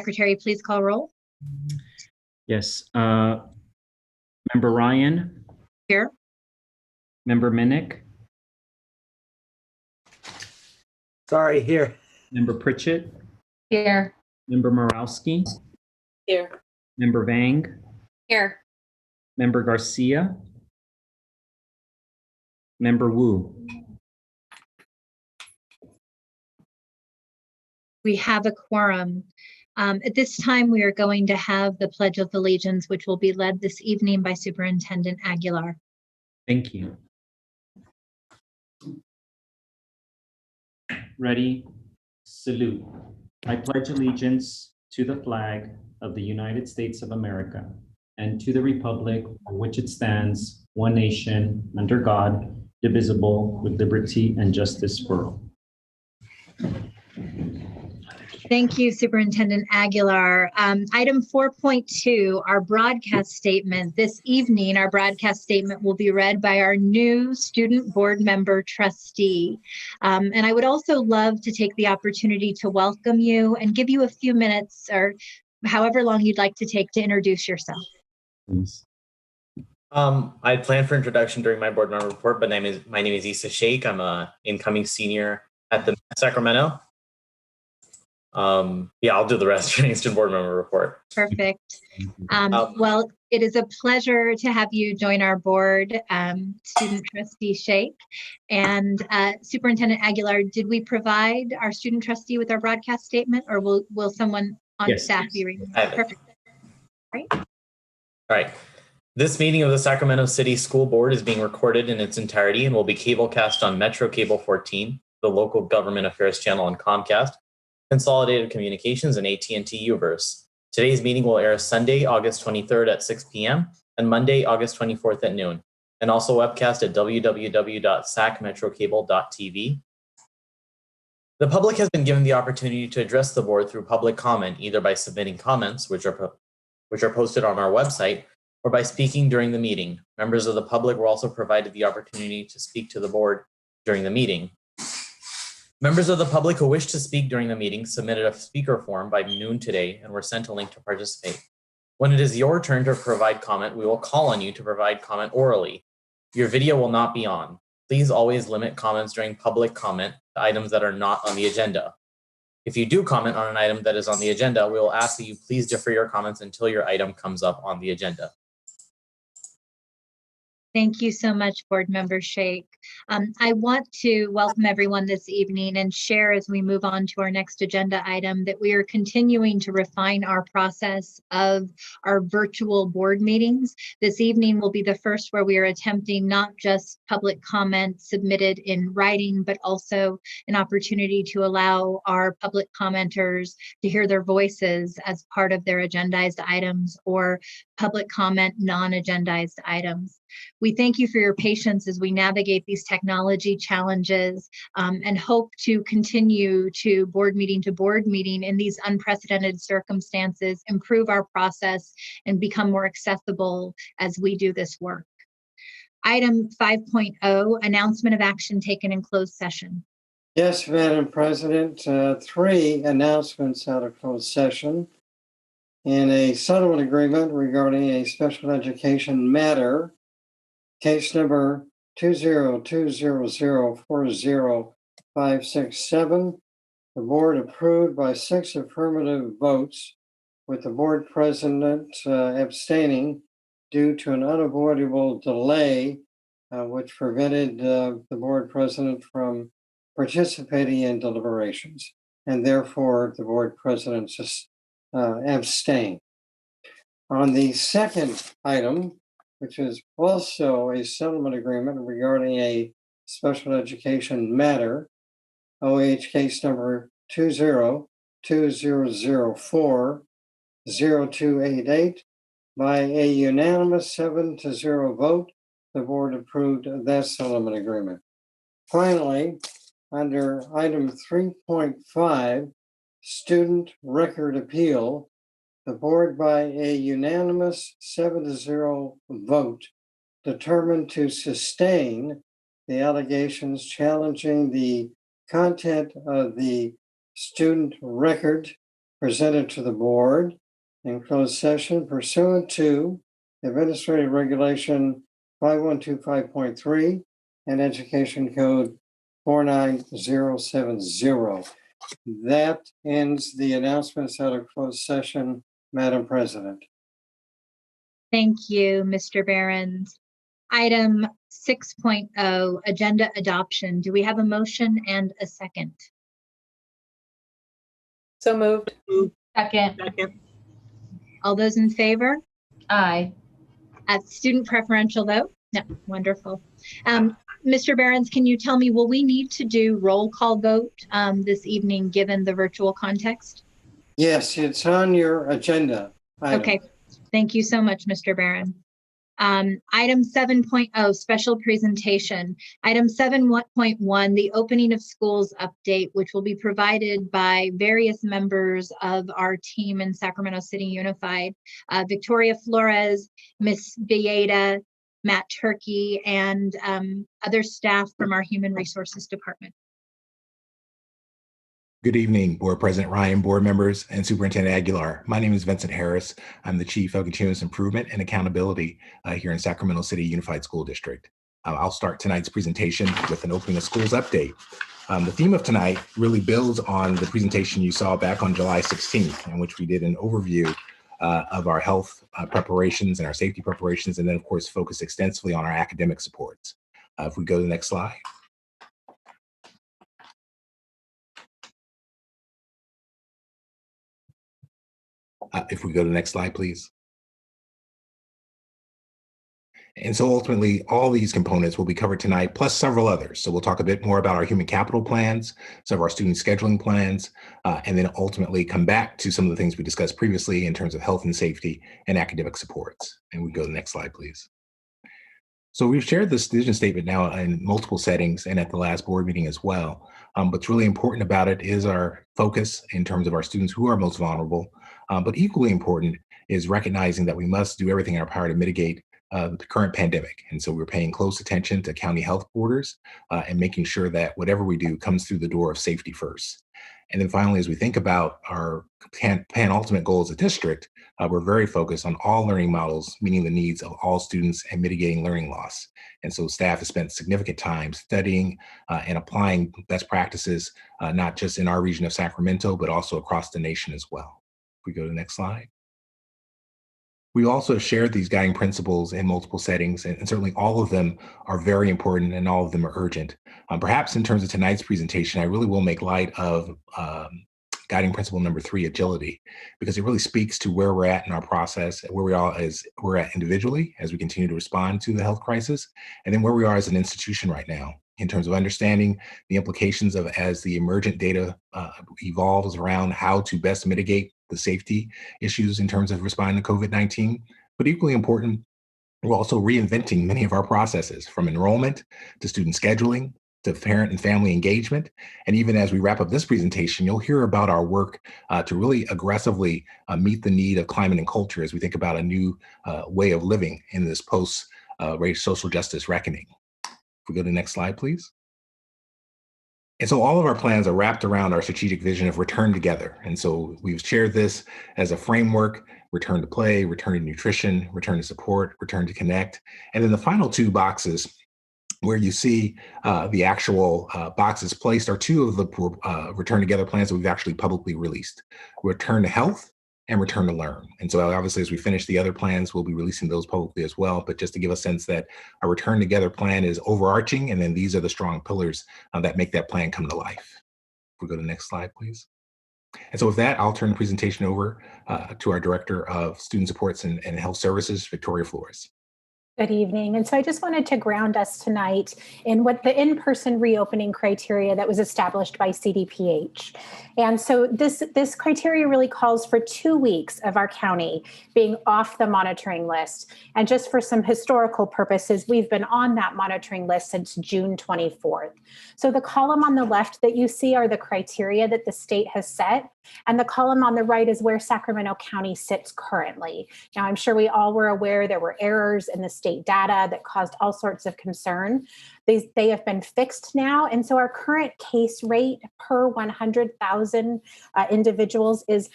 Secretary, please call roll. Yes. Member Ryan? Here. Member Minnick? Sorry, here. Member Pritchett? Here. Member Morowski? Here. Member Vang? Here. Member Garcia? Member Wu? We have a quorum. At this time, we are going to have the Pledge of Allegiance, which will be led this evening by Superintendent Aguilar. Thank you. Ready? Salute. I pledge allegiance to the flag of the United States of America and to the republic for which it stands, one nation, under God, indivisible, with liberty and justice for all. Thank you, Superintendent Aguilar. Item 4.2, our broadcast statement. This evening, our broadcast statement will be read by our new student board member trustee. And I would also love to take the opportunity to welcome you and give you a few minutes or however long you'd like to take to introduce yourself. Please. I planned for introduction during my board member report, but my name is Issa Sheikh. I'm an incoming senior at the Sacramento. I'll do the rest during student board member report. Perfect. Well, it is a pleasure to have you join our board, student trustee Sheikh. And Superintendent Aguilar, did we provide our student trustee with our broadcast statement, or will someone on staff be reading? Perfect. Right. All right. This meeting of the Sacramento City School Board is being recorded in its entirety and will be cablecast on Metro Cable 14, the local government affairs channel on Comcast, Consolidated Communications, and AT&T Uverse. Today's meeting will air Sunday, August 23rd at 6 p.m. and Monday, August 24th at noon, and also webcast at www.sacmetrocable.tv. The public has been given the opportunity to address the board through public comment, either by submitting comments, which are posted on our website, or by speaking during the meeting. Members of the public were also provided the opportunity to speak to the board during the meeting. Members of the public who wish to speak during the meeting submitted a speaker form by noon today and were sent a link to participate. When it is your turn to provide comment, we will call on you to provide comment orally. Your video will not be on. Please always limit comments during public comment to items that are not on the agenda. If you do comment on an item that is on the agenda, we will ask that you please defer your comments until your item comes up on the agenda. Thank you so much, Board Member Sheikh. I want to welcome everyone this evening and share as we move on to our next agenda item that we are continuing to refine our process of our virtual board meetings. This evening will be the first where we are attempting not just public comment submitted in writing, but also an opportunity to allow our public commenters to hear their voices as part of their agendized items or public comment non-agendized items. We thank you for your patience as we navigate these technology challenges and hope to continue to board meeting in these unprecedented circumstances, improve our process, and become more accessible as we do this work. Item 5.0, announcement of action taken in closed session. Yes, Madam President, 3 announcements out of closed session. In a settlement agreement regarding a special education matter, case number 20200400567, the board approved by 6 affirmative votes, with the board president abstaining due to an unavoidable delay, which prevented the board president from participating in deliberations, and therefore the board president abstained. On the second item, which is also a settlement agreement regarding a special education matter, OH case number 20200400288, by a unanimous 7-0 vote, the board approved that settlement agreement. Finally, under item 3.5, student record appeal, the board by a unanimous 7-0 vote determined to sustain the allegations challenging the content of the student record presented to the board in closed session pursuant to Administrative Regulation 5125.3 and Education Code 49070. That ends the announcements out of closed session, Madam President. Thank you, Mr. Behrens. Item 6.0, agenda adoption. Do we have a motion and a second? So moved. Second. All those in favor? Aye. Student preferential vote? No, wonderful. Mr. Behrens, can you tell me, will we need to do roll call vote this evening given the virtual context? Yes, it's on your agenda. item. Okay, thank you so much, Mr. Behrens. Item 7.0, special presentation. Item 7.1, the opening of schools update, which will be provided by various members of our team in Sacramento City Unified. Victoria Flores, Miss Villeda, Matt Turkey, and other staff from our Human Resources Department. Good evening, Board President Ryan, board members, and Superintendent Aguilar. My name is Vincent Harris. I'm the Chief of Continuous Improvement and Accountability here in Sacramento City Unified School District. I'll start tonight's presentation with an opening of schools update. The theme of tonight really builds on the presentation you saw back on July 16th, in which we did an overview of our health preparations and our safety preparations, and then of course focused extensively on our academic supports. If we go to the next slide. If we go to the next slide, please. And so ultimately, all these components will be covered tonight, plus several others. So we'll talk a bit more about our human capital plans, some of our student scheduling plans, and then ultimately come back to some of the things we discussed previously in terms of health and safety and academic supports. And we go to the next slide, please. So we've shared this vision statement now in multiple settings and at the last board meeting as well. What's really important about it is our focus in terms of our students who are most vulnerable, but equally important is recognizing that we must do everything in our power to mitigate the current pandemic. And so we're paying close attention to county health borders and making sure that whatever we do comes through the door of safety first. And then finally, as we think about our penultimate goal as a district, we're very focused on all learning models, meeting the needs of all students and mitigating learning loss. And so staff has spent significant time studying and applying best practices, not just in our region of Sacramento, but also across the nation as well. If we go to the next slide. We also shared these guiding principles in multiple settings, and certainly all of them are very important and all of them are urgent. Perhaps in terms of tonight's presentation, I really will make light of guiding principle number 3, agility, because it really speaks to where we're at in our process, where we are as we're at individually as we continue to respond to the health crisis, and then where we are as an institution right now in terms of understanding the implications of as the emergent data evolves around how to best mitigate the safety issues in terms of responding to COVID-19. But equally important, we're also reinventing many of our processes, from enrollment to student scheduling to parent and family engagement. And even as we wrap up this presentation, you'll hear about our work to really aggressively meet the need of climate and culture as we think about a new way of living in this post-race social justice reckoning. If we go to the next slide, please. And so all of our plans are wrapped around our strategic vision of return together. And so we've shared this as a framework: return to play, return to nutrition, return to support, return to connect. And then the final 2 boxes where you see the actual boxes placed are 2 of the return together plans that we've actually publicly released: return to health and return to learn. And so obviously, as we finish the other plans, we'll be releasing those publicly as well. But just to give a sense that our return together plan is overarching, and then these are the strong pillars that make that plan come to life. If we go to the next slide, please. And so with that, I'll turn the presentation over to our Director of Student Supports and Health Services, Victoria Flores. Good evening. And so I just wanted to ground us tonight in what the in-person reopening criteria that was established by CDPH. And so this criteria really calls for 2 weeks of our county being off the monitoring list. And just for some historical purposes, we've been on that monitoring list since June 24th. So the column on the left that you see are the criteria that the state has set. And the column on the right is where Sacramento County sits currently. Now, I'm sure we all were aware there were errors in the state data that caused all sorts of concern. They have been fixed now. And so our current case rate per 100,000 individuals is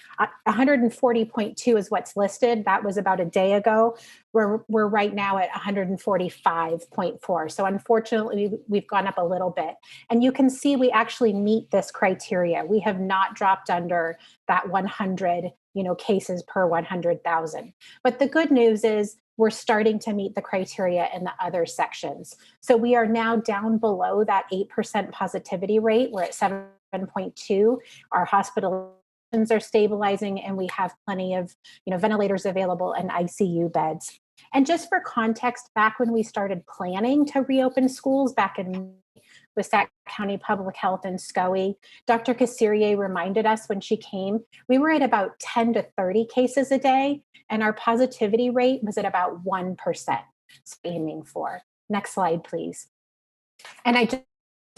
140.2 is what's listed. That was about a day ago. We're right now at 145.4. So unfortunately, we've gone up a little bit. And you can see we actually meet this criteria. We have not dropped under that 100 cases per 100,000. But the good news is we're starting to meet the criteria in the other sections. So we are now down below that 8% positivity rate. We're at 7.2. Our hospitalizations are stabilizing, and we have plenty of ventilators available and ICU beds. And just for context, back when we started planning to reopen schools back in with Sac County Public Health and SCOE, Dr. Cassirier reminded us when she came, we were at about 10 to 30 cases a day, and our positivity rate was at about 1%. So aiming for. Next slide, please. And I just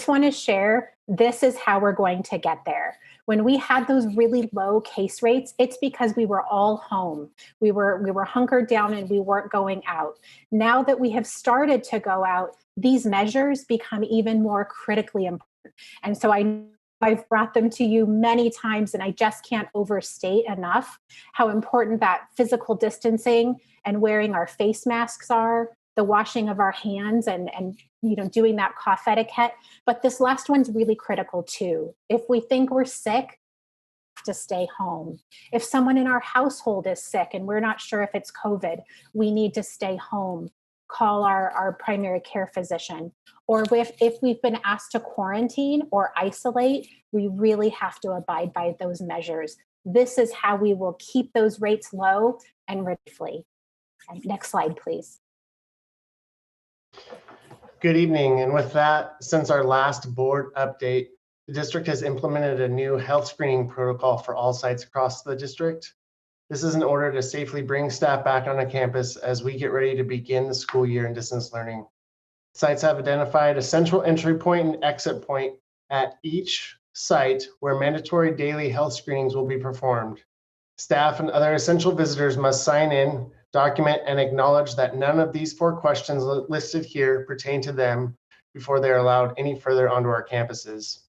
want to share, this is how we're going to get there. When we had those really low case rates, it's because we were all home. We were hunkered down and we weren't going out. Now that we have started to go out, these measures become even more critically important. And so I've brought them to you many times, and I just can't overstate enough how important that physical distancing and wearing our face masks are, the washing of our hands, and doing that cough etiquette. But this last one's really critical too. If we think we're sick, we have to stay home. If someone in our household is sick and we're not sure if it's COVID, we need to stay home. Call our primary care physician. Or if we've been asked to quarantine or isolate, we really have to abide by those measures. This is how we will keep those rates low and ready. Next slide, please. Good evening. And with that, since our last board update, the district has implemented a new health screening protocol for all sites across the district. This is in order to safely bring staff back onto campus as we get ready to begin the school year in distance learning. Sites have identified a central entry point and exit point at each site where mandatory daily health screenings will be performed. Staff and other essential visitors must sign in, document, and acknowledge that none of these 4 questions listed here pertain to them before they're allowed any further onto our campuses.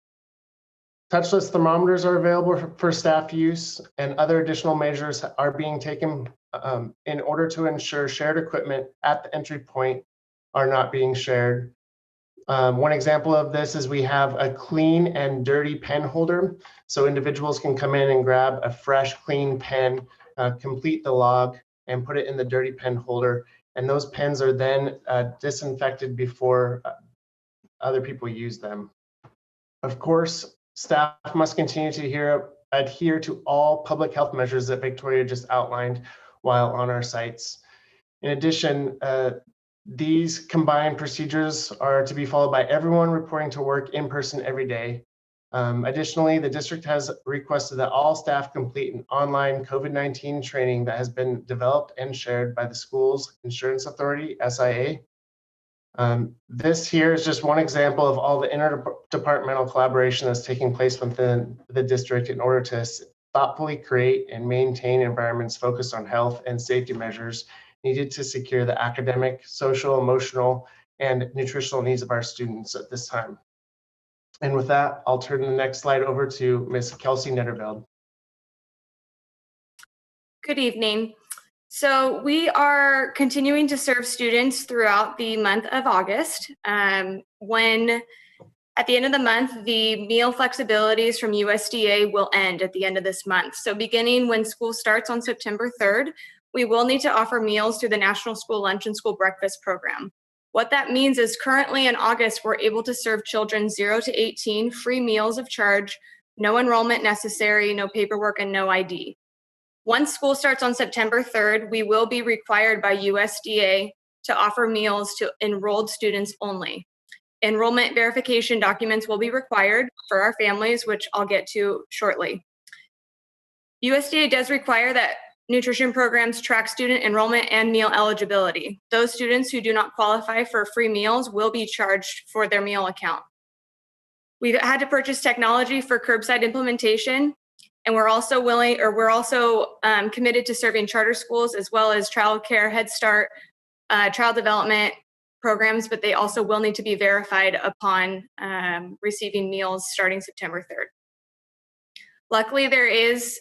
Touchless thermometers are available for staff use, and other additional measures are being taken in order to ensure shared equipment at the entry point are not being shared. One example of this is we have a clean and dirty pen holder, so individuals can come in and grab a fresh, clean pen, complete the log, and put it in the dirty pen holder. And those pens are then disinfected before other people use them. Of course, staff must continue to adhere to all public health measures that Victoria just outlined while on our sites. In addition, these combined procedures are to be followed by everyone reporting to work in person every day. Additionally, the district has requested that all staff complete an online COVID-19 training that has been developed and shared by the school's insurance authority, SIA. This here is just one example of all the interdepartmental collaboration that's taking place within the district in order to thoughtfully create and maintain environments focused on health and safety measures needed to secure the academic, social, emotional, and nutritional needs of our students at this time. And with that, I'll turn the next slide over to Ms. Kelsey Netterveld. Good evening. So we are continuing to serve students throughout the month of August. When at the end of the month, the meal flexibilities from USDA will end at the end of this month. So beginning when school starts on September 3rd, we will need to offer meals through the National School Lunch and School Breakfast Program. What that means is currently in August, we're able to serve children 0 to 18 free meals of charge, no enrollment necessary, no paperwork, and no ID. Once school starts on September 3rd, we will be required by USDA to offer meals to enrolled students only. Enrollment verification documents will be required for our families, which I'll get to shortly. USDA does require that nutrition programs track student enrollment and meal eligibility. Those students who do not qualify for free meals will be charged for their meal account. We've had to purchase technology for curbside implementation, and we're also committed to serving charter schools as well as childcare, Head Start, child development, programs, but they also will need to be verified upon receiving meals starting September 3rd. Luckily, there is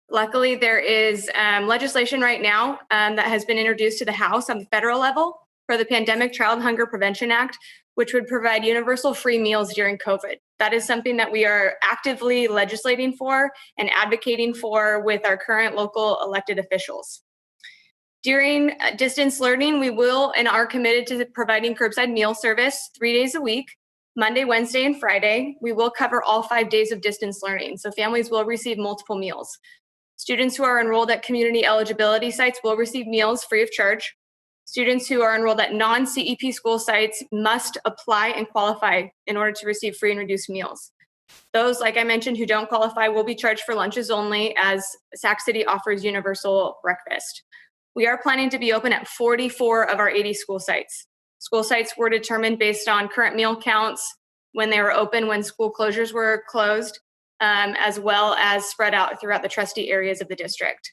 legislation right now that has been introduced to the House on the federal level for the Pandemic Child Hunger Prevention Act, which would provide universal free meals during COVID. That is something that we are actively legislating for and advocating for with our current local elected officials. During distance learning, we will and are committed to providing curbside meal service 3 days a week, Monday, Wednesday, and Friday. We will cover all 5 days of distance learning, so families will receive multiple meals. Students who are enrolled at community eligibility sites will receive meals free of charge. Students who are enrolled at non-CEP school sites must apply and qualify in order to receive free and reduced meals. Those, like I mentioned, who don't qualify will be charged for lunches only, as Sac City offers universal breakfast. We are planning to be open at 44 of our 80 school sites. School sites were determined based on current meal counts, when they were open, when school closures were closed, as well as spread out throughout the trustee areas of the district.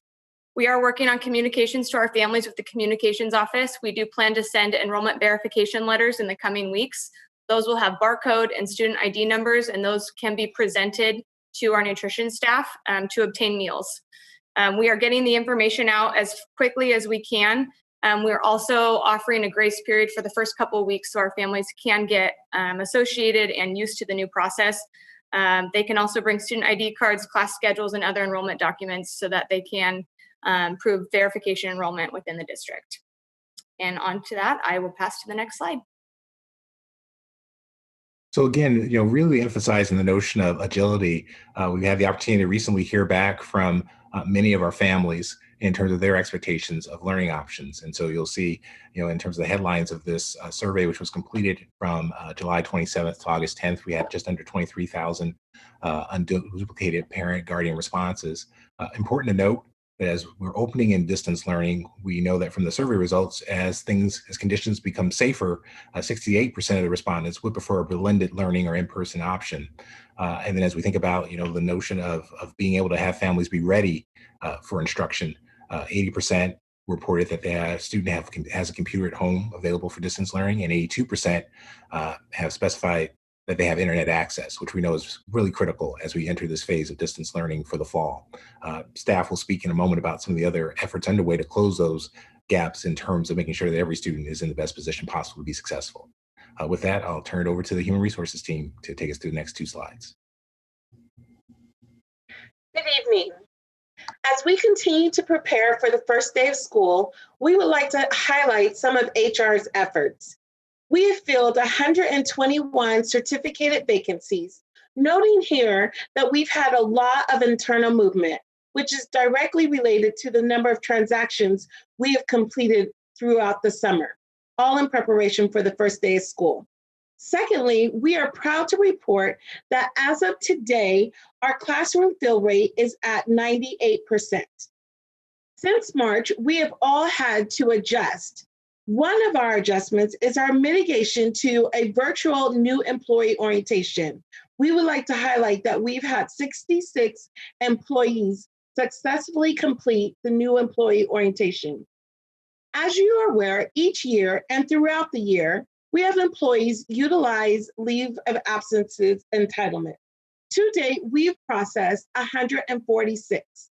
We are working on communications to our families with the communications office. We do plan to send enrollment verification letters in the coming weeks. Those will have barcode and student ID numbers, and those can be presented to our nutrition staff to obtain meals. We are getting the information out as quickly as we can. We're also offering a grace period for the first couple of weeks so our families can get associated and used to the new process. They can also bring student ID cards, class schedules, and other enrollment documents so that they can prove verification enrollment within the district. And on to that, I will pass to the next slide. So again, really emphasizing the notion of agility. We had the opportunity to recently hear back from many of our families in terms of their expectations of learning options. And so you'll see, in terms of the headlines of this survey, which was completed from July 27th to August 10th, we had just under 23,000 unduplicated parent guardian responses. Important to note that as we're opening in distance learning, we know that from the survey results, as conditions become safer, 68% of the respondents would prefer a blended learning or in-person option. And then as we think about, the notion of being able to have families be ready for instruction, 80% reported that their student has a computer at home available for distance learning, and 82% have specified that they have internet access, which we know is really critical as we enter this phase of distance learning for the fall. Staff will speak in a moment about some of the other efforts underway to close those gaps in terms of making sure that every student is in the best position possible to be successful. With that, I'll turn it over to the Human Resources team to take us through the next 2 slides. Good evening. As we continue to prepare for the first day of school, we would like to highlight some of HR's efforts. We have filled 121 certificated vacancies, noting here that we've had a lot of internal movement, which is directly related to the number of transactions we have completed throughout the summer, all in preparation for the first day of school. Secondly, we are proud to report that as of today, our classroom fill rate is at 98%. Since March, we have all had to adjust. One of our adjustments is our mitigation to a virtual new employee orientation. We would like to highlight that we've had 66 employees successfully complete the new employee orientation. As you are aware, each year and throughout the year, we have employees utilize leave of absences entitlement. To date, we've processed 146.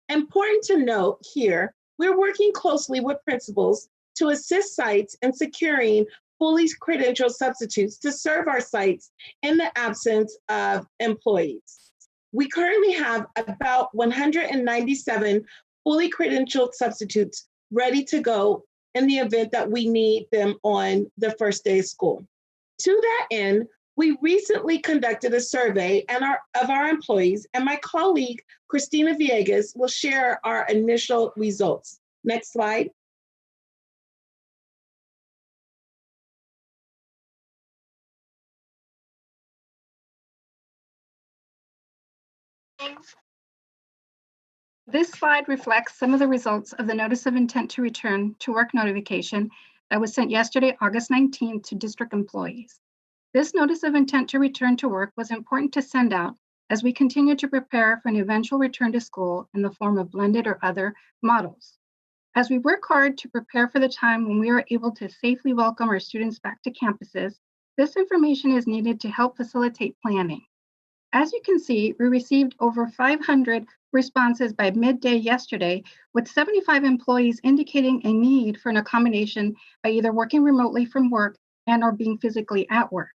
Important to note here, we're working closely with principals to assist sites in securing fully credentialed substitutes to serve our sites in the absence of employees. We currently have about 197 fully credentialed substitutes ready to go in the event that we need them on the first day of school. To that end, we recently conducted a survey of our employees, and my colleague, Christina Villegas, will share our initial results. Next slide. This slide reflects some of the results of the Notice of Intent to Return to Work notification that was sent yesterday, August 19th, to district employees. This Notice of Intent to Return to Work was important to send out as we continue to prepare for an eventual return to school in the form of blended or other models. As we work hard to prepare for the time when we are able to safely welcome our students back to campuses, this information is needed to help facilitate planning. As you can see, we received over 500 responses by midday yesterday, with 75 employees indicating a need for an accommodation by either working remotely from work and or being physically at work.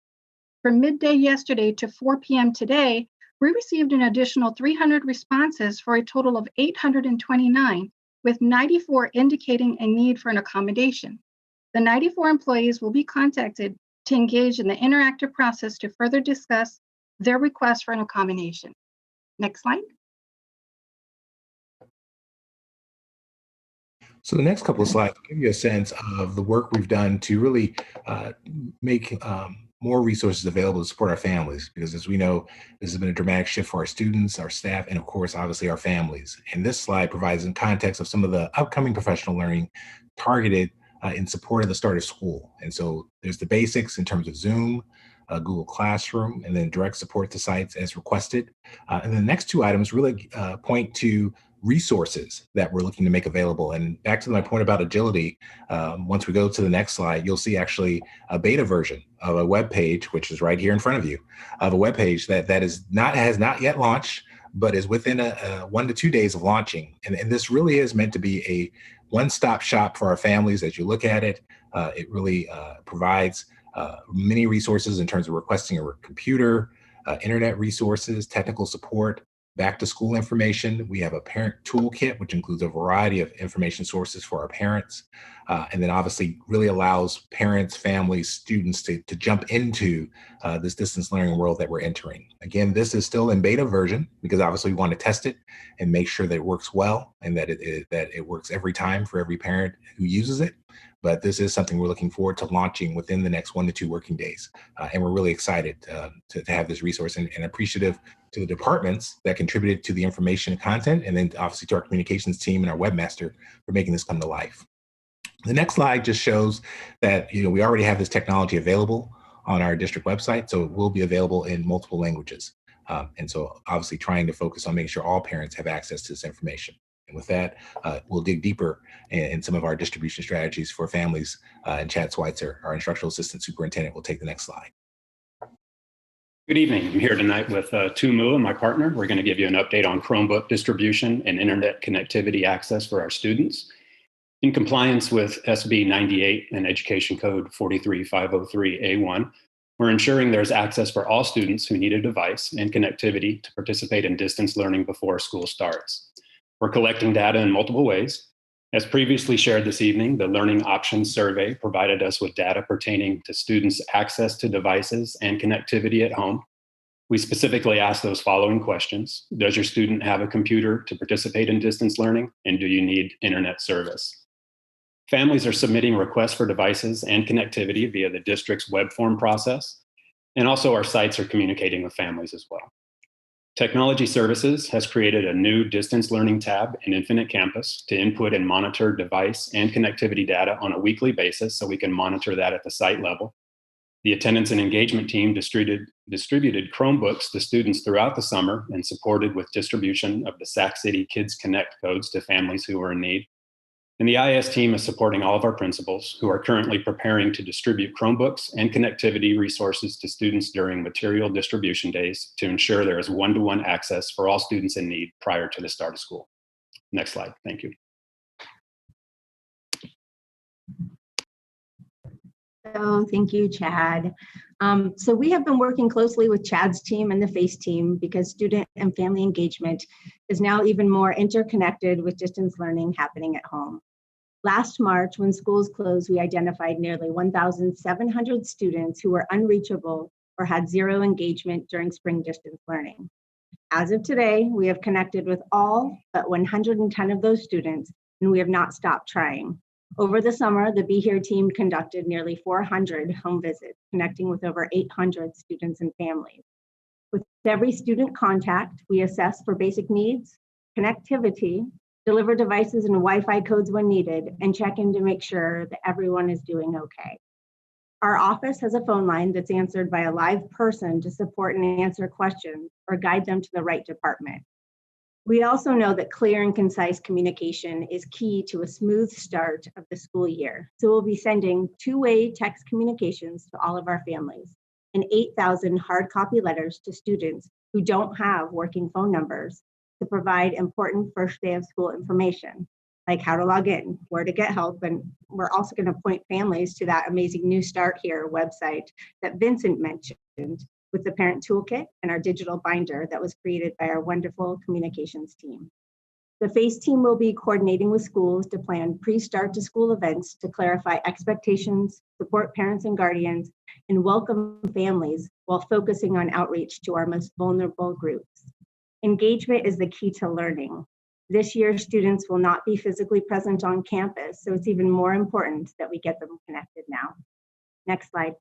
From midday yesterday to 4 p.m. today, we received an additional 300 responses for a total of 829, with 94 indicating a need for an accommodation. The 94 employees will be contacted to engage in the interactive process to further discuss their request for an accommodation. Next slide. So the next couple of slides give you a sense of the work we've done to really make more resources available to support our families, because as we know, this has been a dramatic shift for our students, our staff, and of course, obviously our families. And this slide provides in context of some of the upcoming professional learning targeted in support of the start of school. And so there's the basics in terms of Zoom, Google Classroom, and then direct support to sites as requested. And the next two items really point to resources that we're looking to make available. And back to my point about agility, once we go to the next slide, you'll see actually a beta version of a web page, which is right here in front of you, of a web page that has not yet launched, but is within 1 to 2 days of launching. And this really is meant to be a one-stop shop for our families. As you look at it, it really provides many resources in terms of requesting a computer, internet resources, technical support, back to school information. We have a parent toolkit, which includes a variety of information sources for our parents. And then obviously really allows parents, families, students to jump into this distance learning world that we're entering. Again, this is still in beta version because obviously we want to test it and make sure that it works well and that it works every time for every parent who uses it. But this is something we're looking forward to launching within the next 1 to 2 working days. And we're really excited to have this resource and appreciative to the departments that contributed to the information and content, and then obviously to our communications team and our webmaster for making this come to life. The next slide just shows that we already have this technology available on our district website, so it will be available in multiple languages. And so obviously trying to focus on making sure all parents have access to this information. And with that, we'll dig deeper in some of our distribution strategies for families. And Chad Schweitzer, our instructional assistant superintendent, will take the next slide. Good evening. I'm here tonight with Tu Mu and my partner. We're going to give you an update on Chromebook distribution and internet connectivity access for our students. In compliance with SB 98 and Education Code 43503A1, we're ensuring there's access for all students who need a device and connectivity to participate in distance learning before school starts. We're collecting data in multiple ways. As previously shared this evening, the Learning Options Survey provided us with data pertaining to students' access to devices and connectivity at home. We specifically asked those following questions. Does your student have a computer to participate in distance learning? And do you need internet service? Families are submitting requests for devices and connectivity via the district's web form process. And also our sites are communicating with families as well. Technology Services has created a new distance learning tab in Infinite Campus to input and monitor device and connectivity data on a weekly basis so we can monitor that at the site level. The attendance and engagement team distributed Chromebooks to students throughout the summer and supported with distribution of the Sac City Kids Connect codes to families who are in need. And the IS team is supporting all of our principals who are currently preparing to distribute Chromebooks and connectivity resources to students during material distribution days to ensure there is one-to-one access for all students in need prior to the start of school. Next slide, thank you. So thank you, Chad. So we have been working closely with Chad's team and the FACE team because student and family engagement is now even more interconnected with distance learning happening at home. Last March, when schools closed, we identified nearly 1,700 students who were unreachable or had zero engagement during spring distance learning. As of today, we have connected with all but 110 of those students, and we have not stopped trying. Over the summer, the Be Here team conducted nearly 400 home visits, connecting with over 800 students and families. With every student contact, we assess for basic needs, connectivity, deliver devices and Wi-Fi codes when needed, and check in to make sure that everyone is doing okay. Our office has a phone line that's answered by a live person to support and answer questions or guide them to the right department. We also know that clear and concise communication is key to a smooth start of the school year. So we'll be sending two-way text communications to all of our families and 8,000 hard copy letters to students who don't have working phone numbers to provide important first day of school information, like how to log in, where to get help. And we're also going to point families to that amazing New Start Here website that Vincent mentioned, with the parent toolkit and our digital binder that was created by our wonderful communications team. The FACE team will be coordinating with schools to plan pre-start to school events to clarify expectations, support parents and guardians, and welcome families while focusing on outreach to our most vulnerable groups. Engagement is the key to learning. This year, students will not be physically present on campus, so it's even more important that we get them connected now. Next slide.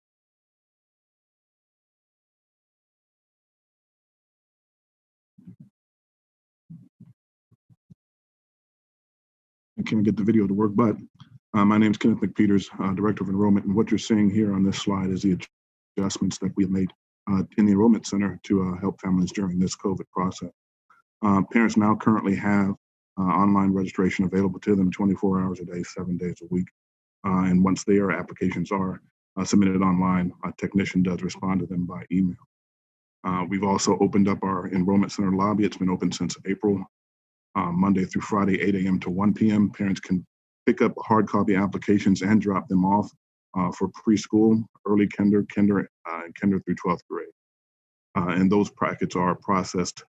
I can't get the video to work, but my name is Kenneth McPeters, Director of Enrollment, and what you're seeing here on this slide is the adjustments that we've made in the Enrollment Center to help families during this COVID process. Parents now currently have online registration available to them 24 hours a day, 7 days a week. And once their applications are submitted online, a technician does respond to them by email. We've also opened up our Enrollment Center lobby. It's been open since April. Monday through Friday, 8 a.m. to 1 p.m. Parents can pick up hard copy applications and drop them off for preschool, early kinder, and kinder through 12th grade. And those packets are processed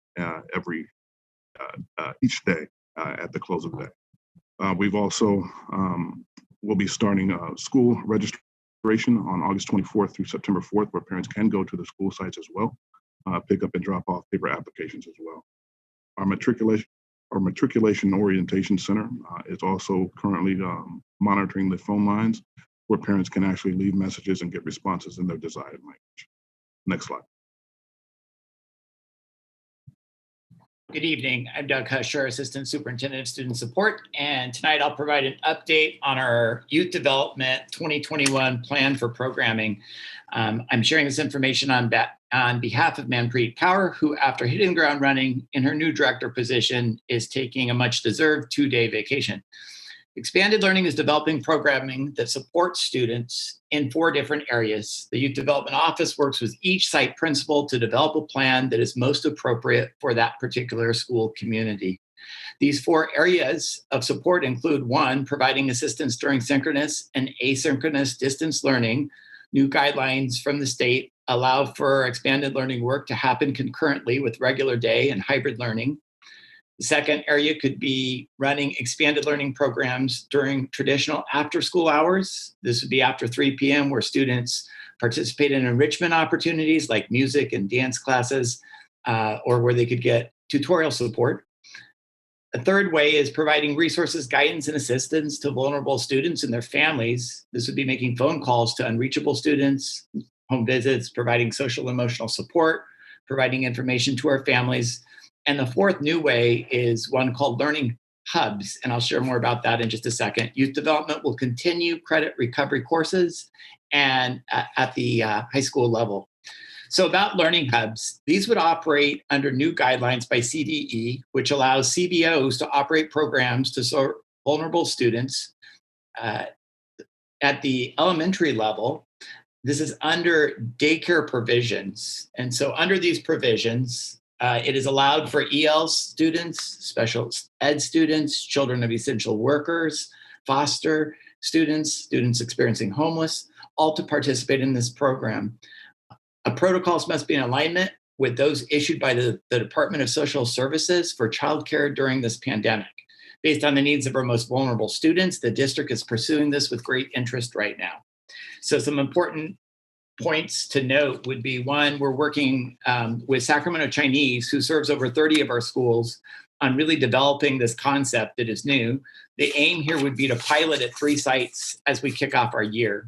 each day at the close of the day. We've also will be starting school registration on August 24th through September 4th, where parents can go to the school sites as well, pick up and drop off paper applications as well. Our matriculation orientation center is also currently monitoring the phone lines where parents can actually leave messages and get responses in their desired language. Next slide. Good evening. I'm Doug Husher, Assistant Superintendent of Student Support, and tonight I'll provide an update on our Youth Development 2021 plan for programming. I'm sharing this information on behalf of Manpreet Kaur, who, after hitting the ground running in her new director position, is taking a much-deserved 2-day vacation. Expanded Learning is developing programming that supports students in 4 different areas. The Youth Development Office works with each site principal to develop a plan that is most appropriate for that particular school community. These 4 areas of support include: 1, providing assistance during synchronous and asynchronous distance learning. New guidelines from the state allow for expanded learning work to happen concurrently with regular day and hybrid learning. The second area could be running expanded learning programs during traditional after-school hours. This would be after 3 p.m., where students participate in enrichment opportunities like music and dance classes, or where they could get tutorial support. A third way is providing resources, guidance, and assistance to vulnerable students and their families. This would be making phone calls to unreachable students, home visits, providing social emotional support, providing information to our families. And the fourth new way is one called Learning Hubs, and I'll share more about that in just a second. Youth Development will continue credit recovery courses and at the high school level. So about Learning Hubs, these would operate under new guidelines by CDE, which allows CBOs to operate programs to serve vulnerable students at the elementary level. This is under daycare provisions. And so under these provisions, it is allowed for EL students, special ed students, children of essential workers, foster students, students experiencing homeless, all to participate in this program. Protocols must be in alignment with those issued by the Department of Social Services for childcare during this pandemic. Based on the needs of our most vulnerable students, the district is pursuing this with great interest right now. So some important points to note would be: 1, we're working with Sacramento Chinese, who serves over 30 of our schools, on really developing this concept that is new. The aim here would be to pilot at 3 sites as we kick off our year.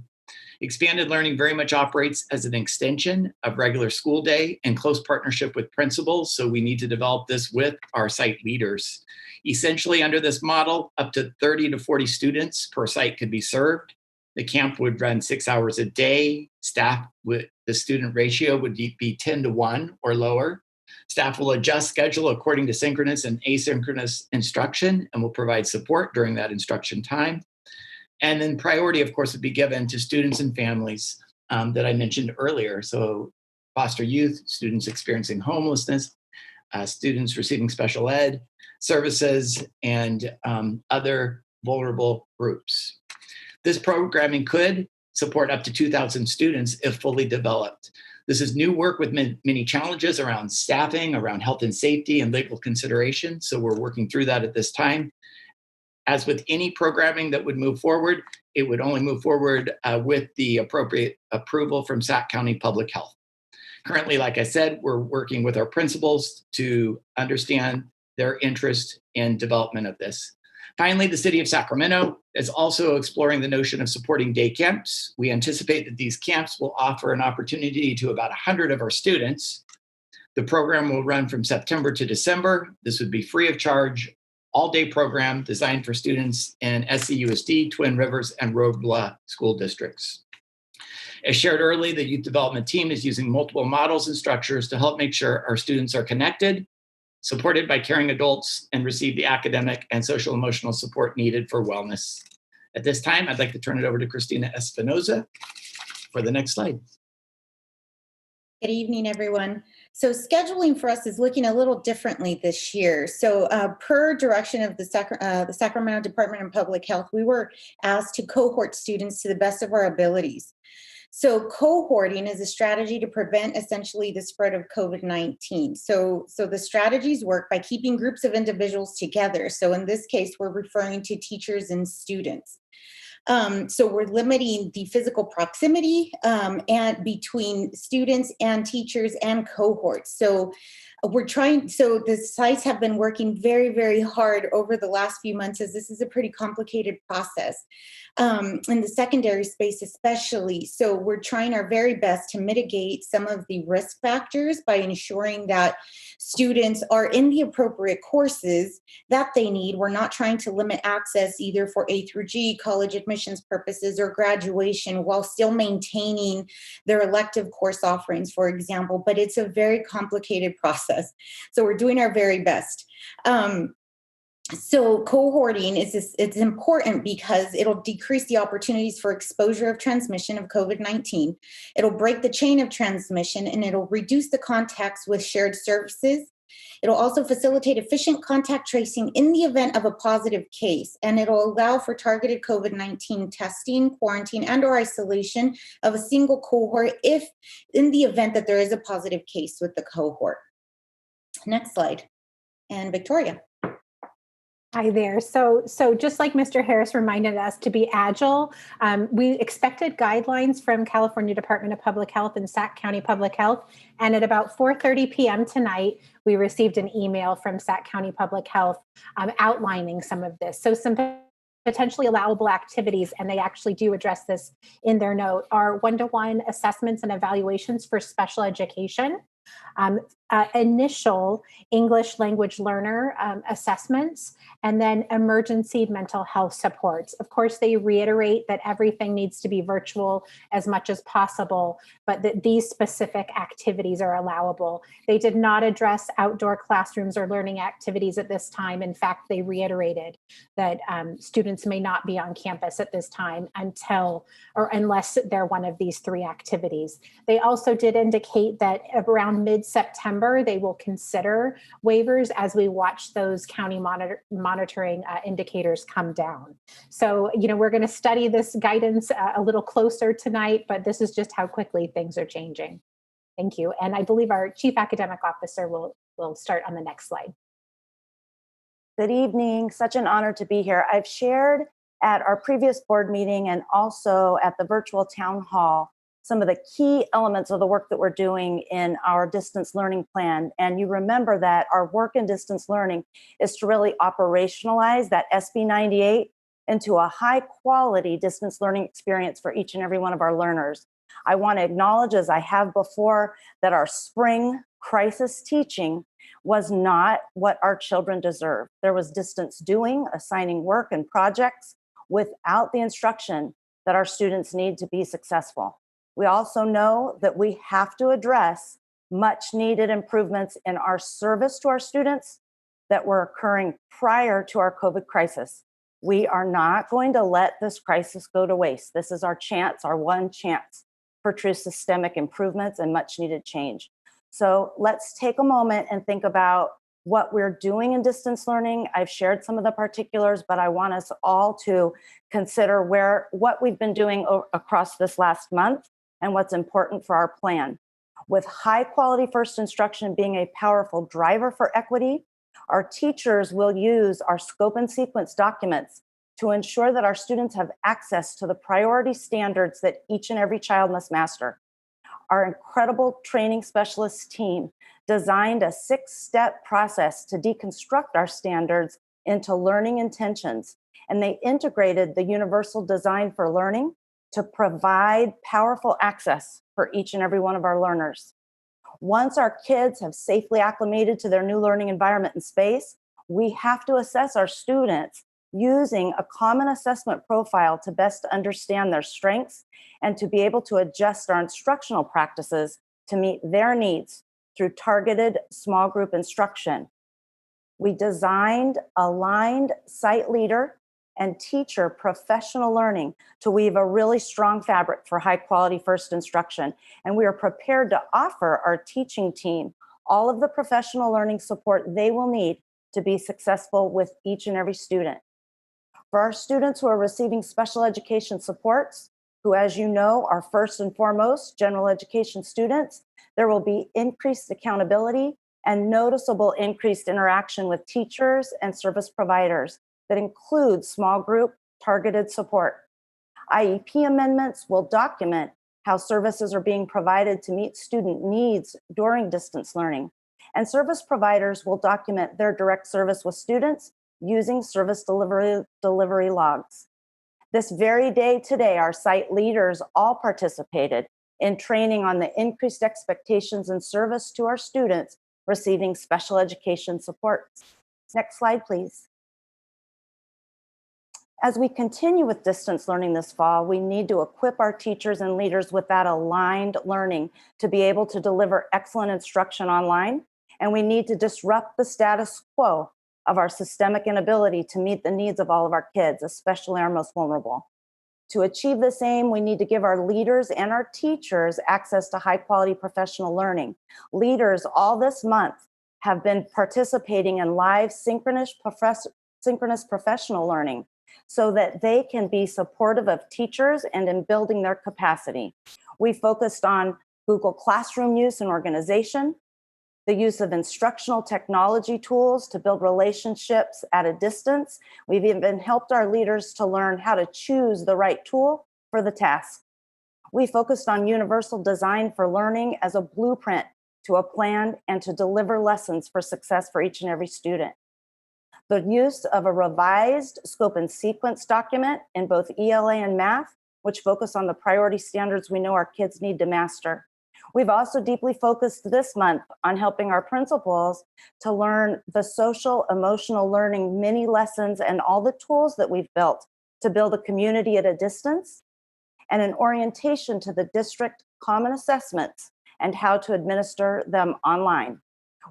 Expanded Learning very much operates as an extension of regular school day in close partnership with principals, so we need to develop this with our site leaders. Essentially, under this model, up to 30 to 40 students per site could be served. The camp would run 6 hours a day. Staff with the student ratio would be 10 to 1 or lower. Staff will adjust schedule according to synchronous and asynchronous instruction and will provide support during that instruction time. And then priority, of course, would be given to students and families that I mentioned earlier. So foster youth, students experiencing homelessness, students receiving special ed services, and other vulnerable groups. This programming could support up to 2,000 students if fully developed. This is new work with many challenges around staffing, around health and safety, and legal considerations. So we're working through that at this time. As with any programming that would move forward, it would only move forward with the appropriate approval from Sac County Public Health. Currently, like I said, we're working with our principals to understand their interest in development of this. Finally, the city of Sacramento is also exploring the notion of supporting day camps. We anticipate that these camps will offer an opportunity to about 100 of our students. The program will run from September to December. This would be free of charge, all-day program designed for students in SCUSD, Twin Rivers, and Robla school districts. As shared earlier, the youth development team is using multiple models and structures to help make sure our students are connected, supported by caring adults, and receive the academic and social emotional support needed for wellness. At this time, I'd like to turn it over to Christina Espinoza for the next slide. Good evening, everyone. So scheduling for us is looking a little differently this year. So per direction of the Sacramento Department of Public Health, we were asked to cohort students to the best of our abilities. So cohorting is a strategy to prevent essentially the spread of COVID-19. So the strategies work by keeping groups of individuals together. So in this case, we're referring to teachers and students. So we're limiting the physical proximity and between students and teachers and cohorts. So the sites have been working very, very hard over the last few months, as this is a pretty complicated process in the secondary space especially. So we're trying our very best to mitigate some of the risk factors by ensuring that students are in the appropriate courses that they need. We're not trying to limit access either for A through G, college admissions purposes, or graduation, while still maintaining their elective course offerings, for example, but it's a very complicated process. So we're doing our very best. So cohorting it's important because it'll decrease the opportunities for exposure of transmission of COVID-19. It'll break the chain of transmission, and it'll reduce the contacts with shared services. It'll also facilitate efficient contact tracing in the event of a positive case, and it'll allow for targeted COVID-19 testing, quarantine, and/or isolation of a single cohort if in the event that there is a positive case with the cohort. Next slide. And Victoria. Hi there. So just like Mr. Harris reminded us to be agile, we expected guidelines from California Department of Public Health and Sac County Public Health. And at about 4:30 p.m. tonight, we received an email from Sac County Public Health outlining some of this. So some potentially allowable activities, and they actually do address this in their note, are one-to-one assessments and evaluations for special education, initial English language learner assessments, and then emergency mental health supports. Of course, they reiterate that everything needs to be virtual as much as possible, but that these specific activities are allowable. They did not address outdoor classrooms or learning activities at this time. In fact, they reiterated that students may not be on campus at this time unless they're one of these three activities. They also did indicate that around mid-September, they will consider waivers as we watch those county monitoring indicators come down. So, we're going to study this guidance a little closer tonight, but this is just how quickly things are changing. Thank you. And I believe our Chief Academic Officer will start on the next slide. Good evening. Such an honor to be here. I've shared at our previous board meeting and also at the virtual town hall some of the key elements of the work that we're doing in our distance learning plan. And you remember that our work in distance learning is to really operationalize that SB 98 into a high quality distance learning experience for each and every one of our learners. I want to acknowledge, as I have before, that our spring crisis teaching was not what our children deserve. There was distance doing, assigning work and projects without the instruction that our students need to be successful. We also know that we have to address much needed improvements in our service to our students that were occurring prior to our COVID crisis. We are not going to let this crisis go to waste. This is our chance, our one chance for true systemic improvements and much needed change. So let's take a moment and think about what we're doing in distance learning. I've shared some of the particulars, but I want us all to consider what we've been doing across this last month and what's important for our plan. With high quality first instruction being a powerful driver for equity, our teachers will use our scope and sequence documents to ensure that our students have access to the priority standards that each and every child must master. Our incredible training specialist team designed a 6-step process to deconstruct our standards into learning intentions, and they integrated the universal design for learning to provide powerful access for each and every one of our learners. Once our kids have safely acclimated to their new learning environment and space, we have to assess our students using a common assessment profile to best understand their strengths and to be able to adjust our instructional practices to meet their needs through targeted small group instruction. We designed aligned site leader and teacher professional learning to weave a really strong fabric for high quality first instruction. And we are prepared to offer our teaching team all of the professional learning support they will need to be successful with each and every student. For our students who are receiving special education supports, who, as you know, are first and foremost general education students, there will be increased accountability and noticeable increased interaction with teachers and service providers that includes small group targeted support. IEP amendments will document how services are being provided to meet student needs during distance learning. And service providers will document their direct service with students using service delivery logs. This very day today, our site leaders all participated in training on the increased expectations and service to our students receiving special education support. Next slide, please. As we continue with distance learning this fall, we need to equip our teachers and leaders with that aligned learning to be able to deliver excellent instruction online. And we need to disrupt the status quo of our systemic inability to meet the needs of all of our kids, especially our most vulnerable. To achieve this aim, we need to give our leaders and our teachers access to high quality professional learning. Leaders all this month have been participating in live synchronous professional learning so that they can be supportive of teachers and in building their capacity. We focused on Google Classroom use and organization, the use of instructional technology tools to build relationships at a distance. We've even helped our leaders to learn how to choose the right tool for the task. We focused on universal design for learning as a blueprint to a plan and to deliver lessons for success for each and every student. The use of a revised scope and sequence document in both ELA and math, which focus on the priority standards we know our kids need to master. We've also deeply focused this month on helping our principals to learn the social emotional learning mini lessons and all the tools that we've built to build a community at a distance, and an orientation to the district common assessments and how to administer them online.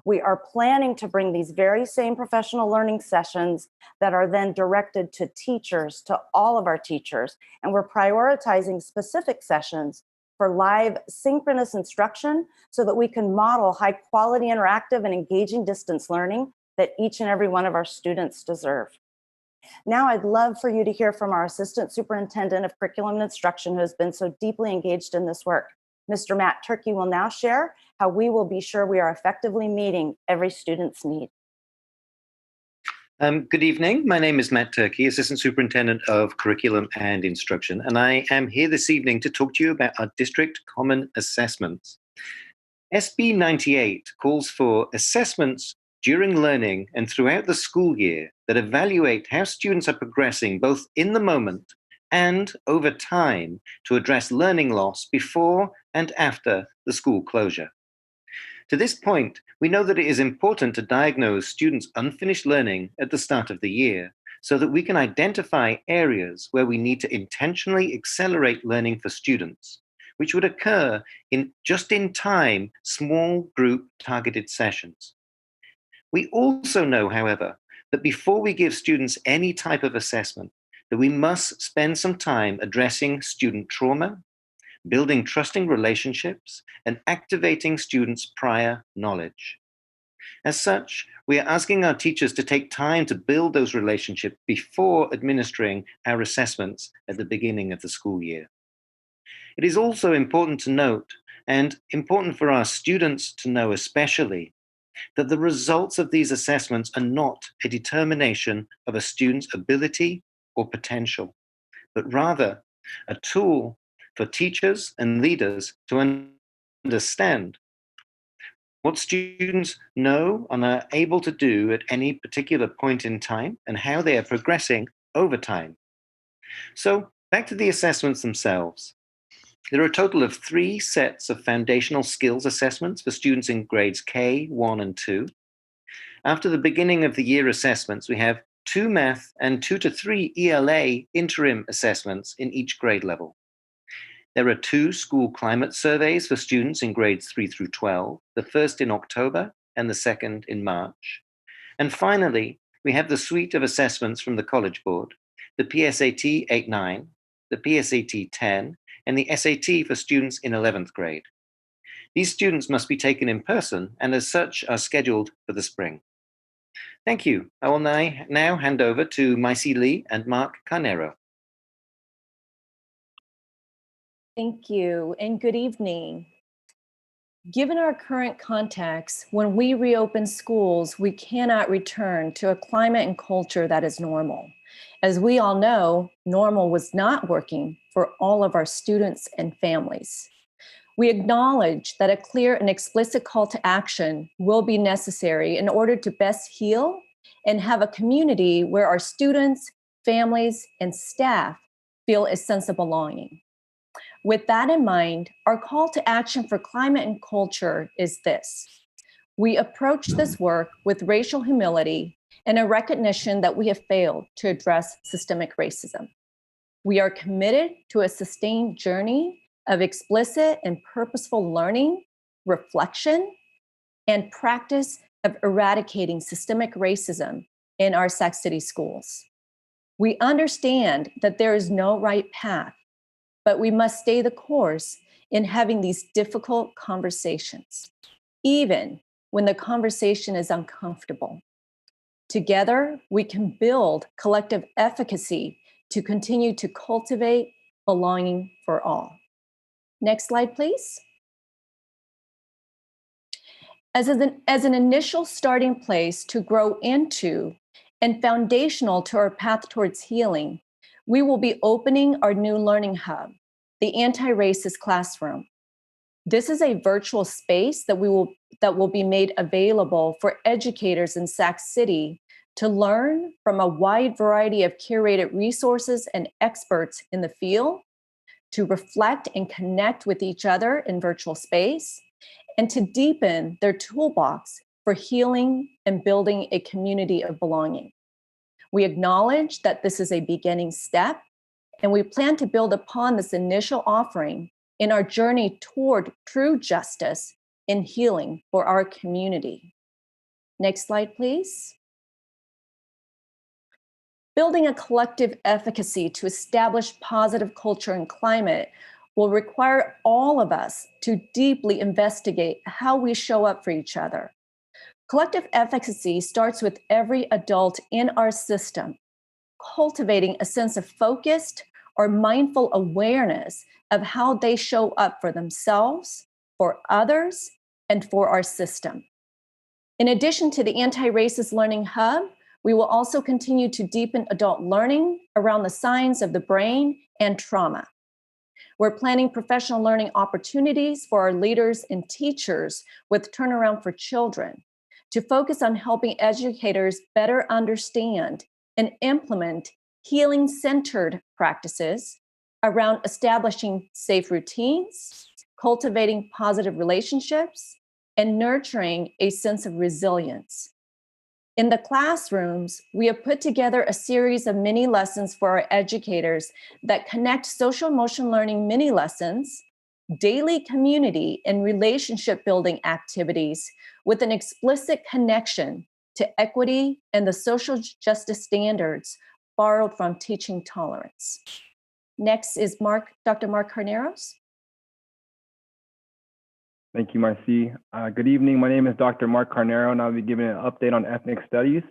We are planning to bring these very same professional learning sessions that are then directed to teachers, to all of our teachers, and we're prioritizing specific sessions for live synchronous instruction so that we can model high quality interactive and engaging distance learning that each and every one of our students deserve. Now I'd love for you to hear from our Assistant Superintendent of Curriculum and Instruction who has been so deeply engaged in this work. Mr. Matt Turkey will now share how we will be sure we are effectively meeting every student's need. Good evening. My name is Matt Turkey, Assistant Superintendent of Curriculum and Instruction, and I am here this evening to talk to you about our district common assessments. SB 98 calls for assessments during learning and throughout the school year that evaluate how students are progressing both in the moment and over time to address learning loss before and after the school closure. To this point, we know that it is important to diagnose students' unfinished learning at the start of the year so that we can identify areas where we need to intentionally accelerate learning for students, which would occur in just-in-time small group targeted sessions. We also know, however, that before we give students any type of assessment, that we must spend some time addressing student trauma, building trusting relationships, and activating students' prior knowledge. As such, we are asking our teachers to take time to build those relationships before administering our assessments at the beginning of the school year. It is also important to note, and important for our students to know especially, that the results of these assessments are not a determination of a student's ability or potential, but rather a tool for teachers and leaders to understand what students know and are able to do at any particular point in time and how they are progressing over time. So back to the assessments themselves. There are a total of 3 sets of foundational skills assessments for students in grades K, 1, and 2. After the beginning of the year assessments, we have 2 math and 2 to 3 ELA interim assessments in each grade level. There are 2 school climate surveys for students in grades 3 through 12, the first in October and the second in March. And finally, we have the suite of assessments from the College Board, the PSAT 8-9, the PSAT 10, and the SAT for students in 11th grade. These students must be taken in person and as such are scheduled for the spring. Thank you. I will now hand over to Maisie Lee and Mark Carnero. Thank you and good evening. Given our current context, when we reopen schools, we cannot return to a climate and culture that is normal. As we all know, normal was not working for all of our students and families. We acknowledge that a clear and explicit call to action will be necessary in order to best heal and have a community where our students, families, and staff feel a sense of belonging. With that in mind, our call to action for climate and culture is this. We approach this work with racial humility and a recognition that we have failed to address systemic racism. We are committed to a sustained journey of explicit and purposeful learning, reflection, and practice of eradicating systemic racism in our Sac City schools. We understand that there is no right path, but we must stay the course in having these difficult conversations, even when the conversation is uncomfortable. Together, we can build collective efficacy to continue to cultivate belonging for all. Next slide, please. As an initial starting place to grow into and foundational to our path towards healing, we will be opening our new learning hub, the Anti-Racist Classroom. This is a virtual space that will be made available for educators in Sac City to learn from a wide variety of curated resources and experts in the field, to reflect and connect with each other in virtual space, and to deepen their toolbox for healing and building a community of belonging. We acknowledge that this is a beginning step, and we plan to build upon this initial offering in our journey toward true justice and healing for our community. Next slide, please. Building a collective efficacy to establish positive culture and climate will require all of us to deeply investigate how we show up for each other. Collective efficacy starts with every adult in our system, cultivating a sense of focused or mindful awareness of how they show up for themselves, for others, and for our system. In addition to the Anti-Racist Learning Hub, we will also continue to deepen adult learning around the science of the brain and trauma. We're planning professional learning opportunities for our leaders and teachers with Turnaround for Children to focus on helping educators better understand and implement healing-centered practices around establishing safe routines, cultivating positive relationships, and nurturing a sense of resilience. In the classrooms, we have put together a series of mini lessons for our educators that connect social emotion learning mini lessons, daily community and relationship building activities with an explicit connection to equity and the social justice standards borrowed from teaching tolerance. Next is Dr. Mark Carneros. Thank you, Marcy. Good evening. My name is Dr. Mark Carnero, and I'll be giving an update on ethnic studies.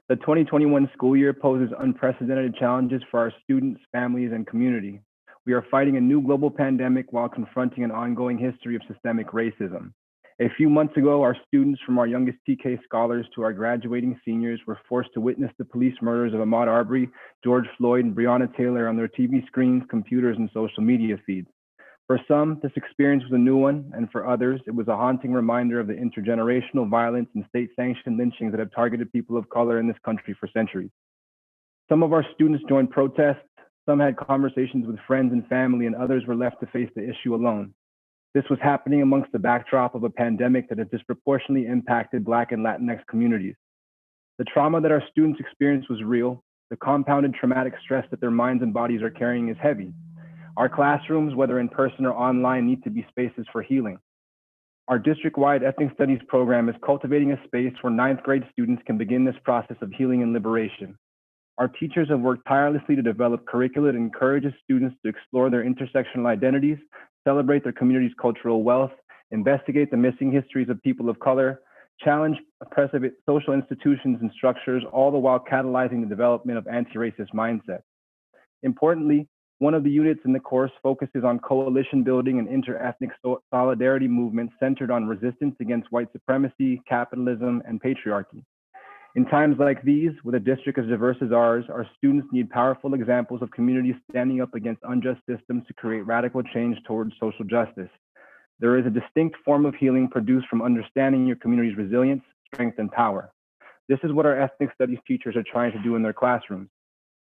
The 2021 school year poses unprecedented challenges for our students, families, and community. We are fighting a new global pandemic while confronting an ongoing history of systemic racism. A few months ago, our students, from our youngest TK scholars to our graduating seniors, were forced to witness the police murders of Ahmaud Arbery, George Floyd, and Breonna Taylor on their TV screens, computers, and social media feeds. For some, this experience was a new one, and for others, it was a haunting reminder of the intergenerational violence and state-sanctioned lynchings that have targeted people of color in this country for centuries. Some of our students joined protests, some had conversations with friends and family, and others were left to face the issue alone. This was happening amongst the backdrop of a pandemic that has disproportionately impacted Black and Latinx communities. The trauma that our students experienced was real. The compounded traumatic stress that their minds and bodies are carrying is heavy. Our classrooms, whether in person or online, need to be spaces for healing. Our district-wide ethnic studies program is cultivating a space where 9th grade students can begin this process of healing and liberation. Our teachers have worked tirelessly to develop curricula that encourages students to explore their intersectional identities, celebrate their community's cultural wealth, investigate the missing histories of people of color, challenge oppressive social institutions and structures, all the while catalyzing the development of anti-racist mindsets. Importantly, one of the units in the course focuses on coalition building and inter-ethnic solidarity movements centered on resistance against white supremacy, capitalism, and patriarchy. In times like these, with a district as diverse as ours, our students need powerful examples of communities standing up against unjust systems to create radical change towards social justice. There is a distinct form of healing produced from understanding your community's resilience, strength, and power. This is what our ethnic studies teachers are trying to do in their classrooms.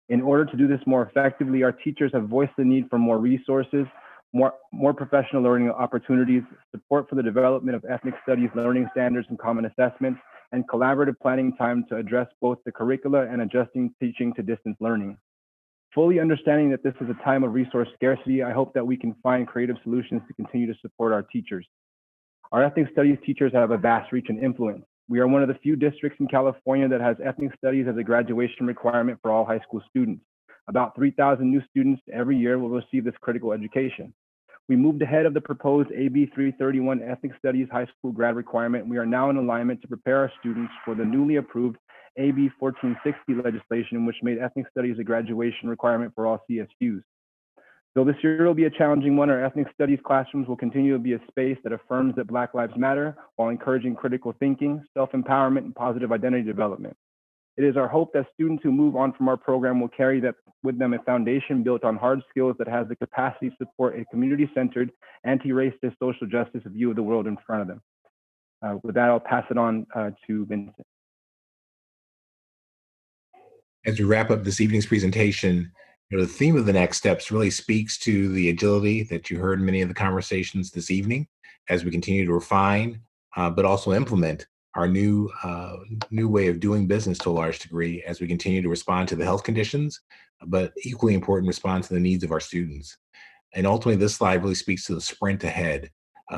In order to do this more effectively, our teachers have voiced the need for more resources, more professional learning opportunities, support for the development of ethnic studies learning standards and common assessments, and collaborative planning time to address both the curricula and adjusting teaching to distance learning. Fully understanding that this is a time of resource scarcity, I hope that we can find creative solutions to continue to support our teachers. Our ethnic studies teachers have a vast reach and influence. We are one of the few districts in California that has ethnic studies as a graduation requirement for all high school students. About 3,000 new students every year will receive this critical education. We moved ahead of the proposed AB 331 Ethnic Studies high school grad requirement. We are now in alignment to prepare our students for the newly approved AB 1460 legislation, which made ethnic studies a graduation requirement for all CSUs. Though this year will be a challenging one, our ethnic studies classrooms will continue to be a space that affirms that Black lives matter while encouraging critical thinking, self-empowerment, and positive identity development. It is our hope that students who move on from our program will carry with them a foundation built on hard skills that has the capacity to support a community-centered, anti-racist social justice view of the world in front of them. With that, I'll pass it on to Vincent. As we wrap up this evening's presentation, the theme of the next steps really speaks to the agility that you heard in many of the conversations this evening as we continue to refine, but also implement our new way of doing business to a large degree as we continue to respond to the health conditions, but equally important, respond to the needs of our students. And ultimately, this slide really speaks to the sprint ahead.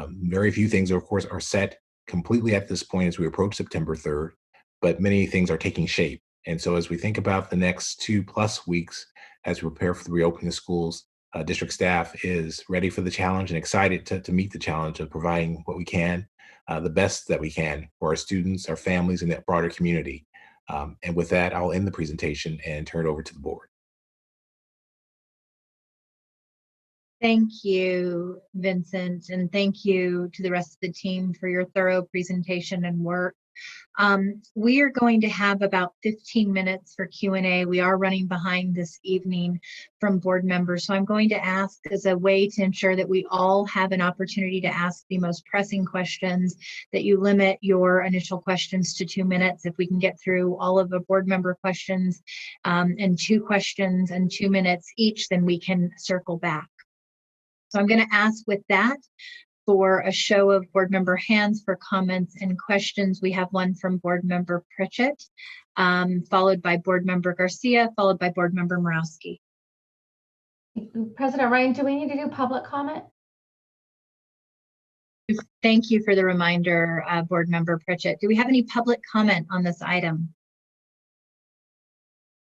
Very few things, of course, are set completely at this point as we approach September 3rd, but many things are taking shape. And so as we think about the next 2+ weeks, as we prepare for the reopening of schools, district staff is ready for the challenge and excited to meet the challenge of providing what we can, the best that we can for our students, our families, and that broader community. And with that, I'll end the presentation and turn it over to the board. Thank you, Vincent, and thank you to the rest of the team for your thorough presentation and work. We are going to have about 15 minutes for Q&A. We are running behind this evening from board members. So I'm going to ask, as a way to ensure that we all have an opportunity to ask the most pressing questions, that you limit your initial questions to 2 minutes. If we can get through all of the board member questions and 2 questions and 2 minutes each, then we can circle back. So I'm going to ask with that for a show of board member hands for comments and questions. We have one from board member Pritchett, followed by board member Garcia, followed by board member Morawski. President Ryan, do we need to do public comment? Thank you for the reminder, Board Member Pritchett. Do we have any public comment on this item?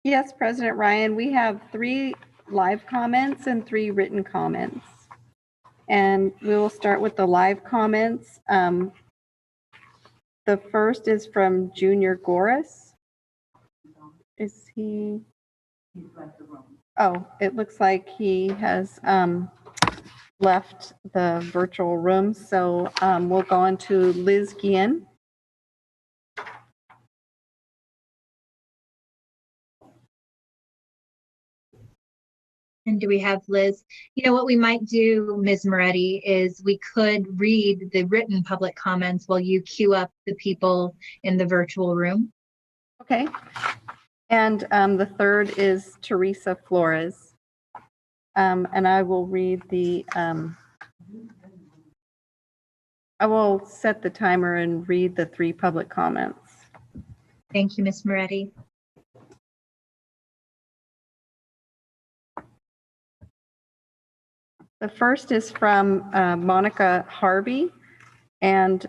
Yes, President Ryan, we have 3 live comments and 3 written comments. And we will start with the live comments. The first is from Junior Goris. Is he? Oh, it looks like he has left the virtual room. So we'll go on to Liz Guillen. And do we have Liz? You know what we might do, Ms. Moretti, is we could read the written public comments while you queue up the people in the virtual room. Okay. And the third is Teresa Flores. And I will read the, I will set the timer and read the 3 public comments. Thank you, Ms. Moretti. The first is from Monica Harvey, and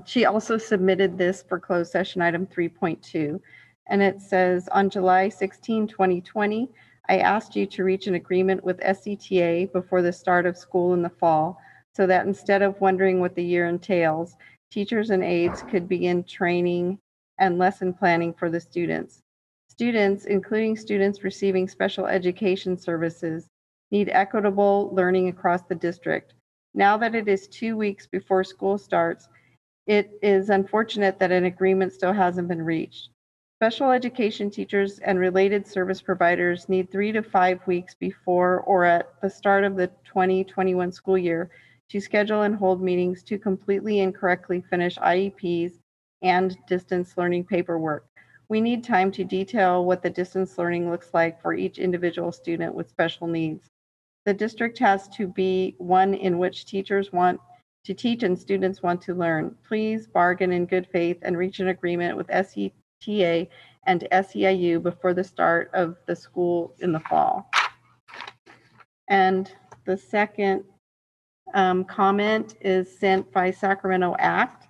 she also submitted this for closed session item 3.2. And it says, on July 16, 2020, I asked you to reach an agreement with SCTA before the start of school in the fall, so that instead of wondering what the year entails, teachers and aides could begin training and lesson planning for the students. Students, including students receiving special education services, need equitable learning across the district. Now that it is 2 weeks before school starts, it is unfortunate that an agreement still hasn't been reached. Special education teachers and related service providers need 3 to 5 weeks before or at the start of the 2021 school year to schedule and hold meetings to completely and correctly finish IEPs and distance learning paperwork. We need time to detail what the distance learning looks like for each individual student with special needs. The district has to be one in which teachers want to teach and students want to learn. Please bargain in good faith and reach an agreement with SCTA and SEIU before the start of the school in the fall. And the second comment is sent by Sacramento Act.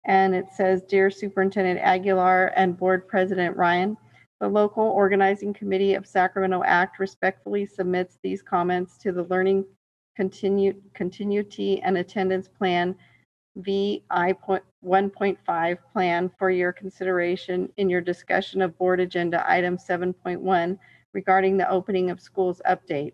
And it says, Dear Superintendent Aguilar and Board President Ryan, the local organizing committee of Sacramento Act respectfully submits these comments to the Learning Continuity and Attendance Plan VI 1.5 plan for your consideration in your discussion of Board Agenda Item 7.1 regarding the opening of schools update.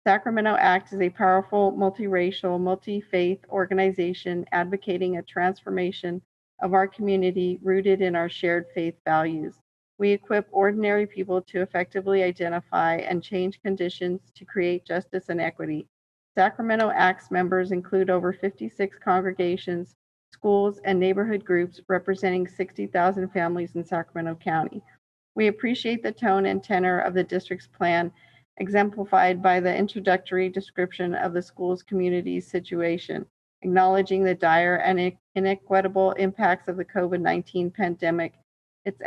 Sacramento Act is a powerful, multiracial, multi-faith organization advocating a transformation of our community rooted in our shared faith values. We equip ordinary people to effectively identify and change conditions to create justice and equity. Sacramento Act's members include over 56 congregations, schools, and neighborhood groups representing 60,000 families in Sacramento County. We appreciate the tone and tenor of the district's plan, exemplified by the introductory description of the school's community situation, acknowledging the dire and inequitable impacts of the COVID-19 pandemic, its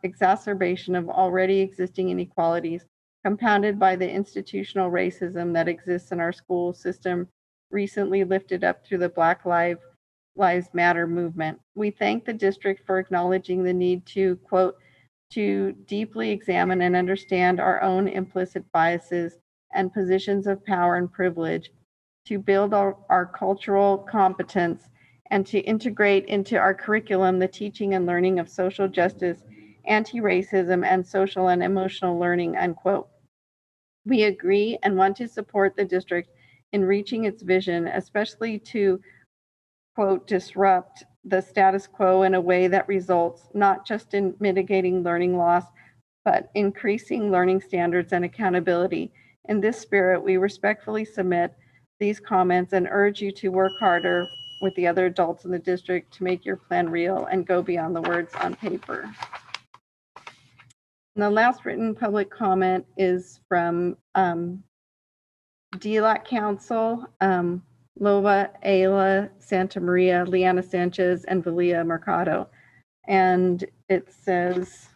exacerbation of already existing inequalities, compounded by the institutional racism that exists in our school system, recently lifted up through the Black Lives Matter movement. We thank the district for acknowledging the need to, quote, to deeply examine and understand our own implicit biases and positions of power and privilege, to build our cultural competence, and to integrate into our curriculum the teaching and learning of social justice, anti-racism, and social and emotional learning, unquote. We agree and want to support the district in reaching its vision, especially to, quote, disrupt the status quo in a way that results not just in mitigating learning loss, but increasing learning standards and accountability. In this spirit, we respectfully submit these comments and urge you to work harder with the other adults in the district to make your plan real and go beyond the words on paper. And the last written public comment is from DLAC Council, Lova, Ayla, Santa Maria, Liana Sanchez, and Valia Mercado. And it says,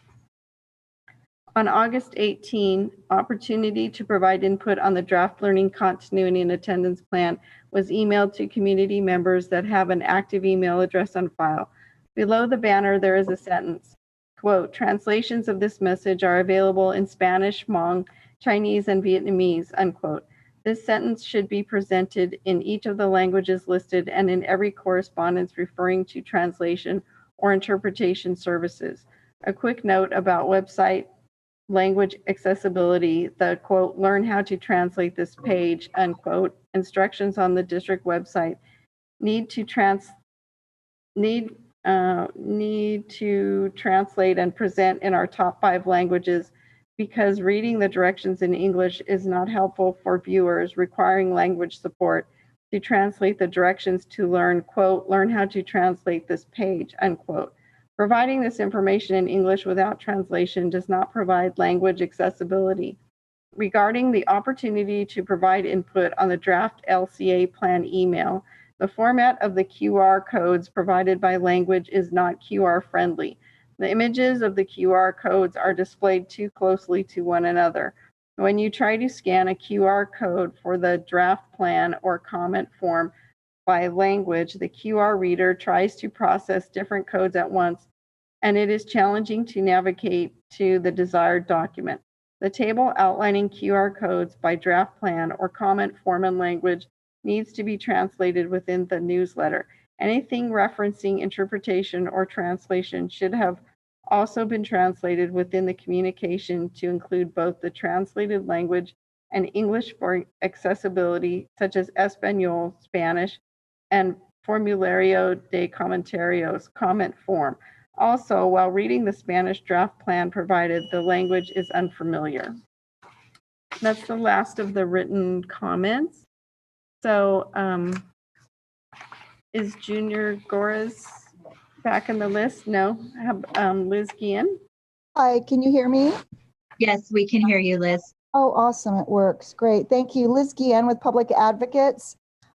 On August 18, opportunity to provide input on the draft learning continuity and attendance plan was emailed to community members that have an active email address on file. Below the banner, there is a sentence, quote, translations of this message are available in Spanish, Hmong, Chinese, and Vietnamese, unquote. This sentence should be presented in each of the languages listed and in every correspondence referring to translation or interpretation services. A quick note about website language accessibility, the quote, learn how to translate this page, unquote, instructions on the district website need to translate and present in our top 5 languages because reading the directions in English is not helpful for viewers requiring language support to translate the directions to learn, quote, learn how to translate this page, unquote. Providing this information in English without translation does not provide language accessibility. Regarding the opportunity to provide input on the draft LCA plan email, the format of the QR codes provided by language is not QR friendly. The images of the QR codes are displayed too closely to one another. When you try to scan a QR code for the draft plan or comment form by language, the QR reader tries to process different codes at once, and it is challenging to navigate to the desired document. The table outlining QR codes by draft plan or comment form and language needs to be translated within the newsletter. Anything referencing interpretation or translation should have also been translated within the communication to include both the translated language and English for accessibility, such as Espanol, Spanish, and Formulario de Comentarios comment form. Also, while reading the Spanish draft plan provided, the language is unfamiliar. That's the last of the written comments. So is Junior Goras back in the list? No. I have Liz Guillen. Hi, can you hear me? Yes, we can hear you, Liz. Oh, awesome. It works. Great. Thank you. Liz Guillen with Public Advocates.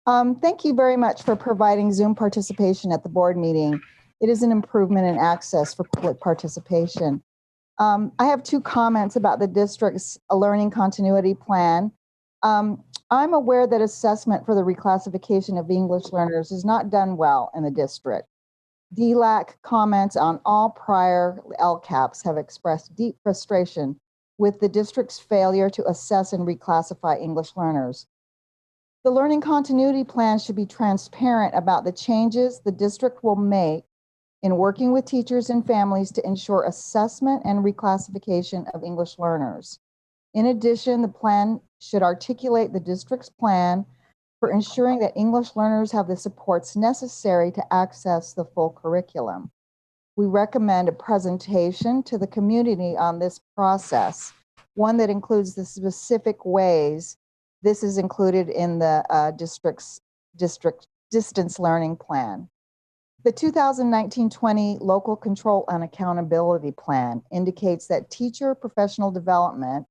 Thank you very much for providing Zoom participation at the board meeting. It is an improvement in access for public participation. I have 2 comments about the district's learning continuity plan. I'm aware that assessment for the reclassification of English learners is not done well in the district. DLAC comments on all prior LCAPs have expressed deep frustration with the district's failure to assess and reclassify English learners. The learning continuity plan should be transparent about the changes the district will make in working with teachers and families to ensure assessment and reclassification of English learners. In addition, the plan should articulate the district's plan for ensuring that English learners have the supports necessary to access the full curriculum. We recommend a presentation to the community on this process, one that includes the specific ways this is included in the district distance learning plan. The 2019-20 Local Control and Accountability Plan indicates that teacher professional development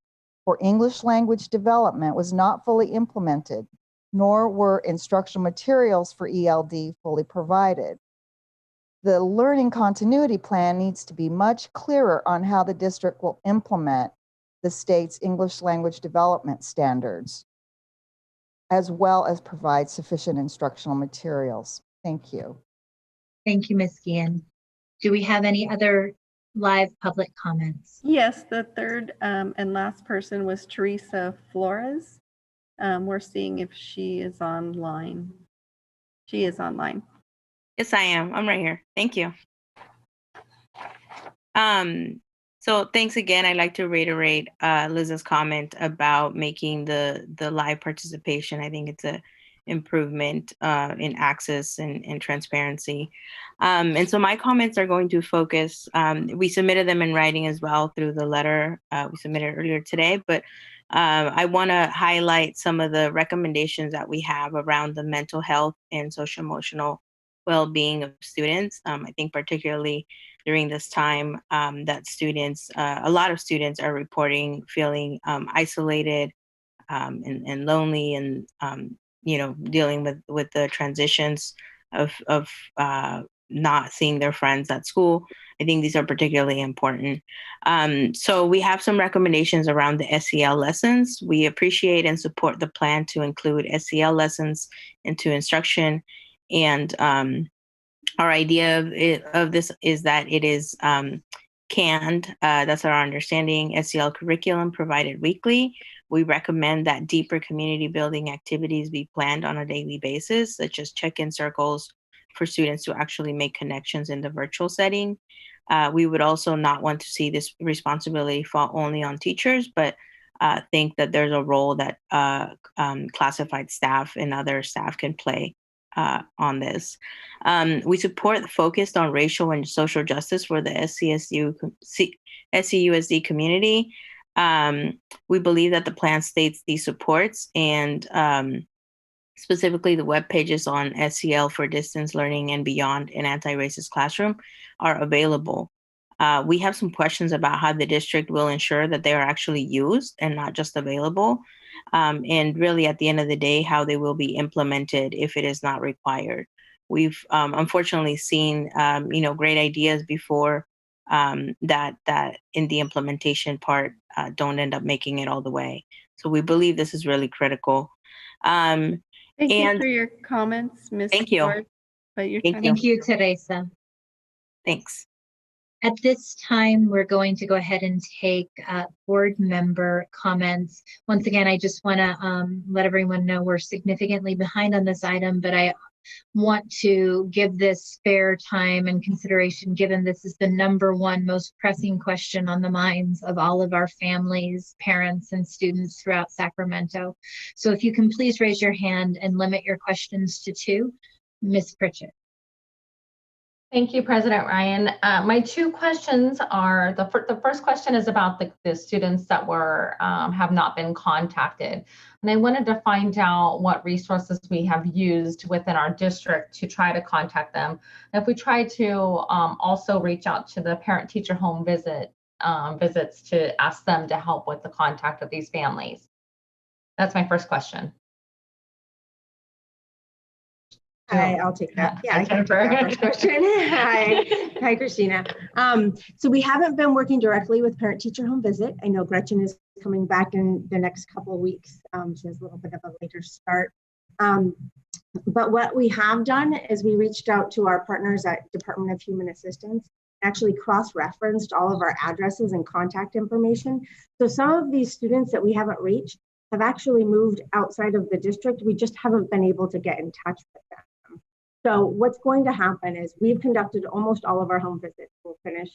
for English language development was not fully implemented, nor were instructional materials for ELD fully provided. The learning continuity plan needs to be much clearer on how the district will implement the state's English language development standards, as well as provide sufficient instructional materials. Thank you. Thank you, Ms. Guillen. Do we have any other live public comments? Yes, the third and last person was Teresa Flores. We're seeing if she is online. She is online. Yes, I am. I'm right here. Thank you. So thanks again. I'd like to reiterate Liz's comment about making the live participation. I think it's a improvement in access and transparency. And so my comments are going to focus, we submitted them in writing as well through the letter we submitted earlier today, but I want to highlight some of the recommendations that we have around the mental health and social emotional well-being of students. I think particularly during this time that students, a lot of students are reporting feeling isolated and lonely and dealing with the transitions of not seeing their friends at school. I think these are particularly important. So we have some recommendations around the SEL lessons. We appreciate and support the plan to include SEL lessons into instruction. And our idea of this is that it is canned. That's our understanding. SEL curriculum provided weekly. We recommend that deeper community building activities be planned on a daily basis, such as check-in circles for students to actually make connections in the virtual setting. We would also not want to see this responsibility fall only on teachers, but think that there's a role that classified staff and other staff can play on this. We support the focus on racial and social justice for the SCUSD community. We believe that the plan states these supports, and specifically the web pages on SEL for distance learning and beyond an anti-racist classroom are available. We have some questions about how the district will ensure that they are actually used and not just available. And really, at the end of the day, how they will be implemented if it is not required. We've unfortunately seen, great ideas before that in the implementation part don't end up making it all the way. So we believe this is really critical. Thank you for your comments, Ms. Thank you. Ward, but your time Thank you, Teresa. Thanks. At this time, we're going to go ahead and take board member comments. Once again, I just want to let everyone know we're significantly behind on this item, but I want to give this fair time and consideration, given this is the #1 most pressing question on the minds of all of our families, parents, and students throughout Sacramento. So if you can please raise your hand and limit your questions to 2. Ms. Pritchett. Thank you, President Ryan. My 2 questions are, the first question is about the students that were have not been contacted. And I wanted to find out what resources we have used within our district to try to contact them. And if we try to also reach out to the parent-teacher home visits to ask them to help with the contact of these families. That's my first question. Hi, I'll take that. Yeah, I can take that first question. Hi, Christina. So we haven't been working directly with parent-teacher home visit. I know Gretchen is coming back in the next couple of weeks. She has a little bit of a later start. But what we have done is we reached out to our partners at Department of Human Assistance, actually cross-referenced all of our addresses and contact information. So some of these students that we haven't reached have actually moved outside of the district. We just haven't been able to get in touch with them. So what's going to happen is we've conducted almost all of our home visits. We'll finish,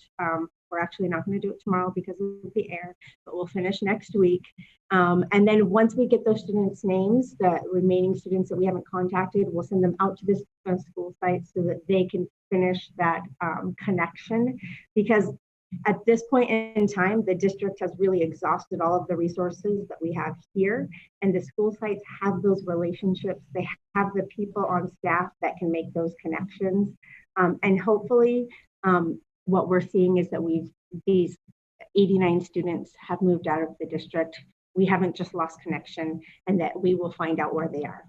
we're actually not going to do it tomorrow because of the air, but we'll finish next week. And then once we get those students' names, the remaining students that we haven't contacted, we'll send them out to this school site so that they can finish that connection. Because at this point in time, the district has really exhausted all of the resources that we have here, and the school sites have those relationships. They have the people on staff that can make those connections. And hopefully what we're seeing is that these 89 students have moved out of the district. We haven't just lost connection, and that we will find out where they are.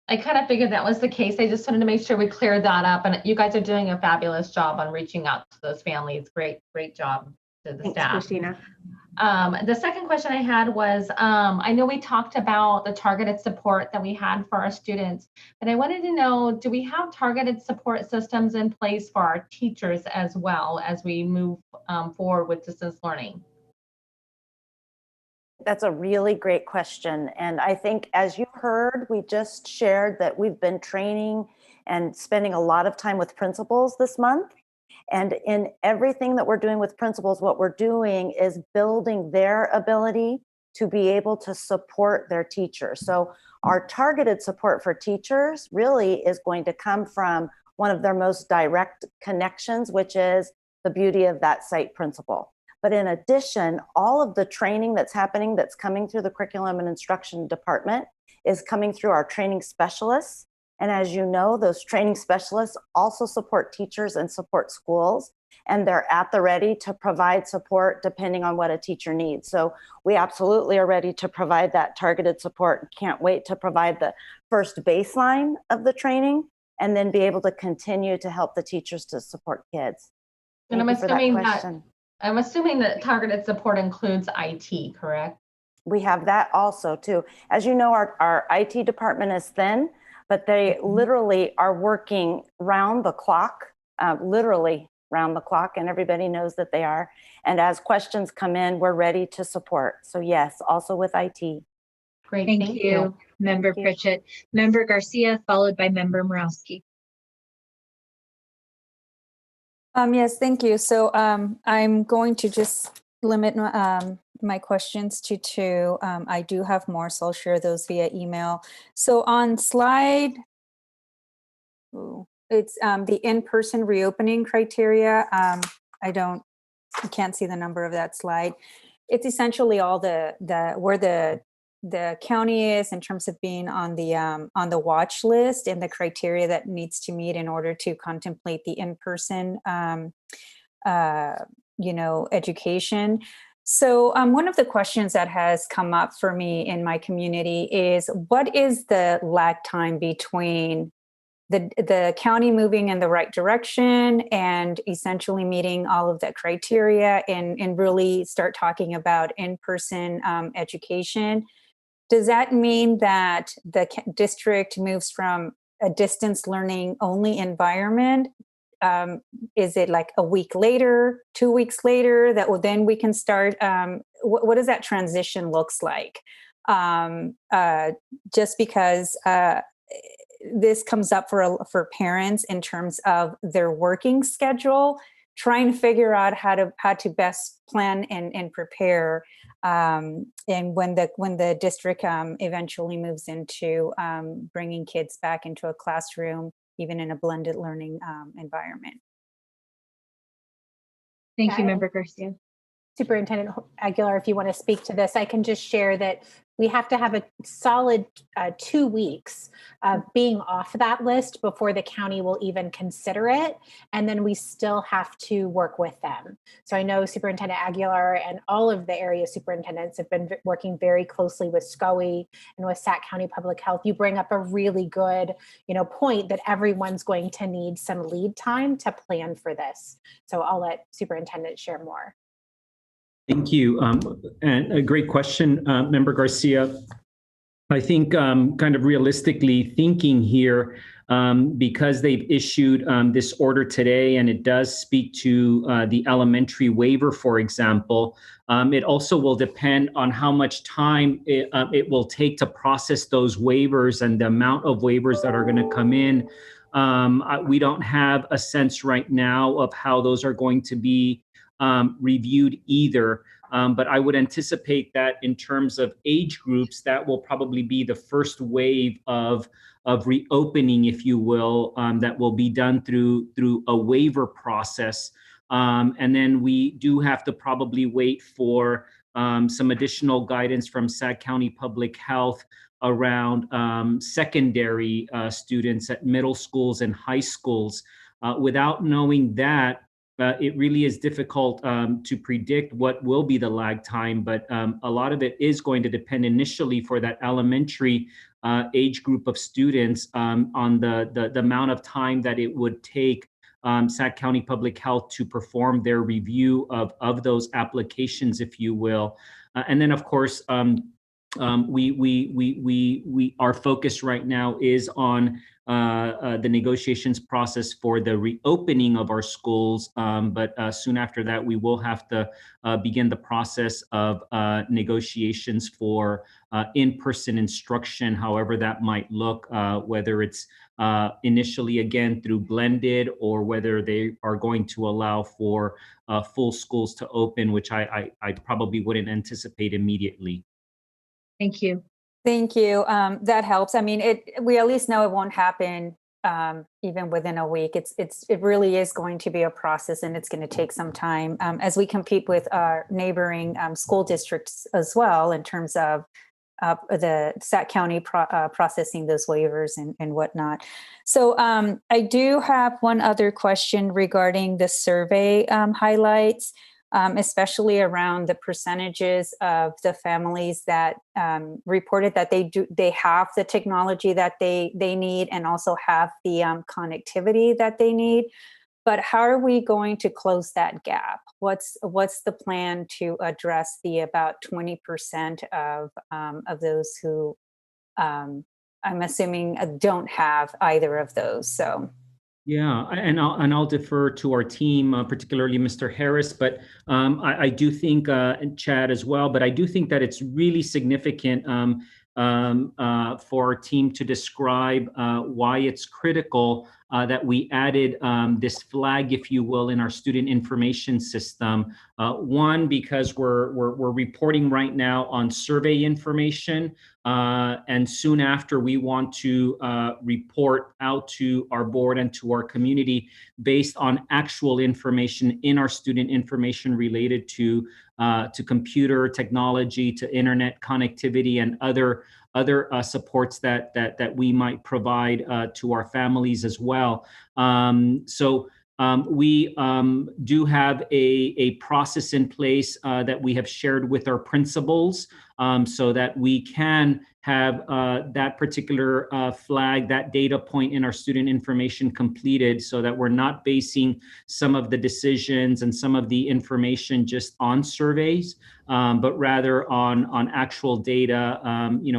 I kind of figured that was the case. I just wanted to make sure we cleared that up. And you guys are doing a fabulous job on reaching out to those families. Great job to the Thanks, staff. Christina. The second question I had was, I know we talked about the targeted support that we had for our students, but I wanted to know, do we have targeted support systems in place for our teachers as well as we move forward with distance learning? That's a really great question. And I think, as you heard, we just shared that we've been training and spending a lot of time with principals this month. And in everything that we're doing with principals, what we're doing is building their ability to be able to support their teachers. So our targeted support for teachers really is going to come from one of their most direct connections, which is the beauty of that site principal. But in addition, all of the training that's happening, that's coming through the curriculum and instruction department, is coming through our training specialists. And as you know, those training specialists also support teachers and support schools, and they're at the ready to provide support depending on what a teacher needs. So we absolutely are ready to provide that targeted support. Can't wait to provide the first baseline of the training and then be able to continue to help the teachers to support kids. And Thank you for that question. I'm assuming that targeted support includes IT, correct? We have that also too. As you know, our IT department is thin, but they literally are working round the clock, literally round the clock, and everybody knows that they are. And as questions come in, we're ready to support. So yes, also with IT. Great, Thank you, Member Pritchett. Member Garcia, followed by Member Morowski. Yes, thank you. So I'm going to just limit my questions to two. I do have more, so I'll share those via email. So on slide, it's the in-person reopening criteria. I can't see the number of that slide. It's essentially all where the county is in terms of being on the watch list and the criteria that needs to meet in order to contemplate the in-person education. So one of the questions that has come up for me in my community is, what is the lag time between the county moving in the right direction and essentially meeting all of the criteria and really start talking about in-person education? Does that mean that the district moves from a distance learning only environment? Is it like a week later, 2 weeks later, then we can start? What does that transition looks like? Just because this comes up for parents in terms of their working schedule, trying to figure out how to best plan and prepare. And when the district eventually moves into bringing kids back into a classroom, even in a blended learning environment. Thank you, Member Garcia. Superintendent Aguilar, if you want to speak to this, I can just share that we have to have a solid 2 weeks of being off that list before the county will even consider it. And then we still have to work with them. So I know Superintendent Aguilar and all of the area superintendents have been working very closely with SCOE and with Sac County Public Health. You bring up a really good, point that everyone's going to need some lead time to plan for this. So I'll let Superintendent share more. Thank you. And a great question, Member Garcia. I think kind of realistically thinking here, because they've issued this order today, and it does speak to the elementary waiver, for example, it also will depend on how much time it will take to process those waivers and the amount of waivers that are going to come in. We don't have a sense right now of how those are going to be reviewed either. But I would anticipate that in terms of age groups, that will probably be the first wave of reopening, if you will, that will be done through a waiver process. And then we do have to probably wait for some additional guidance from Sac County Public Health around secondary students at middle schools and high schools. Without knowing that, it really is difficult to predict what will be the lag time, but a lot of it is going to depend initially for that elementary age group of students on the amount of time that it would take Sac County Public Health to perform their review of those applications, if you will. And then, of course, our focus right now is on the negotiations process for the reopening of our schools. But soon after that, we will have to begin the process of negotiations for in-person instruction, however that might look, whether it's initially, again, through blended, or whether they are going to allow for full schools to open, which I probably wouldn't anticipate immediately. Thank you. Thank you. That helps. I mean, we at least know it won't happen even within a week. It really is going to be a process, and it's going to take some time as we compete with our neighboring school districts as well in terms of the Sac County processing those waivers and whatnot. So I do have one other question regarding the survey highlights. Especially around the percentages of the families that reported that they have the technology that they need and also have the connectivity that they need. But how are we going to close that gap? What's the plan to address the about 20% of those who I'm assuming don't have either of those? So. Yeah, and I'll defer to our team, particularly Mr. Harris, but I do think, and Chad as well, but I do think that it's really significant for our team to describe why it's critical that we added this flag, if you will, in our student information system. One, because we're reporting right now on survey information, and soon after we want to report out to our board and to our community based on actual information in our student information related to computer technology, to internet connectivity, and other supports that we might provide to our families as well. We do have a process in place that we have shared with our principals, so that we can have that particular flag, that data point in our student information completed, so that we're not basing some of the decisions and some of the information just on surveys, but rather on actual data,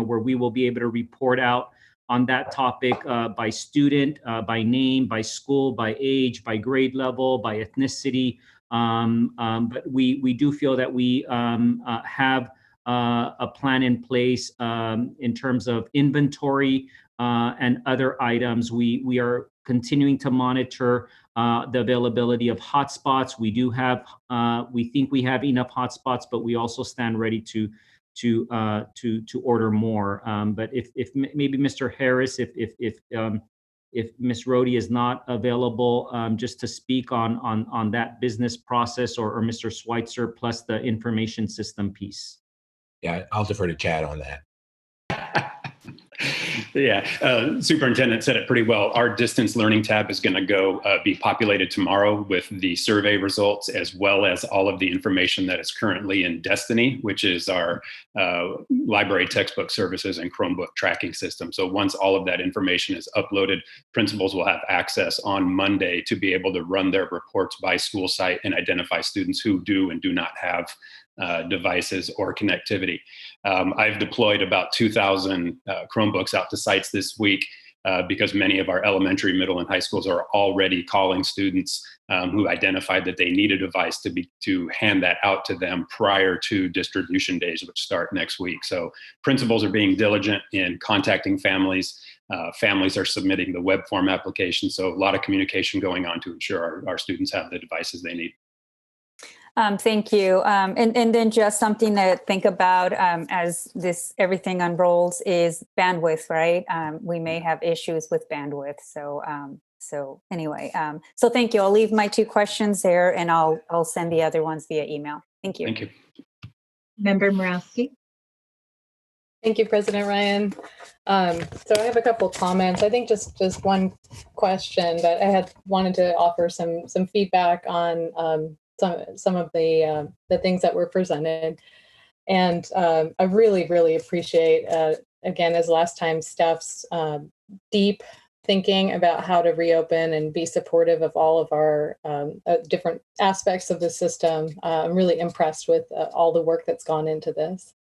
where we will be able to report out on that topic by student, by name, by school, by age, by grade level, by ethnicity. But we do feel that we have a plan in place in terms of inventory and other items. We are continuing to monitor the availability of hotspots. We do have, we think we have enough hotspots, but we also stand ready to order more. But if maybe Mr. Harris, if Ms. Rohde is not available, just to speak on that business process, or Mr. Schweitzer, plus the information system piece. Yeah, I'll defer to Chad on that. Yeah, superintendent said it pretty well. Our distance learning tab is going to be populated tomorrow with the survey results, as well as all of the information that is currently in Destiny, which is our library textbook services and Chromebook tracking system. So once all of that information is uploaded, principals will have access on Monday to be able to run their reports by school site and identify students who do and do not have devices or connectivity. I've deployed about 2,000 Chromebooks out to sites this week because many of our elementary, middle, and high schools are already calling students who identified that they need a device to hand that out to them prior to distribution days, which start next week. So principals are being diligent in contacting families. Families are submitting the web form application. So a lot of communication going on to ensure our students have the devices they need. Thank you. And then just something to think about as everything unrolls is bandwidth, right? We may have issues with bandwidth. So anyway, so thank you. I'll leave my 2 questions there, and I'll send the other ones via email. Thank you. Thank you. Member Morawski. Thank you, President Ryan. So I have a couple comments. I think just one question, but I had wanted to offer some feedback on some of the things that were presented. And I really appreciate, again, as last time, staff's deep thinking about how to reopen and be supportive of all of our different aspects of the system. I'm really impressed with all the work that's gone into this.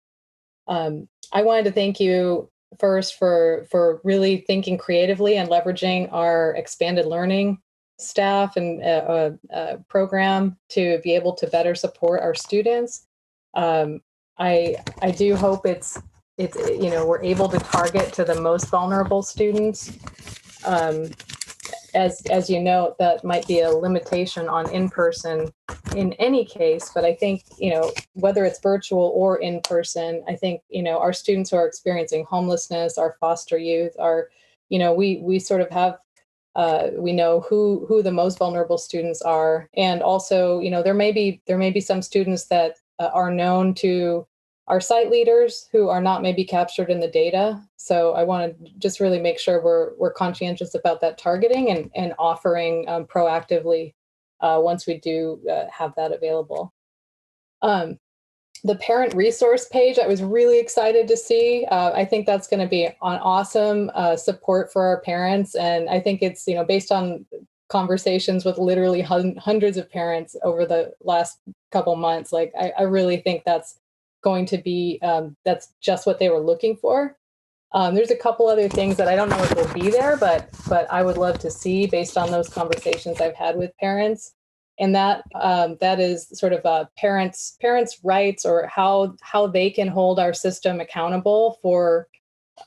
I wanted to thank you first for really thinking creatively and leveraging our expanded learning staff and program to be able to better support our students. I do hope it's we're able to target to the most vulnerable students. As you know, that might be a limitation on in-person in any case, but I think, whether it's virtual or in person, I think, our students who are experiencing homelessness, our foster youth, we sort of have we know who the most vulnerable students are. And also, there may be some students that are known to our site leaders who are not maybe captured in the data. So I want to just really make sure we're conscientious about that targeting and offering proactively once we do have that available. The parent resource page, I was really excited to see. I think that's going to be an awesome support for our parents. And I think it's, based on conversations with literally hundreds of parents over the last couple months. Like, I really think that's going to be, that's just what they were looking for. There's a couple other things that I don't know if will be there, but I would love to see based on those conversations I've had with parents. And that is sort of parents' rights, or how they can hold our system accountable for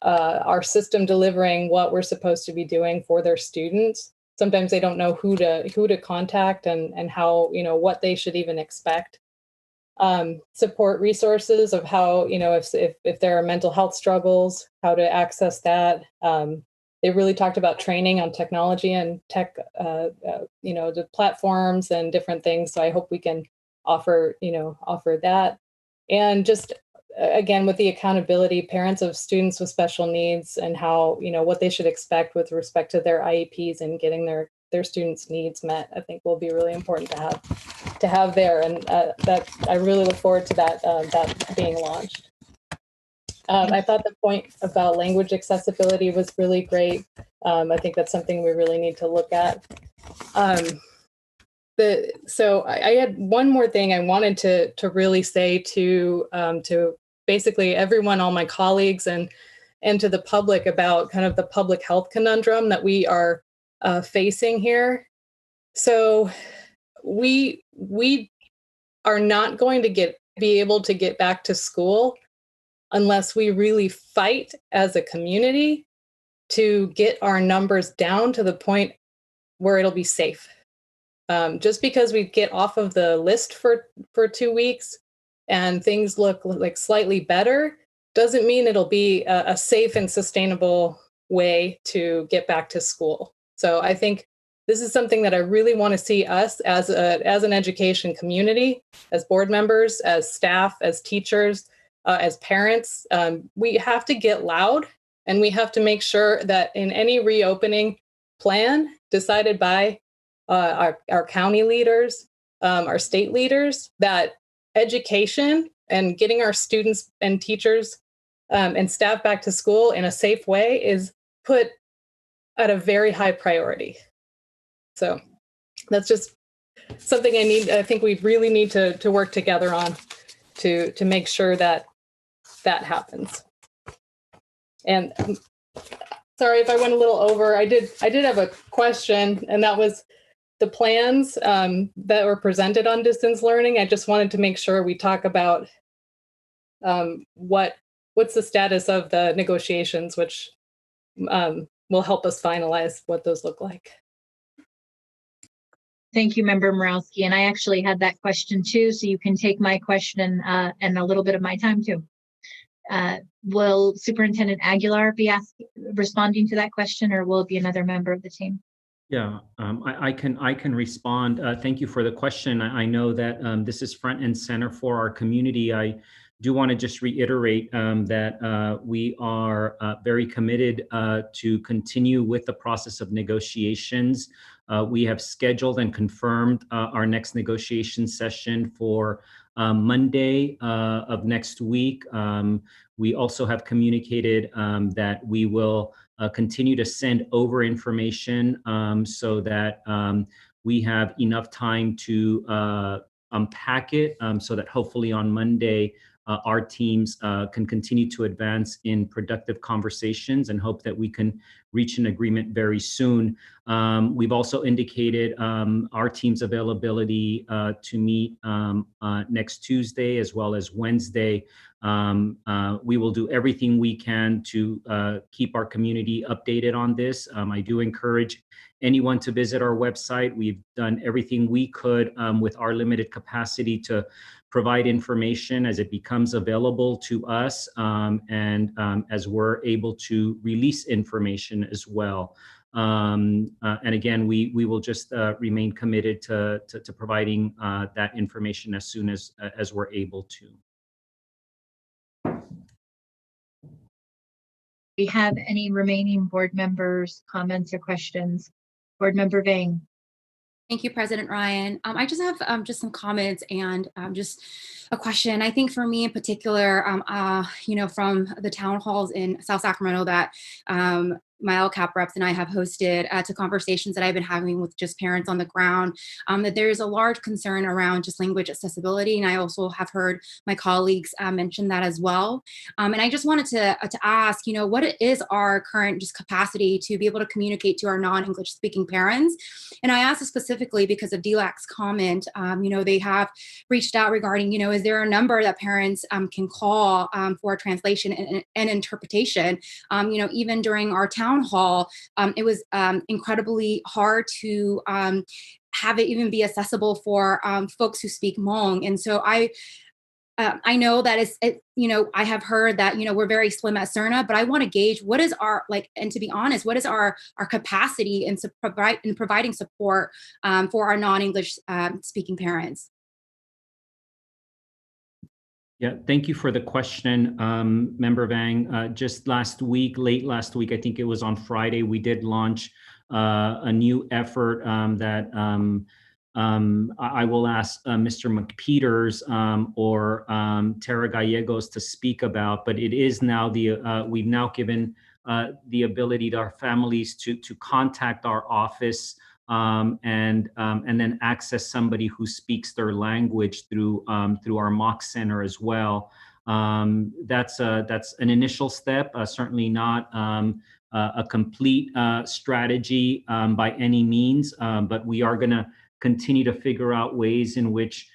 our system delivering what we're supposed to be doing for their students. Sometimes they don't know who to contact and how, what they should even expect. Support resources of how, if there are mental health struggles, how to access that. They really talked about training on technology and tech, the platforms and different things. So I hope we can offer that. And just, again, with the accountability, parents of students with special needs and how, what they should expect with respect to their IEPs and getting their students' needs met, I think will be really important to have there. And that I really look forward to that being launched. I thought the point about language accessibility was really great. I think that's something we really need to look at. So I had one more thing I wanted to really say to basically everyone, all my colleagues, and to the public about kind of the public health conundrum that we are facing here. So we are not going to be able to get back to school unless we really fight as a community to get our numbers down to the point where it'll be safe. Just because we get off of the list for 2 weeks and things look like slightly better doesn't mean it'll be a safe and sustainable way to get back to school. So I think this is something that I really want to see us as an education community, as board members, as staff, as teachers, as parents. We have to get loud, and we have to make sure that in any reopening plan decided by our county leaders, our state leaders, that education and getting our students and teachers and staff back to school in a safe way is put at a very high priority. So that's just something I think we really need to work together on to make sure that happens. And sorry if I went a little over. I did have a question, and that was the plans that were presented on distance learning. I just wanted to make sure we talk about what's the status of the negotiations, which will help us finalize what those look like. Thank you, Member Morawski. And I actually had that question too, so you can take my question and a little bit of my time too. Will Superintendent Aguilar be responding to that question, or will it be another member of the team? Yeah, I can respond. Thank you for the question. I know that this is front and center for our community. I do want to just reiterate that we are very committed to continue with the process of negotiations. We have scheduled and confirmed our next negotiation session for Monday of next week. We also have communicated that we will continue to send over information so that we have enough time to unpack it so that hopefully on Monday our teams can continue to advance in productive conversations and hope that we can reach an agreement very soon. We've also indicated our team's availability to meet next Tuesday as well as Wednesday. We will do everything we can to keep our community updated on this. I do encourage anyone to visit our website. We've done everything we could with our limited capacity to provide information as it becomes available to us and as we're able to release information as well. And again, we will just remain committed to providing that information as soon as we're able to. Do we have any remaining board members' comments or questions? Board Member Vang. Thank you, President Ryan. I just have just some comments and just a question. I think for me in particular, from the town halls in South Sacramento that my LCAP reps and I have hosted to conversations that I've been having with just parents on the ground, that there is a large concern around just language accessibility. And I also have heard my colleagues mention that as well. And I just wanted to ask, what is our current just capacity to be able to communicate to our non-English speaking parents? And I asked specifically because of DLAC's comment. They have reached out regarding, is there a number that parents can call for translation and interpretation? Even during our town hall, it was incredibly hard to have it even be accessible for folks who speak Hmong. And so I know that I have heard that, we're very slim at CERNA, but I want to gauge what is our, and to be honest, what is our capacity in providing support for our non-English speaking parents? Yeah, thank you for the question, Member Vang. Just late last week, I think it was on Friday, we did launch a new effort that I will ask Mr. McPeters or Tara Gallegos to speak about, but it is now we've now given the ability to our families to contact our office and then access somebody who speaks their language through our mock center as well. That's an initial step, certainly not a complete strategy by any means, but we are going to continue to figure out ways in which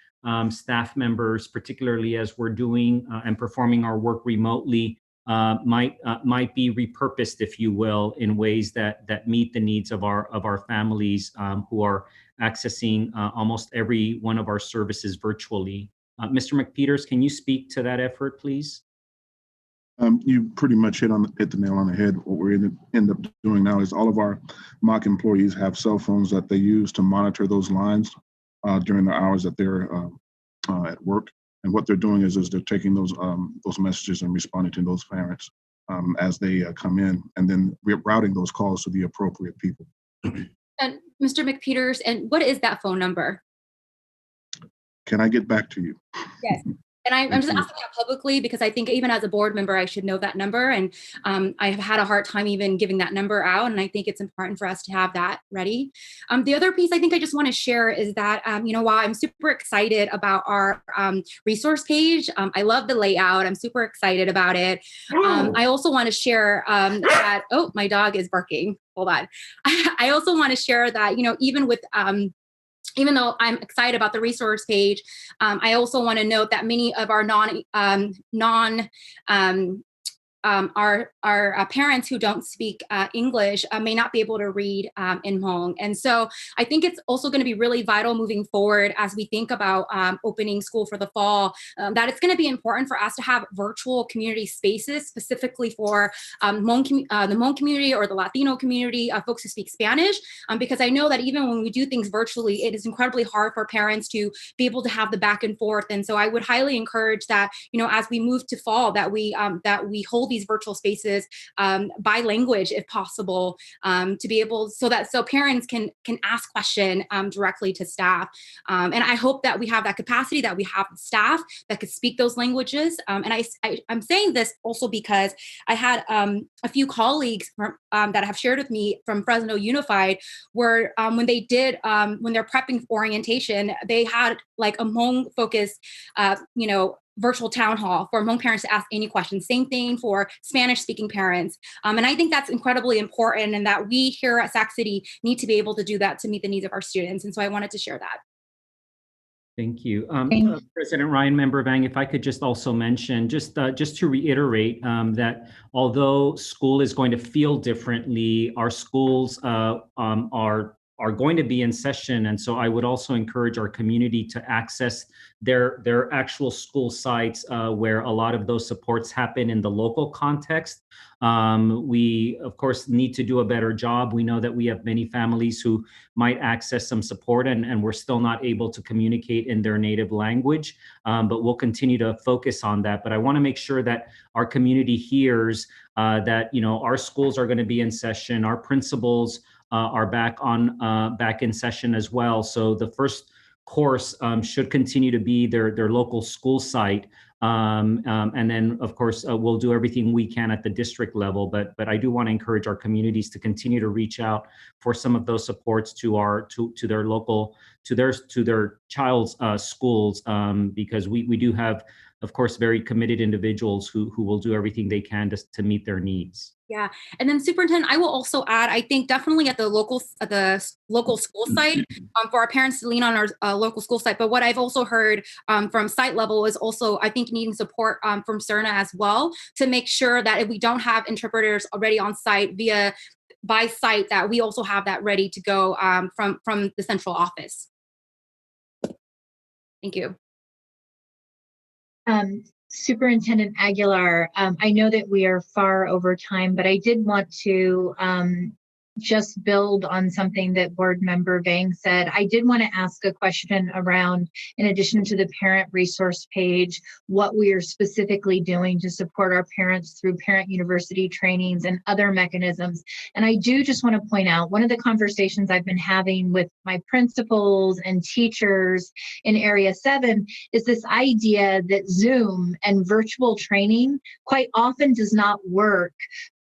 staff members, particularly as we're doing and performing our work remotely, might be repurposed, if you will, in ways that meet the needs of our families who are accessing almost every one of our services virtually. Mr. McPeters, can you speak to that effort, please? You pretty much hit the nail on the head. What we're end up doing now is all of our mock employees have cell phones that they use to monitor those lines during the hours that they're at work. And what they're doing is they're taking those messages and responding to those parents as they come in, and then we're routing those calls to the appropriate people. And Mr. McPeters, and what is that phone number? Can I get back to you? Yes. And I'm just asking that publicly because I think even as a board member, I should know that number. And I have had a hard time even giving that number out. And I think it's important for us to have that ready. The other piece I think I just want to share is that, while I'm super excited about our resource page, I love the layout. I'm super excited about it. I also want to share that, oh, my dog is barking. Hold on. I also want to share that, even though I'm excited about the resource page, I also want to note that many of our our parents who don't speak English may not be able to read in Hmong. And so I think it's also going to be really vital moving forward as we think about opening school for the fall, that it's going to be important for us to have virtual community spaces specifically for the Hmong community or the Latino community, folks who speak Spanish, because I know that even when we do things virtually, it is incredibly hard for parents to be able to have the back and forth. And so I would highly encourage that, as we move to fall, that we hold these virtual spaces by language, if possible, to be able so parents can ask question directly to staff. And I hope that we have that capacity, that we have staff that could speak those languages. And I'm saying this also because I had a few colleagues that have shared with me from Fresno Unified, where when they're prepping for orientation, they had like a Hmong focused, virtual town hall for Hmong parents to ask any questions. Same thing for Spanish speaking parents. And I think that's incredibly important, and that we here at Sac City need to be able to do that to meet the needs of our students. And so I wanted to share that. Thank you. President Ryan, Member Vang, if I could just also mention, just to reiterate that although school is going to feel differently, our schools are going to be in session. And so I would also encourage our community to access their actual school sites where a lot of those supports happen in the local context. We, of course, need to do a better job. We know that we have many families who might access some support and we're still not able to communicate in their native language, but we'll continue to focus on that. But I want to make sure that our community hears that, our schools are going to be in session, our principals are back in session as well. So the first course should continue to be their local school site, And then, of course, we'll do everything we can at the district level. But I do want to encourage our communities to continue to reach out for some of those supports to their local, to their child's schools, because we do have, of course, very committed individuals who will do everything they can to meet their needs. Yeah, and then Superintendent, I will also add, I think definitely at the local school site, for our parents to lean on our local school site. But what I've also heard from site level is also, I think, needing support from CERNA as well, to make sure that if we don't have interpreters already on site by site, that we also have that ready to go from the central office. Thank you. Superintendent Aguilar, I know that we are far over time, but I did want to just build on something that Board Member Vang said. I did want to ask a question around, in addition to the parent resource page, what we are specifically doing to support our parents through parent university trainings and other mechanisms. And I do just want to point out, one of the conversations I've been having with my principals and teachers in Area 7 is this idea that Zoom and virtual training quite often does not work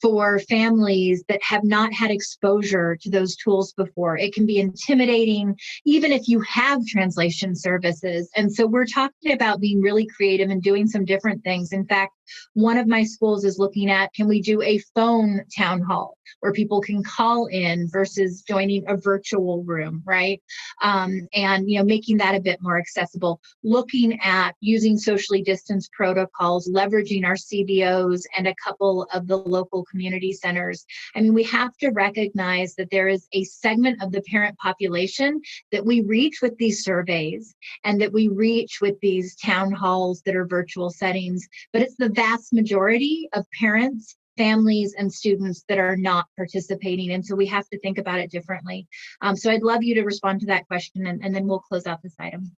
for families that have not had exposure to those tools before. It can be intimidating, even if you have translation services. And so we're talking about being really creative and doing some different things. In fact, one of my schools is looking at, can we do a phone town hall where people can call in versus joining a virtual room, right? And making that a bit more accessible. Looking at using socially distanced protocols, leveraging our CBOs and a couple of the local community centers. I mean, we have to recognize that there is a segment of the parent population that we reach with these surveys and that we reach with these town halls that are virtual settings, but it's the vast majority of parents, families, and students that are not participating. And so we have to think about it differently. So I'd love you to respond to that question, and then we'll close out this item.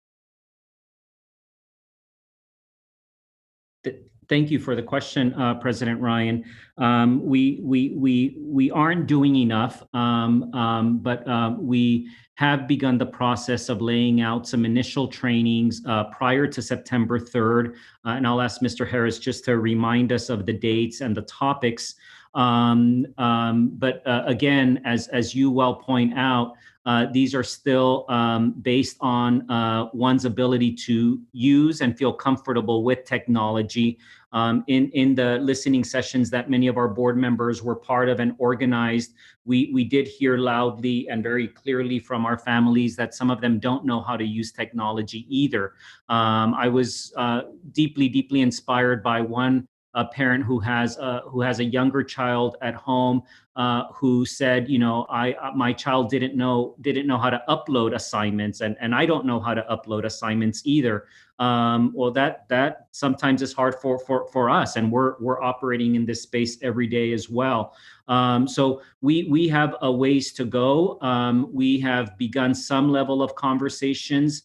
Thank you for the question, President Ryan. We aren't doing enough, but we have begun the process of laying out some initial trainings prior to September 3rd. And I'll ask Mr. Harris just to remind us of the dates and the topics. But again, as you well point out, these are still based on one's ability to use and feel comfortable with technology. In the listening sessions that many of our board members were part of and organized, we did hear loudly and very clearly from our families that some of them don't know how to use technology either. I was deeply inspired by one parent who has a younger child at home who said, my child didn't know how to upload assignments, and I don't know how to upload assignments either. Well, that sometimes is hard for us, and we're operating in this space every day as well. So we have a ways to go. We have begun some level of conversations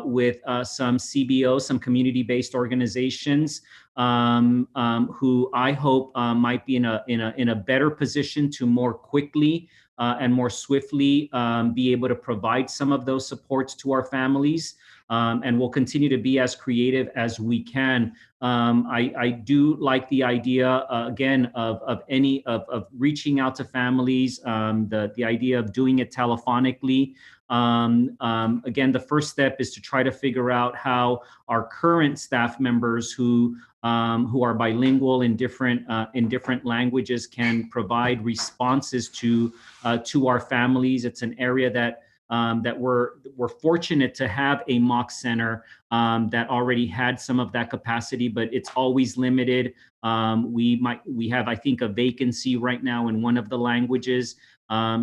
with some CBOs, some community-based organizations, who I hope might be in a better position to more quickly and more swiftly be able to provide some of those supports to our families. And we'll continue to be as creative as we can. I do like the idea again of reaching out to families. The idea of doing it telephonically. Again, the first step is to try to figure out how our current staff members who are bilingual in different languages can provide responses to our families. It's an area that we're fortunate to have a mock center that already had some of that capacity, but it's always limited. We have, I think, a vacancy right now in one of the languages.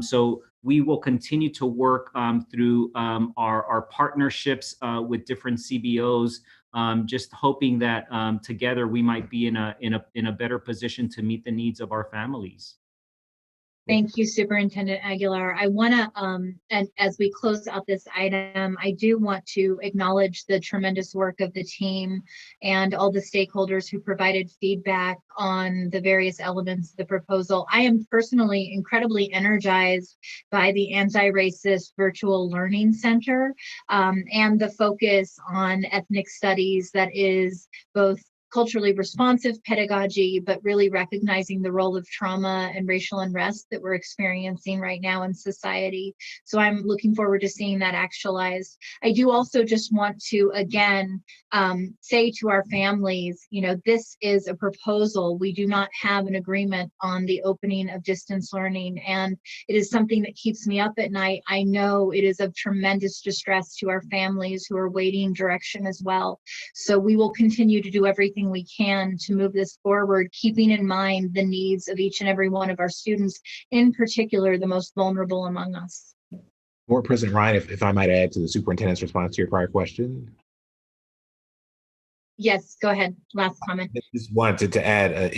So we will continue to work through our partnerships with different CBOs, just hoping that together we might be in a better position to meet the needs of our families. Thank you, Superintendent Aguilar. I want to, and as we close out this item, I do want to acknowledge the tremendous work of the team and all the stakeholders who provided feedback on the various elements of the proposal. I am personally incredibly energized by the Anti-Racist Virtual Learning Center and the focus on ethnic studies that is both culturally responsive pedagogy, but really recognizing the role of trauma and racial unrest that we're experiencing right now in society. So I'm looking forward to seeing that actualized. I do also just want to, again, say to our families, you know, this is a proposal. We do not have an agreement on the opening of distance learning, and it is something that keeps me up at night. I know it is of tremendous distress to our families who are waiting direction as well. So we will continue to do everything we can to move this forward, keeping in mind the needs of each and every one of our students, in particular, the most vulnerable among us. Board President Ryan, if I might add to the superintendent's response to your prior question. Yes, go ahead. Last comment. I just wanted to add,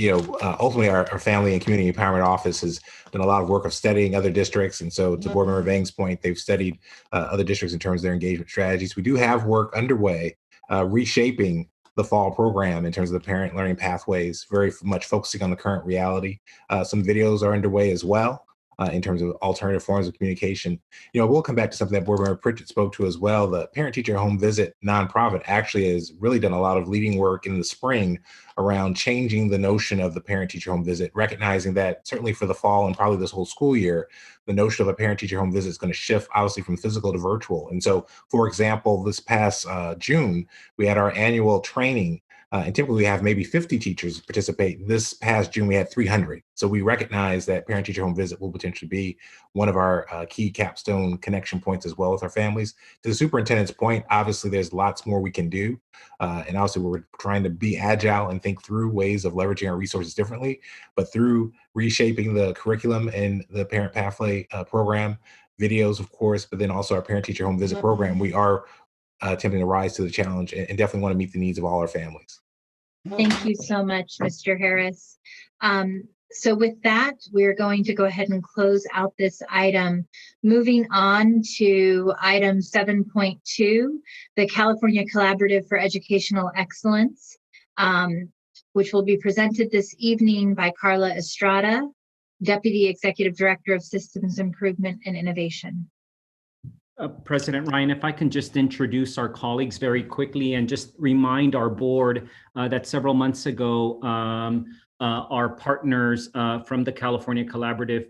ultimately our Family and Community Empowerment Office has done a lot of work of studying other districts. And so to Board Member Vang's point, they've studied other districts in terms of their engagement strategies. We do have work underway reshaping the fall program in terms of the parent learning pathways, very much focusing on the current reality. Some videos are underway as well in terms of alternative forms of communication. We'll come back to something that Board Member Pritchett spoke to as well. The Parent Teacher Home Visit nonprofit actually has really done a lot of leading work in the spring around changing the notion of the Parent Teacher Home Visit, recognizing that certainly for the fall and probably this whole school year, the notion of a Parent Teacher Home Visit is going to shift obviously from physical to virtual. And so, for example, this past June, we had our annual training. And typically we have maybe 50 teachers participate. This past June, we had 300. So we recognize that Parent-Teacher Home Visit will potentially be one of our key capstone connection points as well with our families. To the superintendent's point, obviously there's lots more we can do. And also we're trying to be agile and think through ways of leveraging our resources differently, but through reshaping the curriculum and the Parent Pathway program, videos, of course, but then also our Parent-Teacher Home Visit program, we are attempting to rise to the challenge and definitely want to meet the needs of all our families. Thank you so much, Mr. Harris. So with that, we're going to go ahead and close out this item. Moving on to item 7.2, the California Collaborative for Educational Excellence, which will be presented this evening by Carla Estrada, Deputy Executive Director of Systems Improvement and Innovation. President Ryan, if I can just introduce our colleagues very quickly and just remind our board that several months ago, our partners from the California Collaborative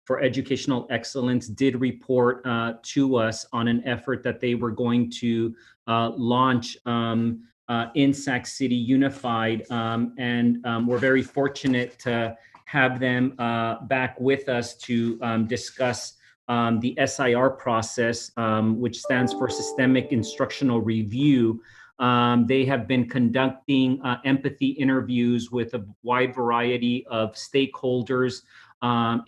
for Educational Excellence did report to us on an effort that they were going to launch in Sac City Unified. And we're very fortunate to have them back with us to discuss the SIR process, which stands for Systemic Instructional Review. They have been conducting empathy interviews with a wide variety of stakeholders,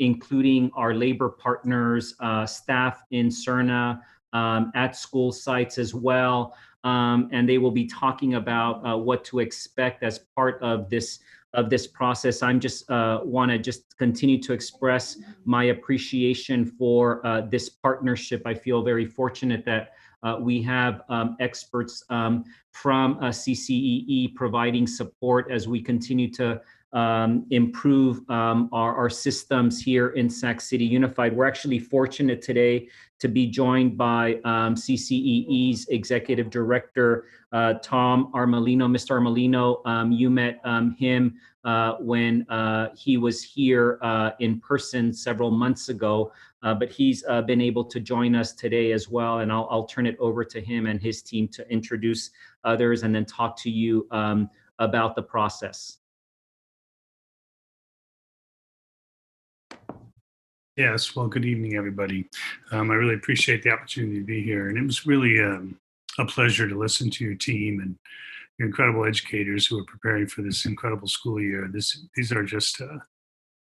including our labor partners, staff in CERNA, at school sites as well. And they will be talking about what to expect as part of this process. I'm just want to just continue to express my appreciation for this partnership. I feel very fortunate that we have experts from CCEE providing support as we continue to improve our systems here in Sac City Unified. We're actually fortunate today to be joined by CCEE's Executive Director, Tom Armelino. Mr. Armelino, you met him when he was here in person several months ago, but he's been able to join us today as well. And I'll turn it over to him and his team to introduce others and then talk to you about the process. Yes, well, good evening, everybody. I really appreciate the opportunity to be here. And it was really a pleasure to listen to your team and your incredible educators who are preparing for this incredible school year. These are just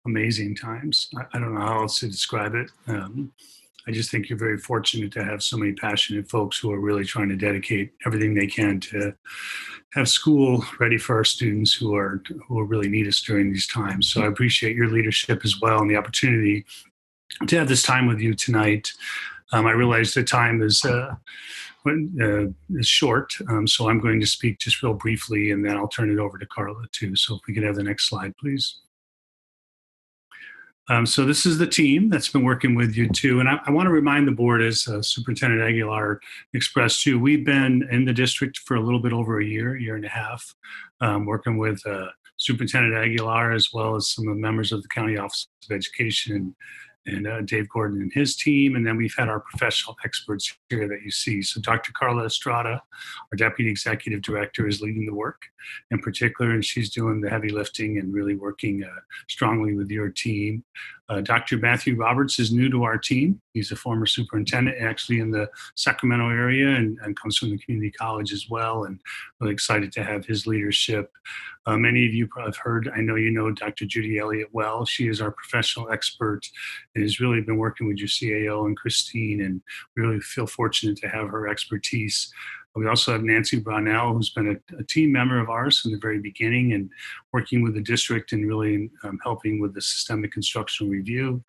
amazing times. I don't know how else to describe it. I just think you're very fortunate to have so many passionate folks who are really trying to dedicate everything they can to have school ready for our students who really need us during these times. So I appreciate your leadership as well and the opportunity to have this time with you tonight. I realize the time is short, so I'm going to speak just real briefly, and then I'll turn it over to Carla too. So if we could have the next slide, please. So this is the team that's been working with you too. And I want to remind the board, as Superintendent Aguilar expressed too, we've been in the district for a little bit over a year and a half, working with Superintendent Aguilar, as well as some of the members of the County Office of Education and Dave Gordon and his team. And then we've had our professional experts here that you see. So Dr. Carla Estrada, our Deputy Executive Director, is leading the work in particular, and she's doing the heavy lifting and really working strongly with your team. Dr. Matthew Roberts is new to our team. He's a former superintendent actually in the Sacramento area and comes from the community college as well, and really excited to have his leadership. Many of you probably have heard, I know you know Dr. Judy Elliott well. She is our professional expert and has really been working with your CAO and Christine, and we really feel fortunate to have her expertise. We also have Nancy Brownell, who's been a team member of ours from the very beginning and working with the district and really helping with the systemic instructional review.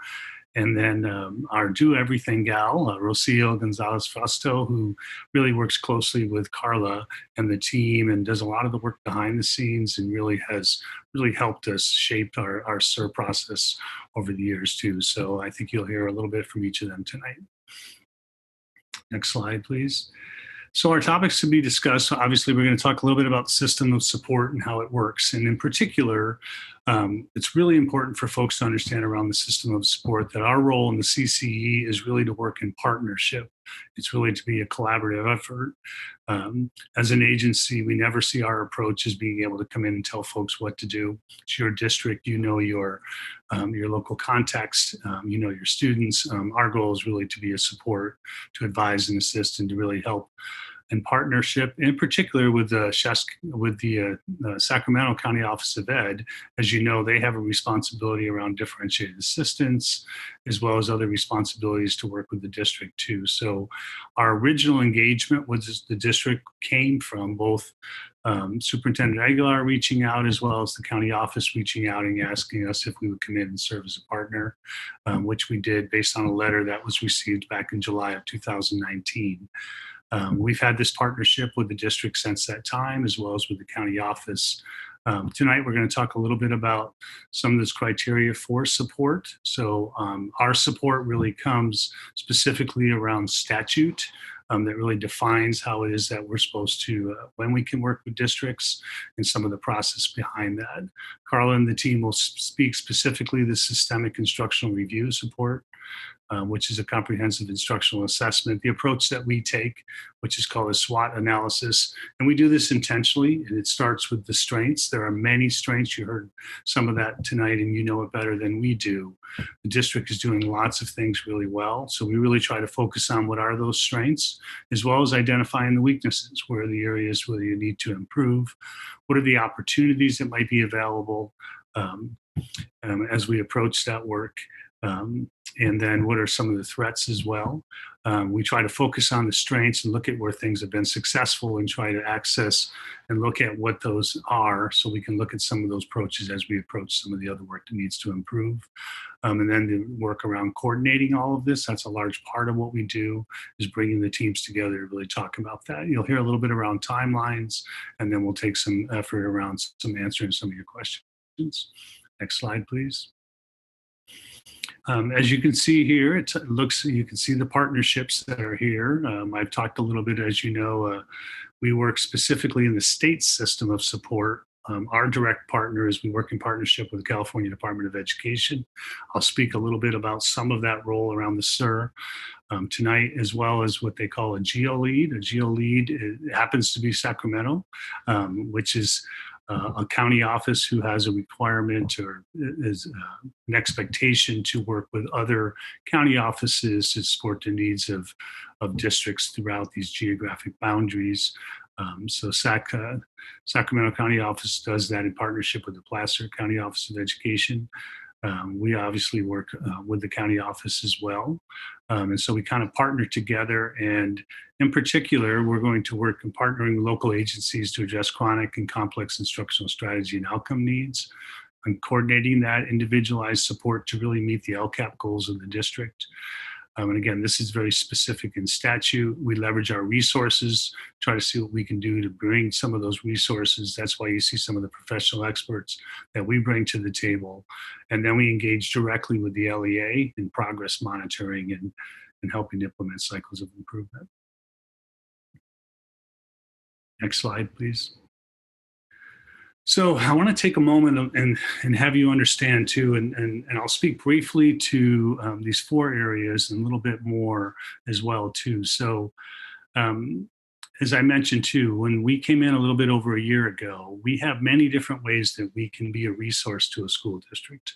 And then our Do Everything gal, Rocio Gonzalez Fausto, who really works closely with Carla and the team and does a lot of the work behind the scenes and really has really helped us shape our SIR process over the years too. So I think you'll hear a little bit from each of them tonight. Next slide, please. So our topics to be discussed, obviously we're going to talk a little bit about the system of support and how it works. And in particular, it's really important for folks to understand around the system of support that our role in the CCE is really to work in partnership. It's really to be a collaborative effort. As an agency, we never see our approach as being able to come in and tell folks what to do. It's your district, you know your local context, you know your students. Our goal is really to be a support, to advise and assist, and to really help in partnership, in particular with the Sacramento County Office of Ed. As you know, they have a responsibility around differentiated assistance, as well as other responsibilities to work with the district too. So our original engagement with the district came from both Superintendent Aguilar reaching out, as well as the county office reaching out and asking us if we would come in and serve as a partner, which we did based on a letter that was received back in July of 2019. We've had this partnership with the district since that time, as well as with the county office. Tonight, we're going to talk a little bit about some of this criteria for support. So our support really comes specifically around statute that really defines how it is that we're supposed to, when we can work with districts and some of the process behind that. Carla and the team will speak specifically the systemic instructional review support, which is a comprehensive instructional assessment, the approach that we take, which is called a SWOT analysis. And we do this intentionally, and it starts with the strengths. There are many strengths. You heard some of that tonight, and you know it better than we do. The district is doing lots of things really well. So we really try to focus on what are those strengths, as well as identifying the weaknesses, where are the areas where you need to improve, what are the opportunities that might be available as we approach that work. And then what are some of the threats as well? We try to focus on the strengths and look at where things have been successful and try to access and look at what those are so we can look at some of those approaches as we approach some of the other work that needs to improve. And then the work around coordinating all of this, that's a large part of what we do, is bringing the teams together to really talk about that. You'll hear a little bit around timelines, and then we'll take some effort around some answering some of your questions. Next slide, please. As you can see here, you can see the partnerships that are here. I've talked a little bit, as you know, we work specifically in the state system of support. Our direct partner is we work in partnership with the California Department of Education. I'll speak a little bit about some of that role around the SIR tonight, as well as what they call a GEO lead. A GEO lead happens to be Sacramento, which is a county office who has a requirement or is an expectation to work with other county offices to support the needs of districts throughout these geographic boundaries. So Sacramento County Office does that in partnership with the Placer County Office of Education. We obviously work with the county office as well. And so we kind of partner together. And in particular, we're going to work in partnering with local agencies to address chronic and complex instructional strategy and outcome needs, and coordinating that individualized support to really meet the LCAP goals of the district. And again, this is very specific in statute. We leverage our resources, try to see what we can do to bring some of those resources. That's why you see some of the professional experts that we bring to the table. And then we engage directly with the LEA in progress monitoring and helping implement cycles of improvement. Next slide, please. So I want to take a moment and have you understand too, and I'll speak briefly to these 4 areas and a little bit more as well too. So as I mentioned too, when we came in a little bit over a year ago, we have many different ways that we can be a resource to a school district.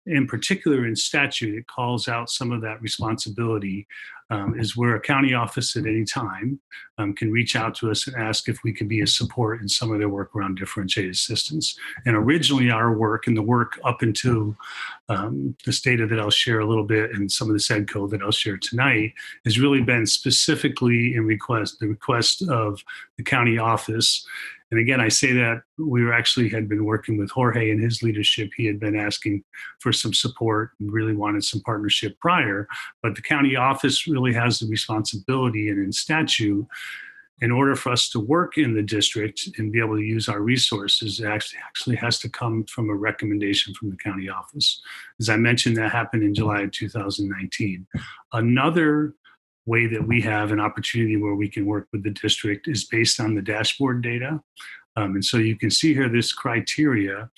In particular, in statute, it calls out some of that responsibility is where a county office at any time can reach out to us and ask if we can be a support in some of their work around differentiated assistance. And originally our work and the work up into this data that I'll share a little bit and some of the ed code that I'll share tonight has really been specifically in the request of the county office. And again, I say that we had been working with Jorge and his leadership. He had been asking for some support and really wanted some partnership prior, but the county office really has the responsibility, and in statute, in order for us to work in the district and be able to use our resources, it actually has to come from a recommendation from the county office. As I mentioned, that happened in July of 2019. Another way that we have an opportunity where we can work with the district is based on the dashboard data. And so you can see here this criteria.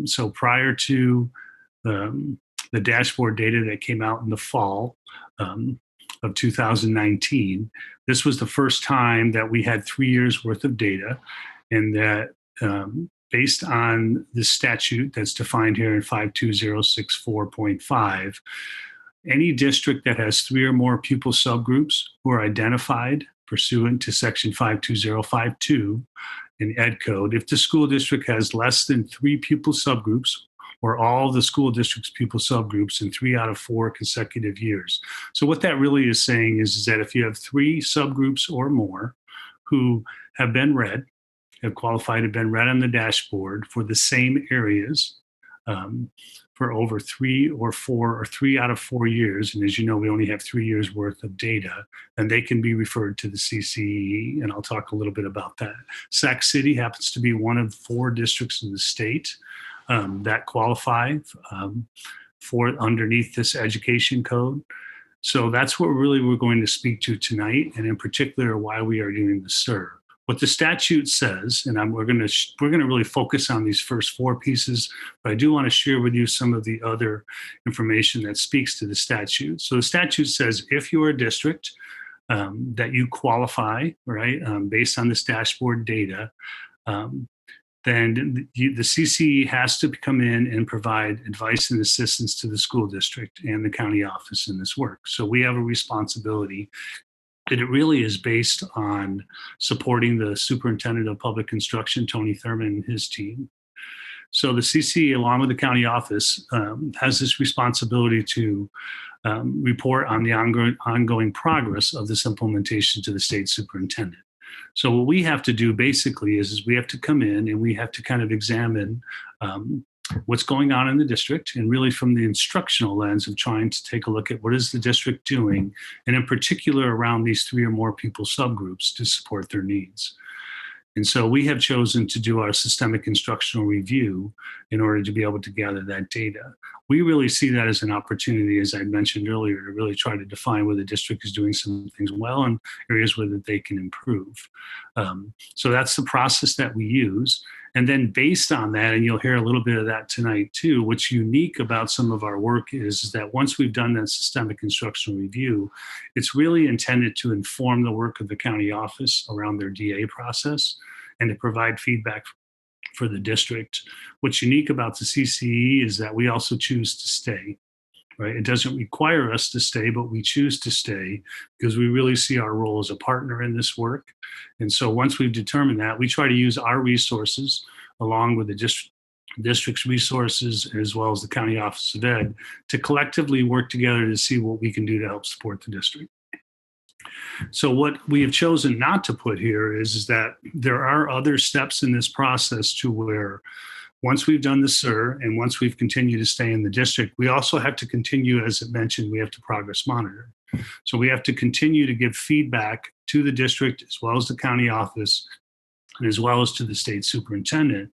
So prior to the dashboard data that came out in the fall of 2019, this was the first time that we had 3 years worth of data, and that based on the statute that's defined here in 52064.5, any district that has 3 or more pupil subgroups who are identified pursuant to section 52052 in Ed Code, if the school district has less than 3 pupil subgroups or all the school district's pupil subgroups in 3 out of 4 consecutive years. So what that really is saying is that if you have 3 subgroups or more who have been read, have qualified, have been read on the dashboard for the same areas, for over 3 or 4 or 3 out of 4 years, and as you know, we only have 3 years worth of data, and they can be referred to the CCE, and I'll talk a little bit about that. Sac City happens to be one of 4 districts in the state that qualify for underneath this education code. So that's what really we're going to speak to tonight, and in particular, why we are doing the SIR. What the statute says, and we're going to really focus on these first 4 pieces, but I do want to share with you some of the other information that speaks to the statute. So the statute says if you're a district that you qualify, right, based on this dashboard data, then the CCE has to come in and provide advice and assistance to the school district and the county office in this work. So we have a responsibility. And it really is based on supporting the superintendent of public instruction, Tony Thurman, and his team. So the CCE, along with the county office, has this responsibility to report on the ongoing progress of this implementation to the state superintendent. So what we have to do basically is we have to come in and we have to kind of examine what's going on in the district, and really from the instructional lens of trying to take a look at what is the district doing, and in particular around these 3 or more pupil subgroups to support their needs. And so we have chosen to do our systemic instructional review in order to be able to gather that data. We really see that as an opportunity, as I mentioned earlier, to really try to define where the district is doing some things well and areas where that they can improve. So that's the process that we use. And then based on that, and you'll hear a little bit of that tonight too, what's unique about some of our work is that once we've done that systemic instructional review, it's really intended to inform the work of the county office around their DA process and to provide feedback for the district. What's unique about the CCE is that we also choose to stay. Right? It doesn't require us to stay, but we choose to stay because we really see our role as a partner in this work. And so once we've determined that, we try to use our resources along with the district's resources, as well as the County Office of Ed, to collectively work together to see what we can do to help support the district. So what we have chosen not to put here is that there are other steps in this process to where once we've done the SIR and once we've continued to stay in the district, we also have to continue, as it mentioned, we have to progress monitor. So we have to continue to give feedback to the district as well as the county office and as well as to the state superintendent.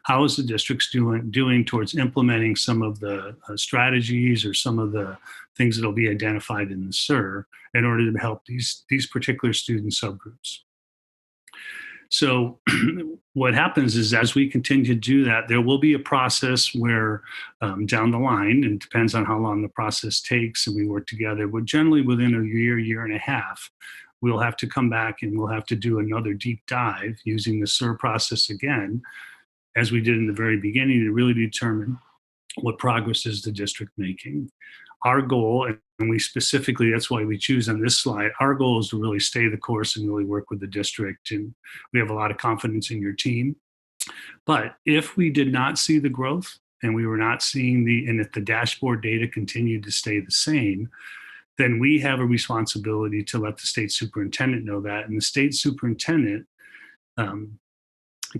How is the district doing towards implementing some of the strategies or some of the things that will be identified in the SIR in order to help these particular student subgroups? So what happens is as we continue to do that, there will be a process where down the line, and it depends on how long the process takes and we work together, but generally within a year and a half, we'll have to come back and we'll have to do another deep dive using the SIR process again, as we did in the very beginning, to really determine what progress is the district making. Our goal, and we specifically, that's why we choose on this slide, our goal is to really stay the course and really work with the district. And we have a lot of confidence in your team. But if we did not see the growth and we were not seeing and if the dashboard data continued to stay the same, then we have a responsibility to let the state superintendent know that. And the state superintendent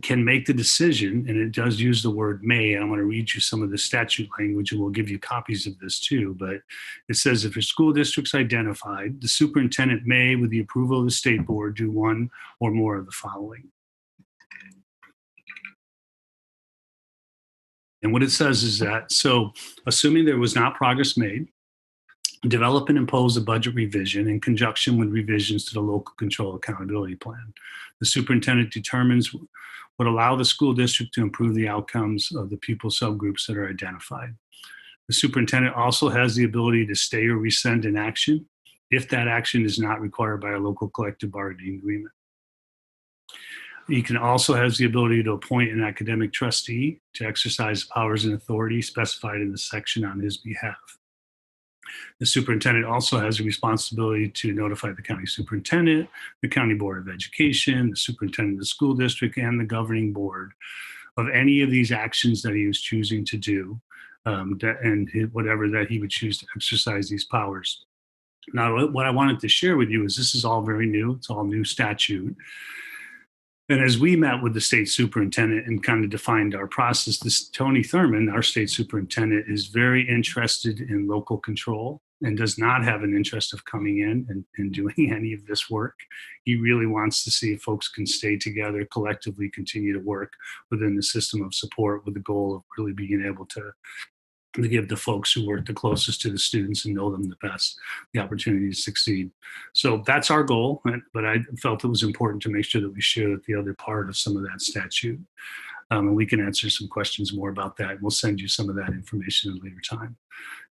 can make the decision, and it does use the word may. I'm going to read you some of the statute language, and we'll give you copies of this too. But it says if a school district's identified, the superintendent may, with the approval of the state board, do one or more of the following. And what it says is that, so assuming there was not progress made, develop and impose a budget revision in conjunction with revisions to the local control accountability plan. The superintendent determines what allow the school district to improve the outcomes of the pupil subgroups that are identified. The superintendent also has the ability to stay or rescind an action if that action is not required by a local collective bargaining agreement. He can also has the ability to appoint an academic trustee to exercise powers and authority specified in the section on his behalf. The superintendent also has a responsibility to notify the county superintendent, the county board of education, the superintendent of the school district, and the governing board of any of these actions that he is choosing to do, and whatever that he would choose to exercise these powers. Now, what I wanted to share with you is this is all very new. It's all new statute. And as we met with the state superintendent and kind of defined our process, Tony Thurman, our state superintendent, is very interested in local control and does not have an interest of coming in and doing any of this work. He really wants to see if folks can stay together, collectively continue to work within the system of support with the goal of really being able to give the folks who work the closest to the students and know them the best the opportunity to succeed. So that's our goal, but I felt it was important to make sure that we share the other part of some of that statute. And we can answer some questions more about that. We'll send you some of that information at a later time.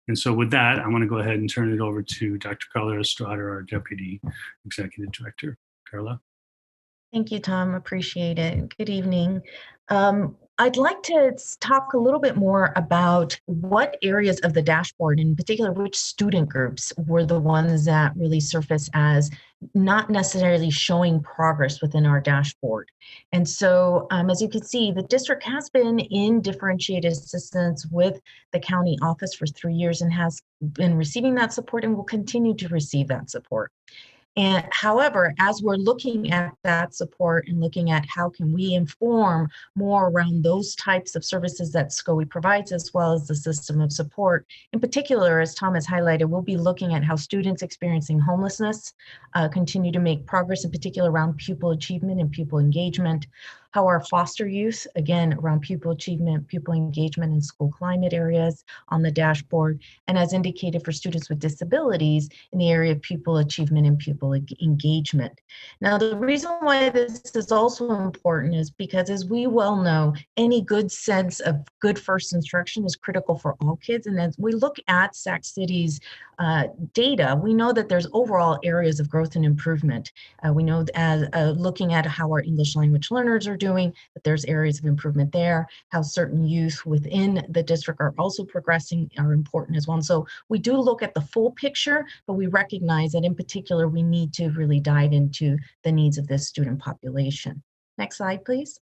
And so with that, I'm going to go ahead and turn it over to Dr. Carla Estrada, our Deputy Executive Director. Carla. Thank you, Tom. Appreciate it. Good evening. I'd like to talk a little bit more about what areas of the dashboard, in particular, which student groups were the ones that really surface as not necessarily showing progress within our dashboard. And so, as you can see, the district has been in differentiated assistance with the county office for 3 years and has been receiving that support and will continue to receive that support. And however, as we're looking at that support and looking at how can we inform more around those types of services that SCOE provides, as well as the system of support, in particular, as Tom has highlighted, we'll be looking at how students experiencing homelessness continue to make progress, in particular around pupil achievement and pupil engagement, how our foster youth, again, around pupil achievement, pupil engagement, and school climate areas on the dashboard, and as indicated for students with disabilities in the area of pupil achievement and pupil engagement. Now, the reason why this is also important is because, as we well know, any good sense of good first instruction is critical for all kids. And as we look at Sac City's data, we know that there's overall areas of growth and improvement. We know as looking at how our English language learners are doing, that there's areas of improvement there, how certain youth within the district are also progressing are important as well. And so we do look at the full picture, but we recognize that in particular, we need to really dive into the needs of this student population. Next slide, please.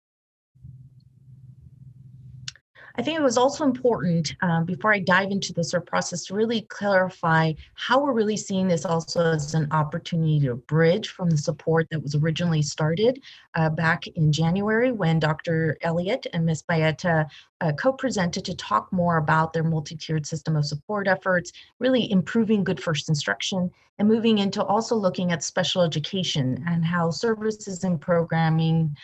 I think it was also important, before I dive into the SERP process, to really clarify how we're really seeing this also as an opportunity to bridge from the support that was originally started back in January when Dr. Elliott and Ms. Baeta co-presented to talk more about their multi-tiered system of support efforts, really improving good first instruction, and moving into also looking at special education and how services and programming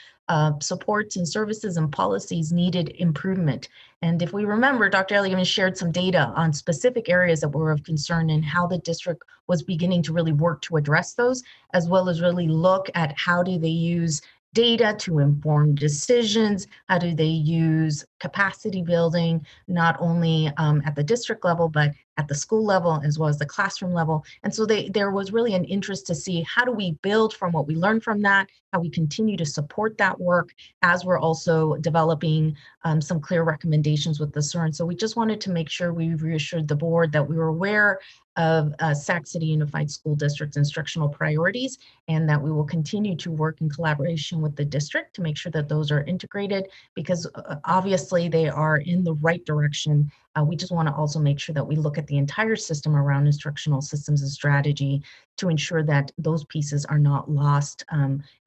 supports and services and policies needed improvement. And if we remember, Dr. Elliott even shared some data on specific areas that were of concern and how the district was beginning to really work to address those, as well as really look at how do they use data to inform decisions, how do they use capacity building, not only at the district level, but at the school level, as well as the classroom level. And so there was really an interest to see how do we build from what we learned from that, how we continue to support that work as we're also developing some clear recommendations with the CERN. So we just wanted to make sure we reassured the board that we were aware of Sac City Unified School District's instructional priorities, and that we will continue to work in collaboration with the district to make sure that those are integrated, because obviously they are in the right direction. We just want to also make sure that we look at the entire system around instructional systems and strategy to ensure that those pieces are not lost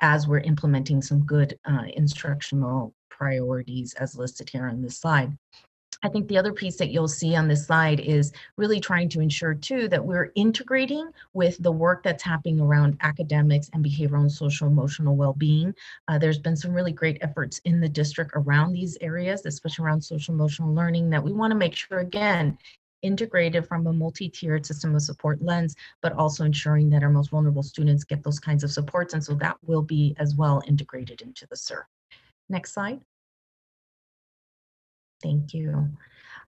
as we're implementing some good instructional priorities as listed here on this slide. I think the other piece that you'll see on this slide is really trying to ensure too that we're integrating with the work that's happening around academics and behavioral and social emotional well-being. There's been some really great efforts in the district around these areas, especially around social emotional learning, that we want to make sure, again, integrated from a multi-tiered system of support lens, but also ensuring that our most vulnerable students get those kinds of supports. And so that will be as well integrated into the SERP. Next slide. Thank you.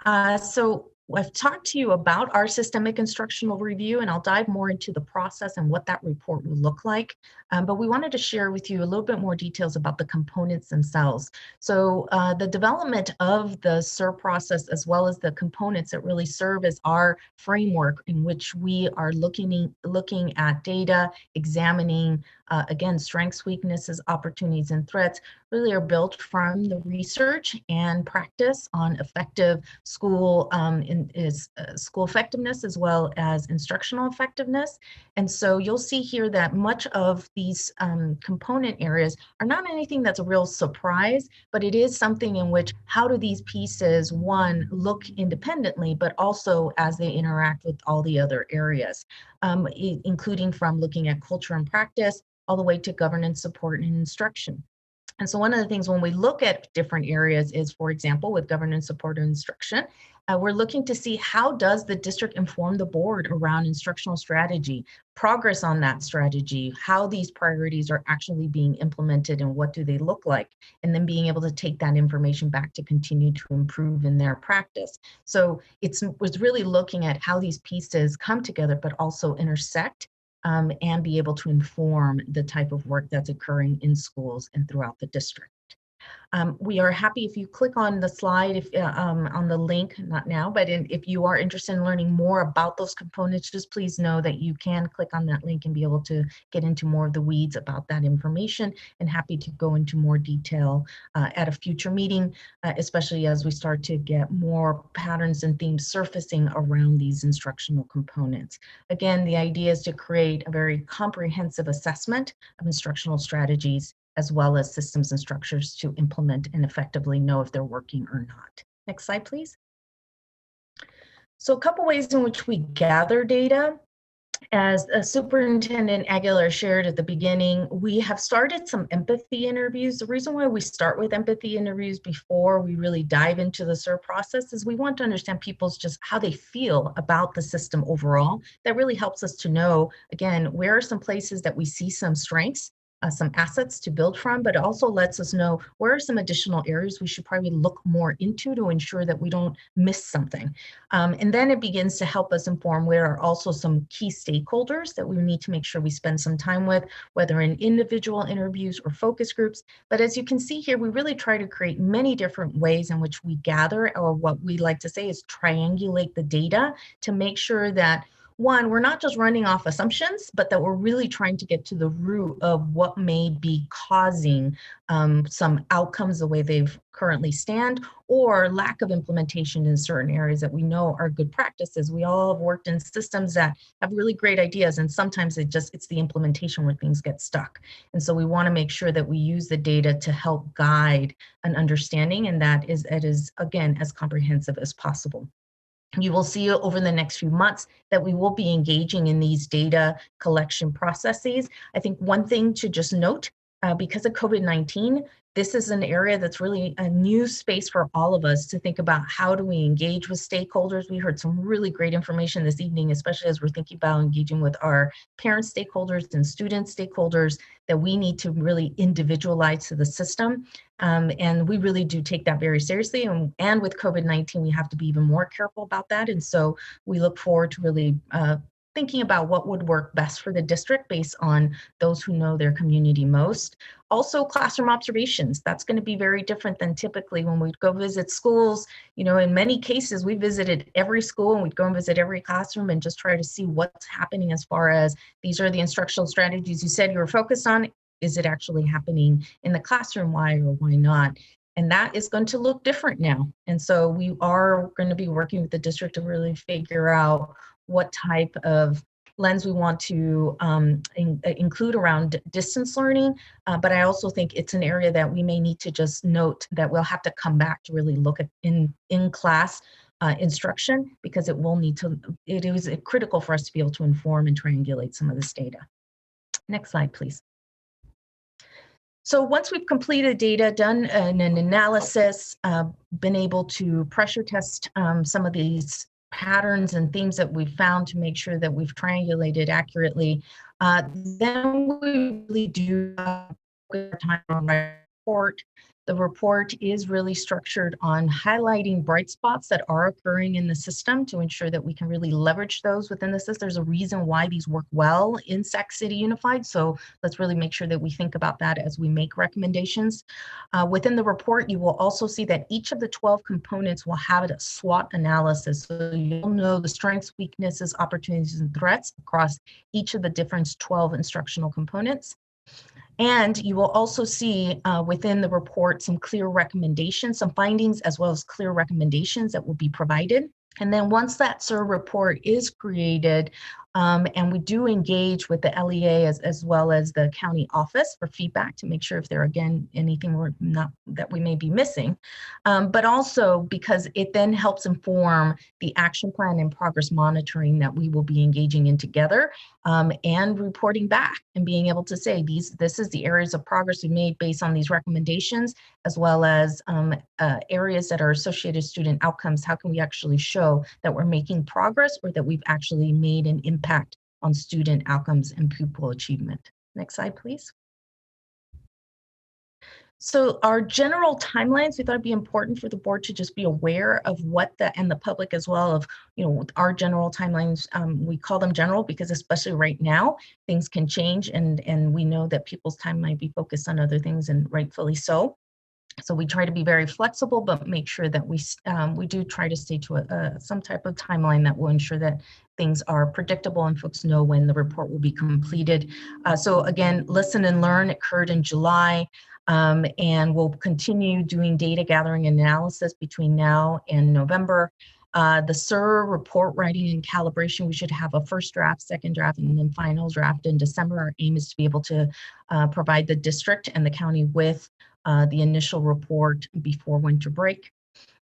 So I've talked to you about our systemic instructional review, and I'll dive more into the process and what that report will look like. But we wanted to share with you a little bit more details about the components themselves. So the development of the SERP process, as well as the components that really serve as our framework in which we are looking at data, examining, again, strengths, weaknesses, opportunities, and threats, really are built from the research and practice on effective school school effectiveness as well as instructional effectiveness. And so you'll see here that much of these component areas are not anything that's a real surprise, but it is something in which how do these pieces, one, look independently, but also as they interact with all the other areas, including from looking at culture and practice all the way to governance, support, and instruction. And so one of the things when we look at different areas is, for example, with governance, support, and instruction, we're looking to see how does the district inform the board around instructional strategy, progress on that strategy, how these priorities are actually being implemented and what do they look like, and then being able to take that information back to continue to improve in their practice. So it was really looking at how these pieces come together, but also intersect and be able to inform the type of work that's occurring in schools and throughout the district. We are happy if you click on the slide, on the link, not now, but if you are interested in learning more about those components, just please know that you can click on that link and be able to get into more of the weeds about that information, and happy to go into more detail at a future meeting, especially as we start to get more patterns and themes surfacing around these instructional components. Again, the idea is to create a very comprehensive assessment of instructional strategies as well as systems and structures to implement and effectively know if they're working or not. Next slide, please. So a couple ways in which we gather data. As Superintendent Aguilar shared at the beginning, we have started some empathy interviews. The reason why we start with empathy interviews before we really dive into the SERP process is we want to understand people's just how they feel about the system overall. That really helps us to know, again, where are some places that we see some strengths, some assets to build from, but it also lets us know where are some additional areas we should probably look more into to ensure that we don't miss something. And then it begins to help us inform where are also some key stakeholders that we need to make sure we spend some time with, whether in individual interviews or focus groups. But as you can see here, we really try to create many different ways in which we gather, or what we like to say is triangulate the data to make sure that one, we're not just running off assumptions, but that we're really trying to get to the root of what may be causing some outcomes the way they've currently stand, or lack of implementation in certain areas that we know are good practices. We all have worked in systems that have really great ideas, and sometimes it's the implementation where things get stuck. And so we want to make sure that we use the data to help guide an understanding, and it is again as comprehensive as possible. You will see over the next few months that we will be engaging in these data collection processes. I think one thing to just note, because of COVID-19, this is an area that's really a new space for all of us to think about how do we engage with stakeholders. We heard some really great information this evening, especially as we're thinking about engaging with our parent stakeholders and student stakeholders, that we need to really individualize to the system. And we really do take that very seriously. And with COVID-19, we have to be even more careful about that. And so we look forward to really thinking about what would work best for the district based on those who know their community most. Also, classroom observations. That's going to be very different than typically when we go visit schools. You know, in many cases, we visited every school and we'd go and visit every classroom and just try to see what's happening as far as these are the instructional strategies you said you were focused on. Is it actually happening in the classroom? Why or why not? And that is going to look different now. And so we are going to be working with the district to really figure out what type of lens we want to include around distance learning. But I also think it's an area that we may need to just note that we'll have to come back to really look at in-class instruction, because it is critical for us to be able to inform and triangulate some of this data. Next slide, please. So once we've completed data, done an analysis, been able to pressure test some of these patterns and themes that we've found to make sure that we've triangulated accurately, then we really do time on our report. The report is really structured on highlighting bright spots that are occurring in the system to ensure that we can really leverage those within the system. There's a reason why these work well in Sac City Unified, so let's really make sure that we think about that as we make recommendations. Within the report, you will also see that each of the 12 components will have a SWOT analysis, so you'll know the strengths, weaknesses, opportunities, and threats across each of the different 12 instructional components. And you will also see within the report some clear recommendations, some findings, as well as clear recommendations that will be provided. And then once that SIR report is created, and we do engage with the LEA as well as the county office for feedback to make sure if there, again, anything that we may be missing, but also because it then helps inform the action plan and progress monitoring that we will be engaging in together, and reporting back and being able to say this is the areas of progress we made based on these recommendations, as well as areas that are associated student outcomes. How can we actually show that we're making progress or that we've actually made an impact on student outcomes and pupil achievement? Next slide, please. So our general timelines, we thought it'd be important for the board to just be aware of and the public as well, of, you know, our general timelines. We call them general because especially right now, things can change, and we know that people's time might be focused on other things, and rightfully so. So we try to be very flexible, but make sure that we do try to stay to some type of timeline that will ensure that things are predictable and folks know when the report will be completed. So again, Listen and Learn occurred in July, and we'll continue doing data gathering and analysis between now and November. The SIR report writing and calibration, we should have a first draft, second draft, and then final draft in December. Our aim is to be able to provide the district and the county with the initial report before winter break.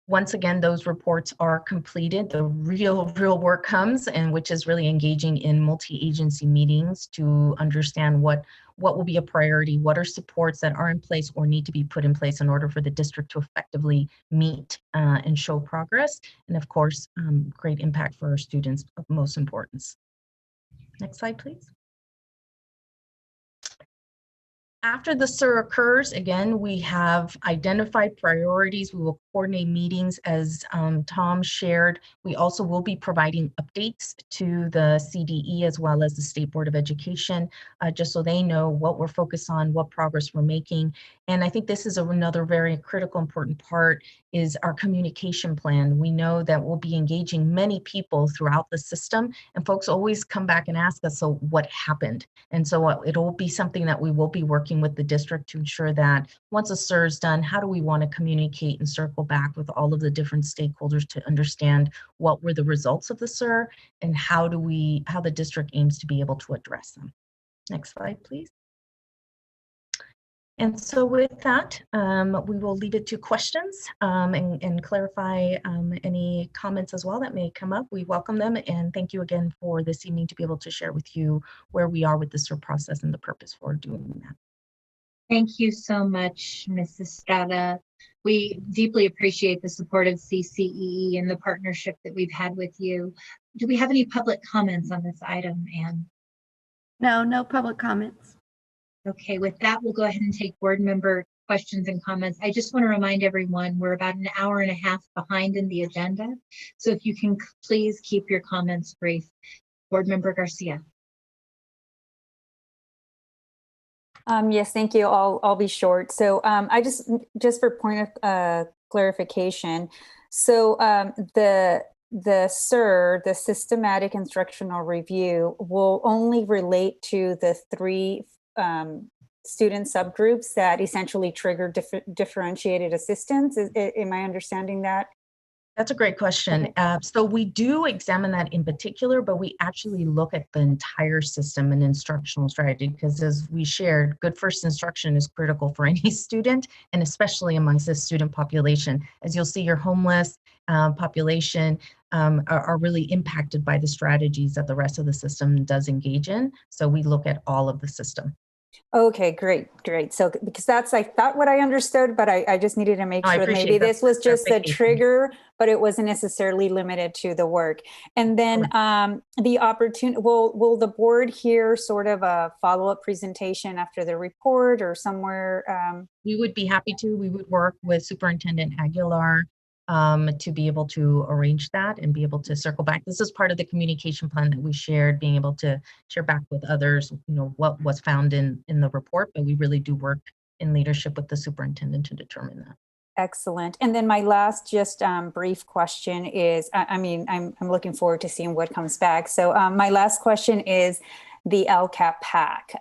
Once again, those reports are completed, the real work comes, and which is really engaging in multi-agency meetings to understand what will be a priority, what are supports that are in place or need to be put in place in order for the district to effectively meet and show progress, and of course, great impact for our students of most importance. Next slide, please. After the SIR occurs, again, we have identified priorities. We will coordinate meetings as Tom shared. We also will be providing updates to the CDE as well as the State Board of Education, just so they know what we're focused on, what progress we're making. And I think this is another very critical, important part is our communication plan. We know that we'll be engaging many people throughout the system, and folks always come back and ask us, so what happened? And so it'll be something that we will be working with the district to ensure that once a SIR is done, how do we want to communicate and circle back with all of the different stakeholders to understand what were the results of the SIR and how the district aims to be able to address them. Next slide, please. And so with that, we will leave it to questions and clarify any comments as well that may come up. We welcome them, and thank you again for this evening to be able to share with you where we are with the SIR process and the purpose for doing that. Thank you so much, Ms. Estrada. We deeply appreciate the support of CCEE and the partnership that we've had with you. Do we have any public comments on this item, Anne? No public comments. Okay, with that, we'll go ahead and take board member questions and comments. I just want to remind everyone we're about an hour and a half behind in the agenda. So if you can please keep your comments brief. Board member Garcia. Yes, thank you. I'll be short. So I just for point of clarification. So the SIR, the systematic instructional review, will only relate to the 3 student subgroups that essentially trigger differentiated assistance. Am I understanding that? That's a great question. So we do examine that in particular, but we actually look at the entire system and instructional strategy, because as we shared, good first instruction is critical for any student, and especially amongst this student population. As you'll see, your homeless population are really impacted by the strategies that the rest of the system does engage in. So we look at all of the system. Okay, great. So because that's, I thought what I understood, but I just needed to make sure maybe this was just a trigger, but it wasn't necessarily limited to the work. And then the opportunity, will the board hear sort of a follow-up presentation after the report or somewhere? We would be happy to. We would work with Superintendent Aguilar to be able to arrange that and be able to circle back. This is part of the communication plan that we shared, being able to share back with others, what was found in the report, but we really do work in leadership with the superintendent to determine that. Excellent. And then my last just brief question is, I'm looking forward to seeing what comes back. So my last question is the LCAP PAC,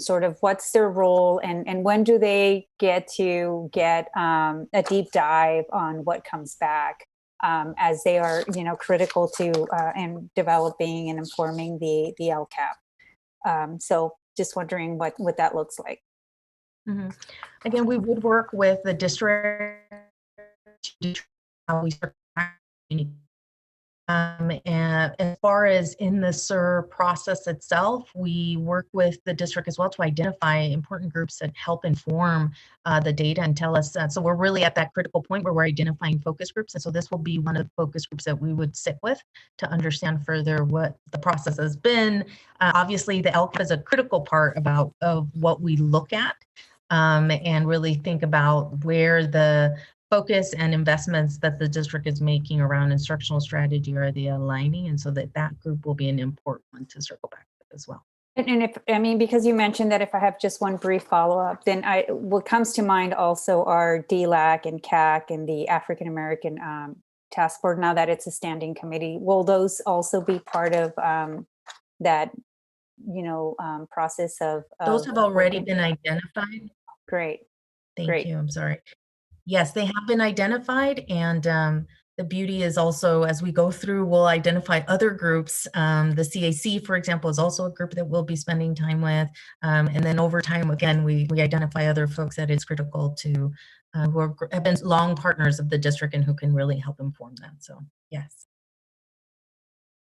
sort of what's their role and when do they get to get a deep dive on what comes back as they are, critical to in developing and informing the LCAP. So just wondering what that looks like. Mm-hmm. Again, we would work with the district to determine how we start. And as far as in the SIR process itself, we work with the district as well to identify important groups that help inform the data and tell us. So we're really at that critical point where we're identifying focus groups. And so this will be one of the focus groups that we would sit with to understand further what the process has been. Obviously, the LCAP is a critical part of what we look at and really think about where the focus and investments that the district is making around instructional strategy are they aligning, and so that group will be an important one to circle back with as well. And because you mentioned that if I have just one brief follow-up, then what comes to mind also are DLAC and CAC and the African American Task Force, now that it's a standing committee. Will those also be part of that, process of those have already been identified? Great. Thank you. I'm sorry. Yes, they have been identified, and the beauty is also as we go through, we'll identify other groups. The CAC, for example, is also a group that we'll be spending time with, and then over time, again, we identify other folks that is critical to who have been long partners of the district and who can really help inform them. So, yes.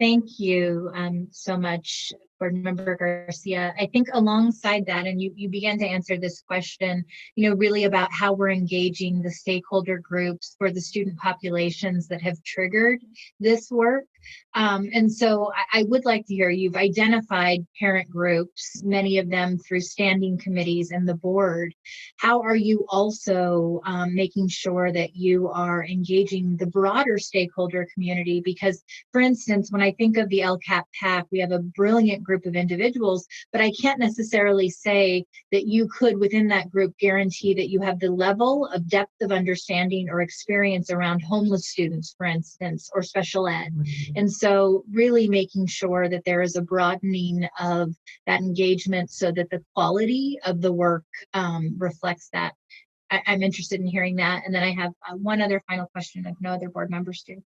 Thank you so much, Board Member Garcia. I think alongside that, and you began to answer this question, really about how we're engaging the stakeholder groups for the student populations that have triggered this work. And so I would like to hear, you've identified parent groups, many of them through standing committees and the board. How are you also making sure that you are engaging the broader stakeholder community? Because, for instance, when I think of the LCAP PAC, we have a brilliant group of individuals, but I can't necessarily say that you could, within that group, guarantee that you have the level of depth of understanding or experience around homeless students, for instance, or special ed. And so really making sure that there is a broadening of that engagement so that the quality of the work reflects that. I'm interested in hearing that. And then I have one other final question if no other board members do.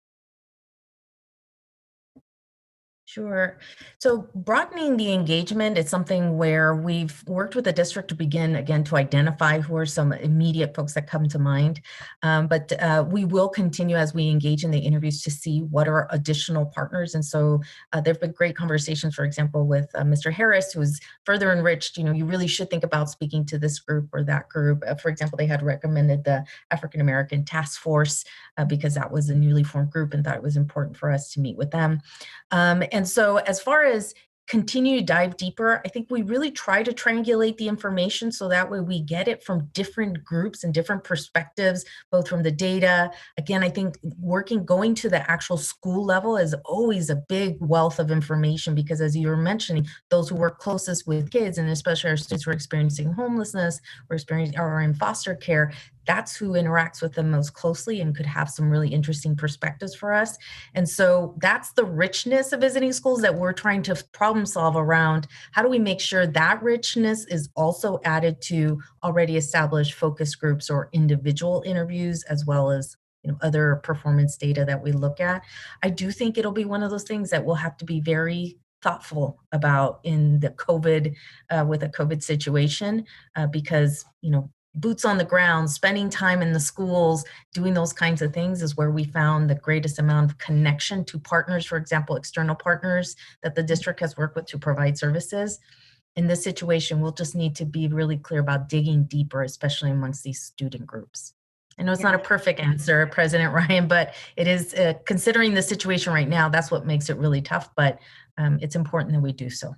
Sure. So broadening the engagement is something where we've worked with the district to begin, again, to identify who are some immediate folks that come to mind. But we will continue as we engage in the interviews to see what are additional partners. And so there have been great conversations, for example, with Mr. Harris, who's further enriched, you really should think about speaking to this group or that group. For example, they had recommended the African American Task Force because that was a newly formed group and thought it was important for us to meet with them. And so as far as continue to dive deeper, I think we really try to triangulate the information so that way we get it from different groups and different perspectives, both from the data. Again, I think going to the actual school level is always a big wealth of information because as you were mentioning, those who work closest with kids and especially our students who are experiencing homelessness or in foster care, that's who interacts with them most closely and could have some really interesting perspectives for us. And so that's the richness of visiting schools that we're trying to problem solve around. How do we make sure that richness is also added to already established focus groups or individual interviews, as well as other performance data that we look at? I do think it'll be one of those things that we'll have to be very thoughtful about in the with a COVID situation, because, boots on the ground, spending time in the schools, doing those kinds of things is where we found the greatest amount of connection to partners, for example, external partners that the district has worked with to provide services. In this situation, we'll just need to be really clear about digging deeper, especially amongst these student groups. I know it's not a perfect answer, President Ryan, but it is, considering the situation right now, that's what makes it really tough, but it's important that we do so.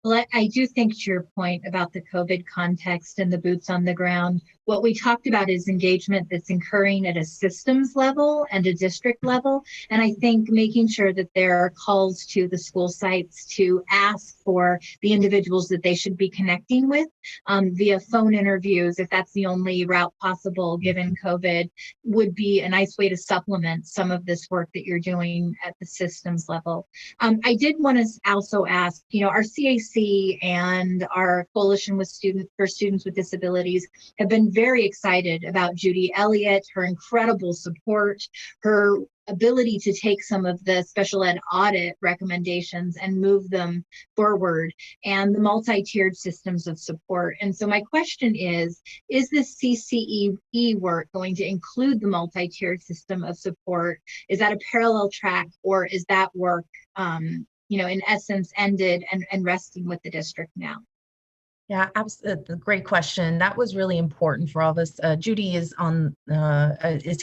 Well, I do think to your point about the COVID context and the boots on the ground, what we talked about is engagement that's occurring at a systems level and a district level. And I think making sure that there are calls to the school sites to ask for the individuals that they should be connecting with via phone interviews, if that's the only route possible given COVID, would be a nice way to supplement some of this work that you're doing at the systems level. I did want to also ask, our CAC and our Coalition for Students with Disabilities have been very excited about Judy Elliott, her incredible support, her ability to take some of the special ed audit recommendations and move them forward, and the multi-tiered systems of support. And so my question is this CCE work going to include the multi-tiered system of support? Is that a parallel track, or is that work in essence ended and resting with the district now? Yeah, absolutely. Great question. That was really important for all of us. Judy is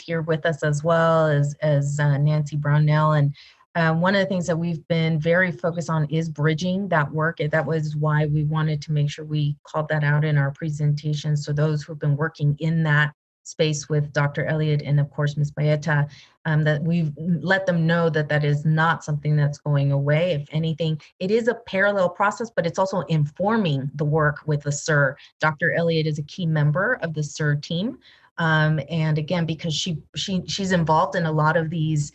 here with us as well as Nancy Brownell. And one of the things that we've been very focused on is bridging that work. That was why we wanted to make sure we called that out in our presentation. So those who've been working in that space with Dr. Elliott and of course, Ms. Baeta, that we've let them know that that is not something that's going away. If anything, it is a parallel process, but it's also informing the work with the SIR. Dr. Elliott is a key member of the SIR team. And again, because she's involved in a lot of these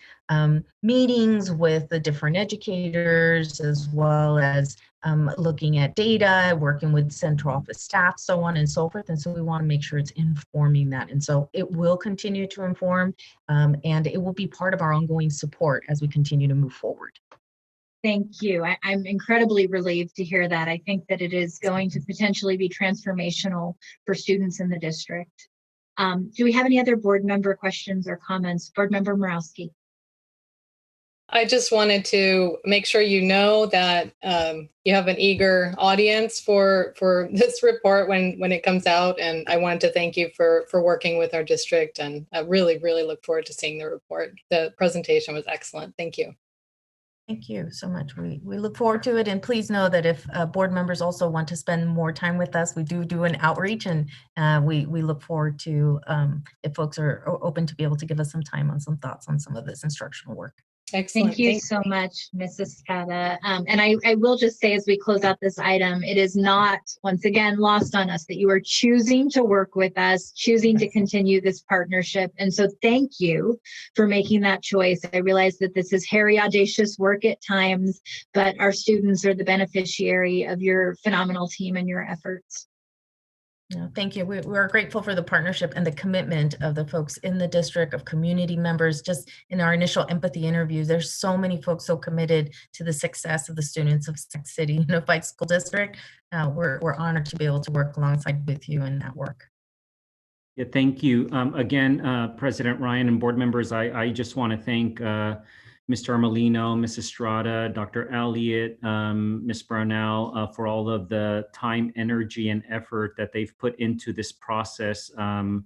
meetings with the different educators, as well as looking at data, working with central office staff, so on and so forth. And so we want to make sure it's informing that. And so it will continue to inform, and it will be part of our ongoing support as we continue to move forward. Thank you. I'm incredibly relieved to hear that. I think that it is going to potentially be transformational for students in the district. Do we have any other board member questions or comments? Board Member Morawski. I just wanted to make sure you know that you have an eager audience for this report when it comes out. And I wanted to thank you for working with our district. And I really, really look forward to seeing the report. The presentation was excellent. Thank you. Thank you so much. We look forward to it, and please know that if board members also want to spend more time with us, we do an outreach, and we look forward to if folks are open to be able to give us some time on some thoughts on some of this instructional work. Excellent. Thank you so much, Mrs. Scada. And I will just say as we close out this item, it is not, once again, lost on us that you are choosing to work with us, choosing to continue this partnership. And so thank you for making that choice. I realize that this is hairy, audacious work at times, but our students are the beneficiary of your phenomenal team and your efforts. No, thank you. We're grateful for the partnership and the commitment of the folks in the district, of community members. Just in our initial empathy interviews, there's so many folks so committed to the success of the students of Sac City Unified School District. We're honored to be able to work alongside with you in that work. Yeah, thank you. Again, President Ryan and board members, I just want to thank Mr. Armelino, Ms. Estrada, Dr. Elliott, Ms. Brownell, for all of the time, energy, and effort that they've put into this process. I'm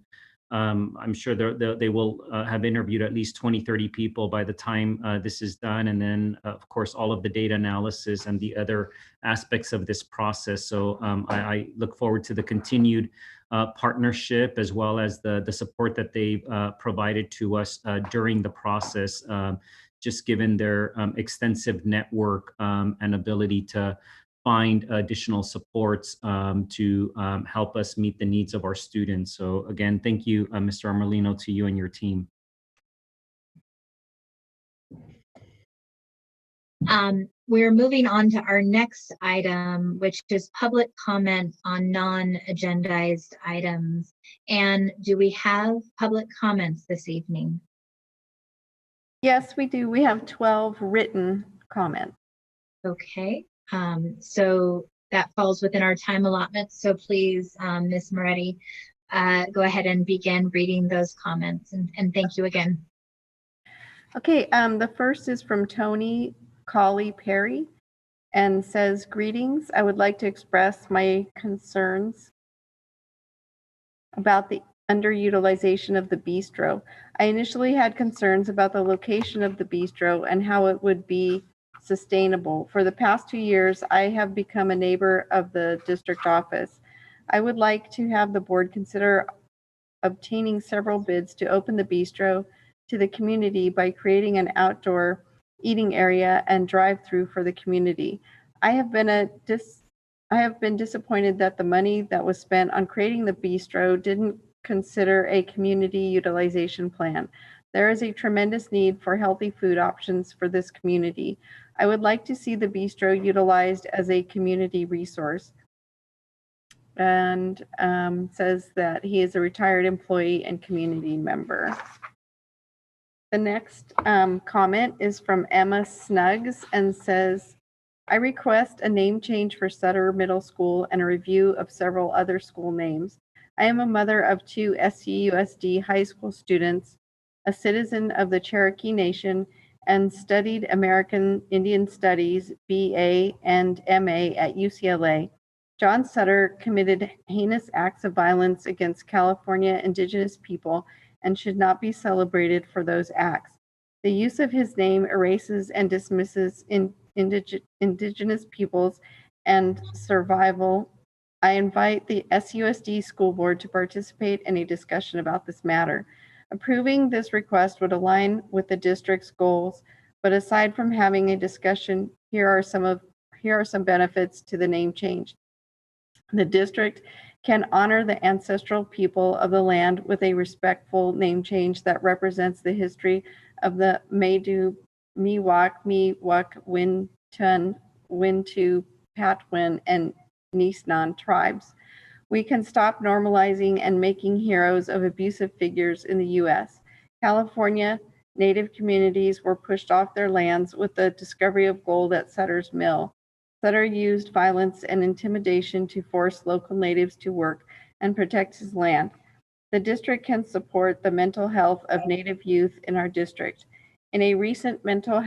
sure they will have interviewed at least 20, 30 people by the time this is done. And then, of course, all of the data analysis and the other aspects of this process. So I look forward to the continued partnership, as well as the support that they've provided to us during the process. Just given their extensive network and ability to find additional supports to help us meet the needs of our students. So again, thank you, Mr. Armelino, to you and your team. We're moving on to our next item, which is public comment on non-agendized items. And do we have public comments this evening? Yes, we do. We have 12 written comments. Okay, so that falls within our time allotment. So please, Ms. Moretti, go ahead and begin reading those comments, and thank you again. Okay, the first is from Tony Colley Perry and says, greetings. I would like to express my concerns about the underutilization of the bistro. I initially had concerns about the location of the bistro and how it would be sustainable. For the past 2 years, I have become a neighbor of the district office. I would like to have the board consider obtaining several bids to open the bistro to the community by creating an outdoor eating area and drive-through for the community. I have been disappointed that the money that was spent on creating the bistro didn't consider a community utilization plan. There is a tremendous need for healthy food options for this community. I would like to see the bistro utilized as a community resource. And says that he is a retired employee and community member. The next comment is from Emma Snuggs and says, I request a name change for Sutter Middle School and a review of several other school names. I am a mother of 2 SCUSD high school students, a citizen of the Cherokee Nation, and studied American Indian Studies, BA and MA at UCLA. John Sutter committed heinous acts of violence against California indigenous people and should not be celebrated for those acts. The use of his name erases and dismisses indigenous peoples and survival. I invite the SUSD school board to participate in a discussion about this matter. Approving this request would align with the district's goals, but aside from having a discussion, here are some benefits to the name change. The district can honor the ancestral people of the land with a respectful name change that represents the history of the Maidu, Miwok, Miwok, Wintun, Wintu, Patwin, and Nisnan tribes. We can stop normalizing and making heroes of abusive figures in the U.S. California Native communities were pushed off their lands with the discovery of gold at Sutter's Mill. Sutter used violence and intimidation to force local natives to work and protect his land. The district can support the mental health of Native youth in our district. In a recent mental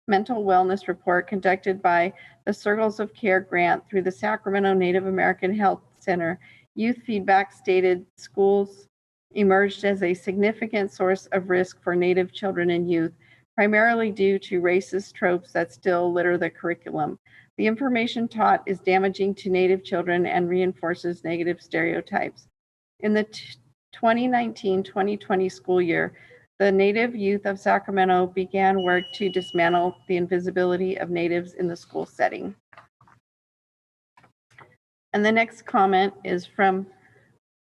wellness report conducted by the Circles of Care grant through the Sacramento Native American Health Center, youth feedback stated schools emerged as a significant source of risk for Native children and youth, primarily due to racist tropes that still litter the curriculum. The information taught is damaging to Native children and reinforces negative stereotypes. In the 2019-2020 school year, the Native youth of Sacramento began work to dismantle the invisibility of Natives in the school setting. And the next comment is from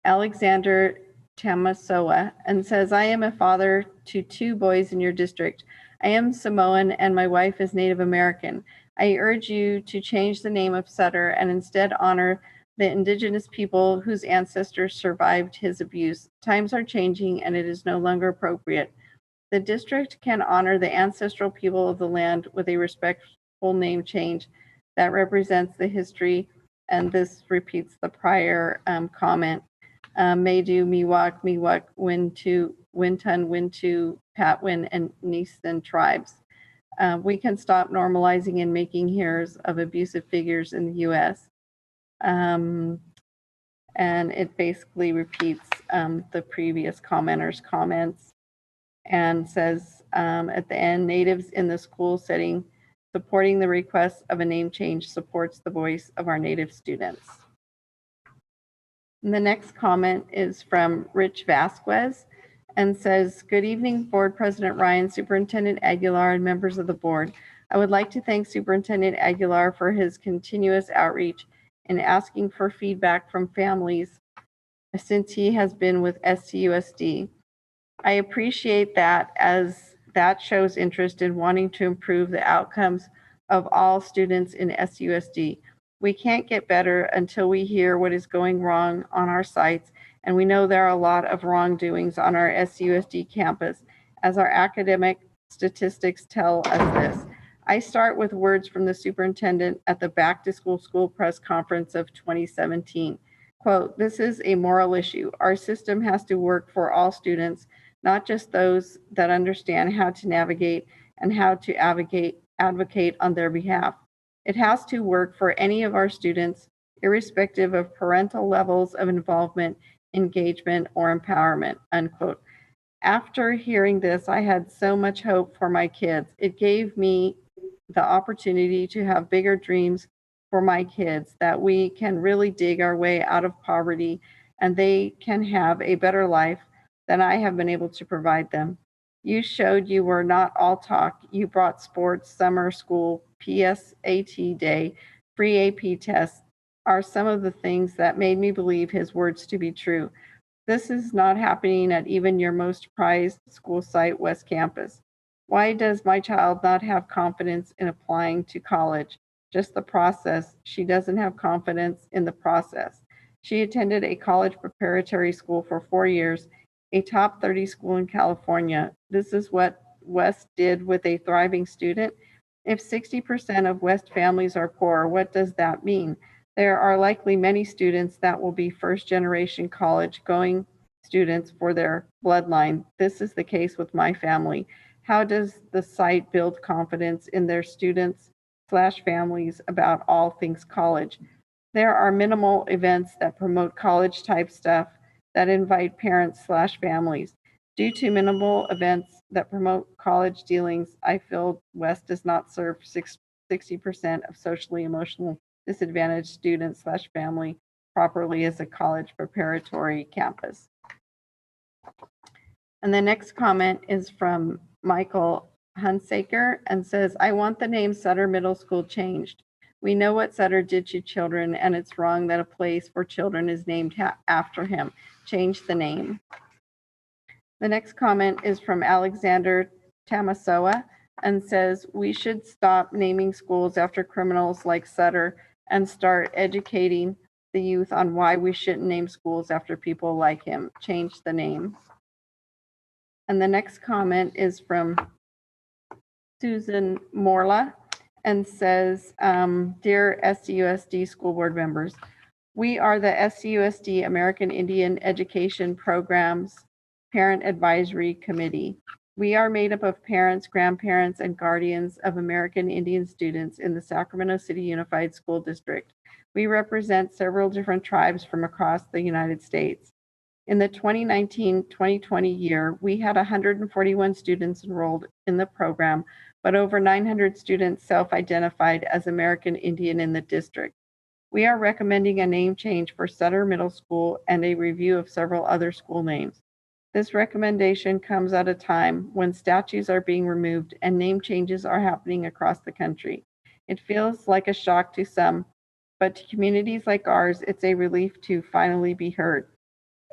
Alexander Tamasoa and says, I am a father to 2 boys in your district. I am Samoan and my wife is Native American. I urge you to change the name of Sutter and instead honor the indigenous people whose ancestors survived his abuse. Times are changing and it is no longer appropriate. The district can honor the ancestral people of the land with a respectful name change that represents the history, and this repeats the prior comment. Maydu, Miwok, Miwok, Wintu, Wintun, Wintu, Patwin, and Nisan tribes. We can stop normalizing and making heroes of abusive figures in the U.S. And it basically repeats the previous commenter's comments and says at the end, Natives in the school setting supporting the request of a name change supports the voice of our Native students. And the next comment is from Rich Vasquez and says, good evening, Board President Ryan, Superintendent Aguilar, and members of the board. I would like to thank Superintendent Aguilar for his continuous outreach and asking for feedback from families since he has been with SCUSD. I appreciate that, as that shows interest in wanting to improve the outcomes of all students in SUSD. We can't get better until we hear what is going wrong on our sites, and we know there are a lot of wrongdoings on our SUSD campus, as our academic statistics tell us this. I start with words from the superintendent at the Back to School press conference of 2017. Quote, this is a moral issue. Our system has to work for all students, not just those that understand how to navigate and how to advocate on their behalf. It has to work for any of our students, irrespective of parental levels of involvement, engagement, or empowerment, unquote. After hearing this, I had so much hope for my kids. It gave me the opportunity to have bigger dreams for my kids, that we can really dig our way out of poverty and they can have a better life than I have been able to provide them. You showed you were not all talk. You brought sports, summer school, PSAT day, free AP tests are some of the things that made me believe his words to be true. This is not happening at even your most prized school site, West Campus. Why does my child not have confidence in applying to college? Just the process. She doesn't have confidence in the process. She attended a college preparatory school for 4 years, a top 30 school in California. This is what West did with a thriving student. If 60% of West families are poor, what does that mean? There are likely many students that will be first-generation college-going students for their bloodline. This is the case with my family. How does the site build confidence in their students/families about all things college? There are minimal events that promote college-type stuff that invite parents/families. Due to minimal events that promote college dealings, I feel West does not serve 60% of socially emotional disadvantaged students/family properly as a college preparatory campus. And the next comment is from Michael Hunsaker and says, I want the name Sutter Middle School changed. We know what Sutter did to children, and it's wrong that a place for children is named after him. Change the name. The next comment is from Alexander Tamasoa and says, we should stop naming schools after criminals like Sutter and start educating the youth on why we shouldn't name schools after people like him. Change the name. And the next comment is from Susan Morla and says, dear SCUSD school board members, we are the SCUSD American Indian Education Programs Parent Advisory Committee. We are made up of parents, grandparents, and guardians of American Indian students in the Sacramento City Unified School District. We represent several different tribes from across the United States. In the 2019-2020 year, we had 141 students enrolled in the program, but over 900 students self-identified as American Indian in the district. We are recommending a name change for Sutter Middle School and a review of several other school names. This recommendation comes at a time when statues are being removed and name changes are happening across the country. It feels like a shock to some, but to communities like ours, it's a relief to finally be heard.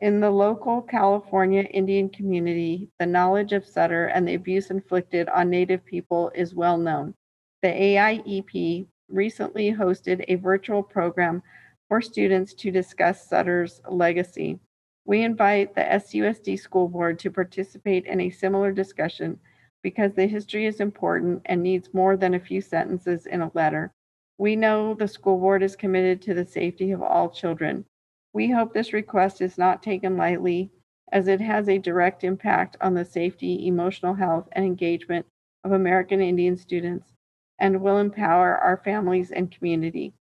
In the local California Indian community, the knowledge of Sutter and the abuse inflicted on Native people is well known. The AIEP recently hosted a virtual program for students to discuss Sutter's legacy. We invite the SUSD School Board to participate in a similar discussion because the history is important and needs more than a few sentences in a letter. We know the school board is committed to the safety of all children. We hope this request is not taken lightly, as it has a direct impact on the safety, emotional health, and engagement of American Indian students, and will empower our families and community.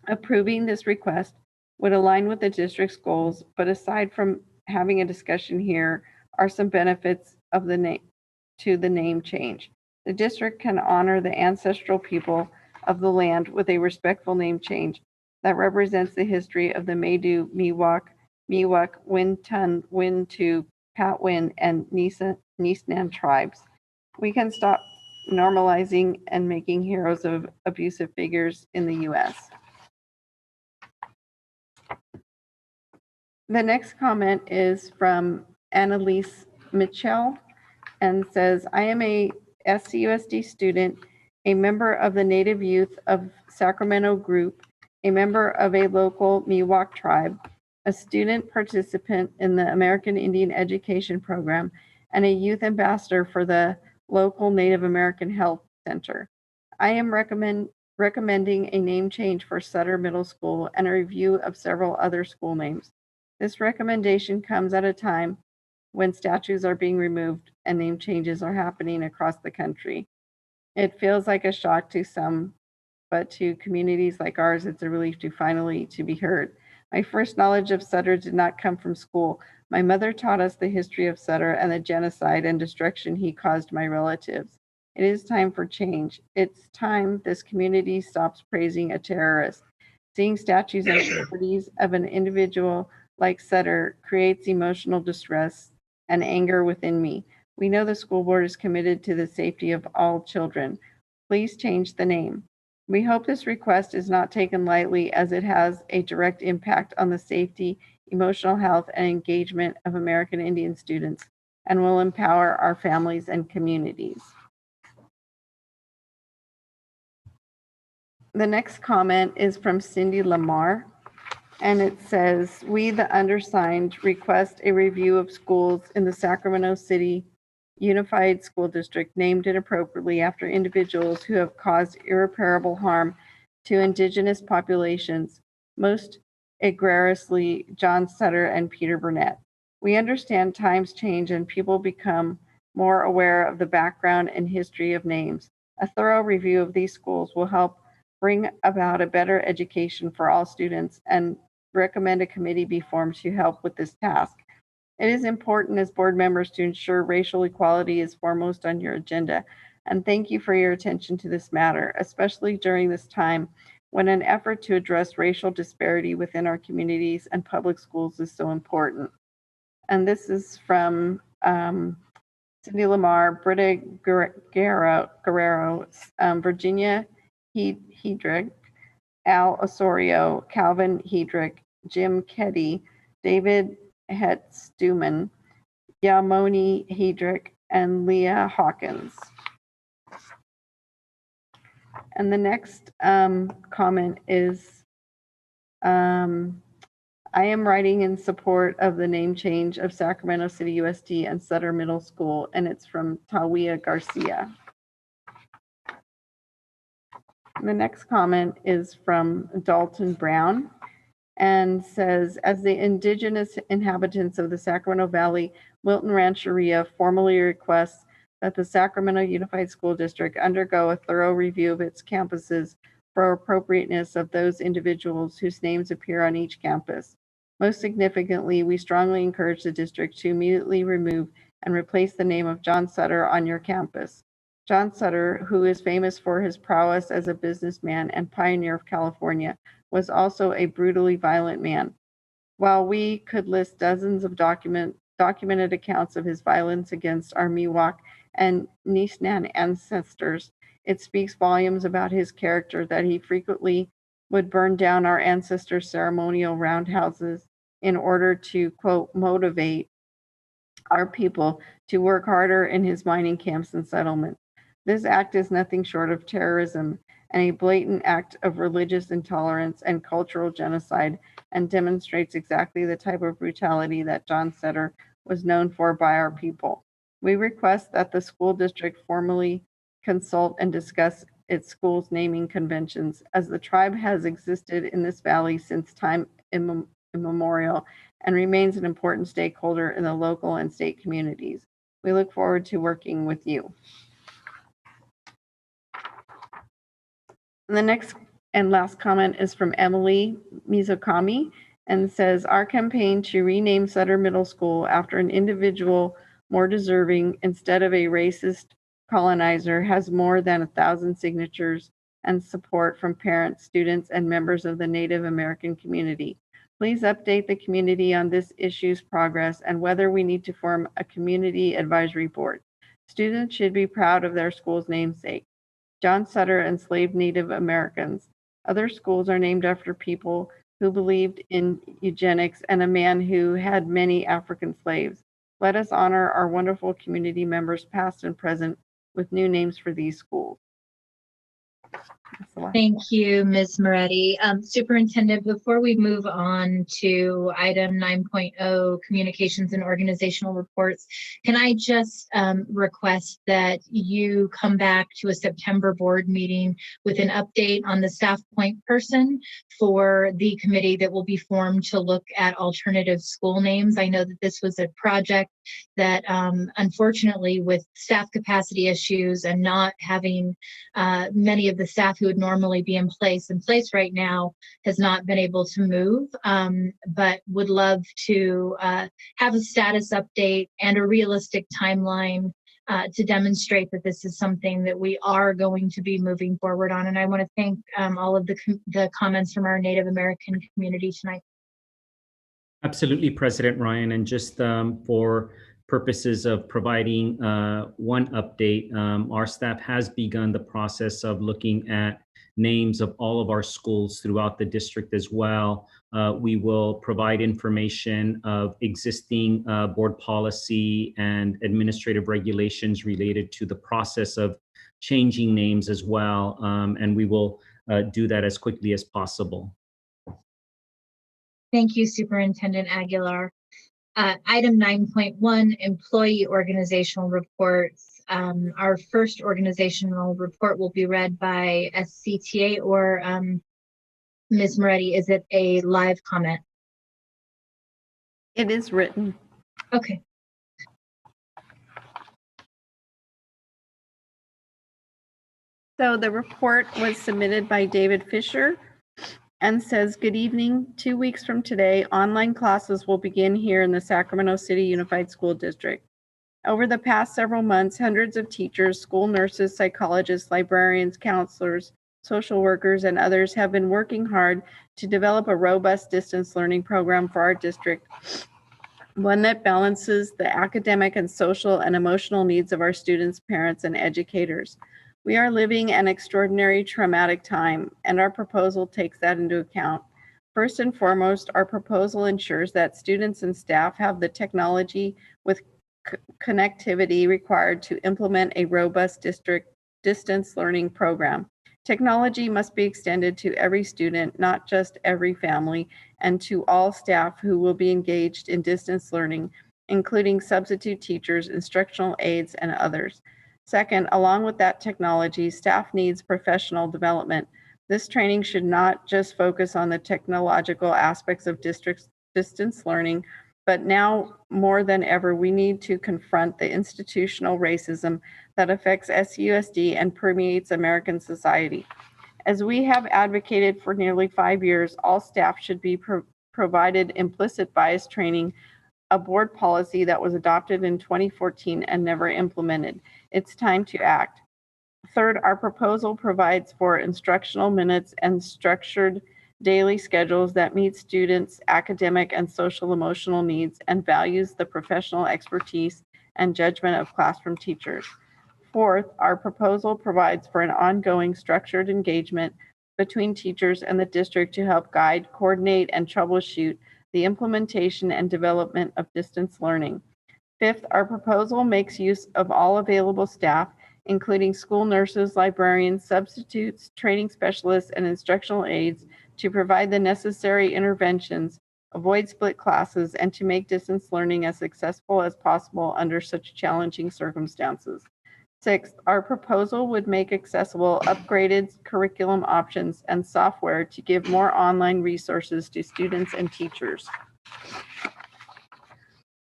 Approving this request would align with the district's goals, but aside from having a discussion here, are some benefits of the name change. The district can honor the ancestral people of the land with a respectful name change that represents the history of the Maidu, Miwok, Wintun, Wintu, Patwin, and Nisnan tribes. We can stop normalizing and making heroes of abusive figures in the U.S. The next comment is from Annalise Mitchell and says, I am a SCUSD student, a member of the Native Youth of Sacramento group, a member of a local Miwok tribe, a student participant in the American Indian Education Program, and a youth ambassador for the local Native American Health Center. I am recommending a name change for Sutter Middle School and a review of several other school names. This recommendation comes at a time when statues are being removed and name changes are happening across the country. It feels like a shock to some, but to communities like ours, it's a relief to finally to be heard. My first knowledge of Sutter did not come from school. My mother taught us the history of Sutter and the genocide and destruction he caused my relatives. It is time for change. It's time this community stops praising a terrorist. Seeing statues and celebrities of an individual like Sutter creates emotional distress and anger within me. We know the school board is committed to the safety of all children. Please change the name. We hope this request is not taken lightly, as it has a direct impact on the safety, emotional health, and engagement of American Indian students, and will empower our families and communities. The next comment is from Cindy Lamar, and it says, we, the undersigned, request a review of schools in the Sacramento City Unified School District named inappropriately after individuals who have caused irreparable harm to indigenous populations, most egregiously John Sutter and Peter Burnett. We understand times change and people become more aware of the background and history of names. A thorough review of these schools will help bring about a better education for all students and recommend a committee be formed to help with this task. It is important as board members to ensure racial equality is foremost on your agenda, and thank you for your attention to this matter, especially during this time when an effort to address racial disparity within our communities and public schools is so important. And this is from Cindy Lamar, Britta Guerrero, Virginia Hedrick, Al Osorio, Calvin Hedrick, Jim Keddy, David Hetstuman, Yamoni Hedrick, and Leah Hawkins. And the next comment is, I am writing in support of the name change of Sacramento City USD and Sutter Middle School, and it's from Tawia Garcia. And the next comment is from Dalton Brown, and says, as the indigenous inhabitants of the Sacramento Valley, Wilton Rancheria formally requests that the Sacramento Unified School District undergo a thorough review of its campuses for appropriateness of those individuals whose names appear on each campus. Most significantly, we strongly encourage the district to immediately remove and replace the name of John Sutter on your campus. John Sutter, who is famous for his prowess as a businessman and pioneer of California, was also a brutally violent man. While we could list dozens of documented accounts of his violence against our Miwok and Nisnan ancestors, it speaks volumes about his character that he frequently would burn down our ancestors' ceremonial roundhouses in order to, quote, motivate our people to work harder in his mining camps and settlements. This act is nothing short of terrorism and a blatant act of religious intolerance and cultural genocide, and demonstrates exactly the type of brutality that John Sutter was known for by our people. We request that the school district formally consult and discuss its school's naming conventions, as the tribe has existed in this valley since time immemorial and remains an important stakeholder in the local and state communities. We look forward to working with you. And the next and last comment is from Emily Mizukami and says, our campaign to rename Sutter Middle School after an individual more deserving instead of a racist colonizer has more than 1,000 signatures and support from parents, students, and members of the Native American community. Please update the community on this issue's progress and whether we need to form a community advisory board. Students should be proud of their school's namesake. John Sutter enslaved Native Americans. Other schools are named after people who believed in eugenics and a man who had many African slaves. Let us honor our wonderful community members, past and present, with new names for these schools. Thank you, Ms. Moretti. Superintendent, before we move on to item 9.0, communications and organizational reports, can I just request that you come back to a September board meeting with an update on the staff point person for the committee that will be formed to look at alternative school names? I know that this was a project that unfortunately, with staff capacity issues and not having many of the staff who would normally be in place right now, has not been able to move, but would love to have a status update and a realistic timeline to demonstrate that this is something that we are going to be moving forward on. And I want to thank all of the comments from our Native American community tonight. Absolutely, President Ryan. And just for purposes of providing one update, our staff has begun the process of looking at names of all of our schools throughout the district as well. We will provide information of existing board policy and administrative regulations related to the process of changing names as well. And we will do that as quickly as possible. Thank you, Superintendent Aguilar. Item 9.1, employee organizational reports. Our first organizational report will be read by SCTA or Ms. Moretti. Is it a live comment? It is written. Okay. So the report was submitted by David Fisher and says, good evening. 2 weeks from today, online classes will begin here in the Sacramento City Unified School District. Over the past several months, hundreds of teachers, school nurses, psychologists, librarians, counselors, social workers, and others have been working hard to develop a robust distance learning program for our district, one that balances the academic and social and emotional needs of our students, parents, and educators. We are living an extraordinary traumatic time, and our proposal takes that into account. First and foremost, our proposal ensures that students and staff have the technology with connectivity required to implement a robust district distance learning program. Technology must be extended to every student, not just every family, and to all staff who will be engaged in distance learning, including substitute teachers, instructional aides, and others. Second, along with that technology, staff needs professional development. This training should not just focus on the technological aspects of district distance learning, but now more than ever, we need to confront the institutional racism that affects SUSD and permeates American society. As we have advocated for nearly 5 years, all staff should be provided implicit bias training, a board policy that was adopted in 2014 and never implemented. It's time to act. Third, our proposal provides for instructional minutes and structured daily schedules that meet students' academic and social emotional needs and values the professional expertise and judgment of classroom teachers. Fourth, our proposal provides for an ongoing structured engagement between teachers and the district to help guide, coordinate, and troubleshoot the implementation and development of distance learning. Fifth, our proposal makes use of all available staff, including school nurses, librarians, substitutes, training specialists, and instructional aides, to provide the necessary interventions, avoid split classes, and to make distance learning as successful as possible under such challenging circumstances. Sixth, our proposal would make accessible upgraded curriculum options and software to give more online resources to students and teachers.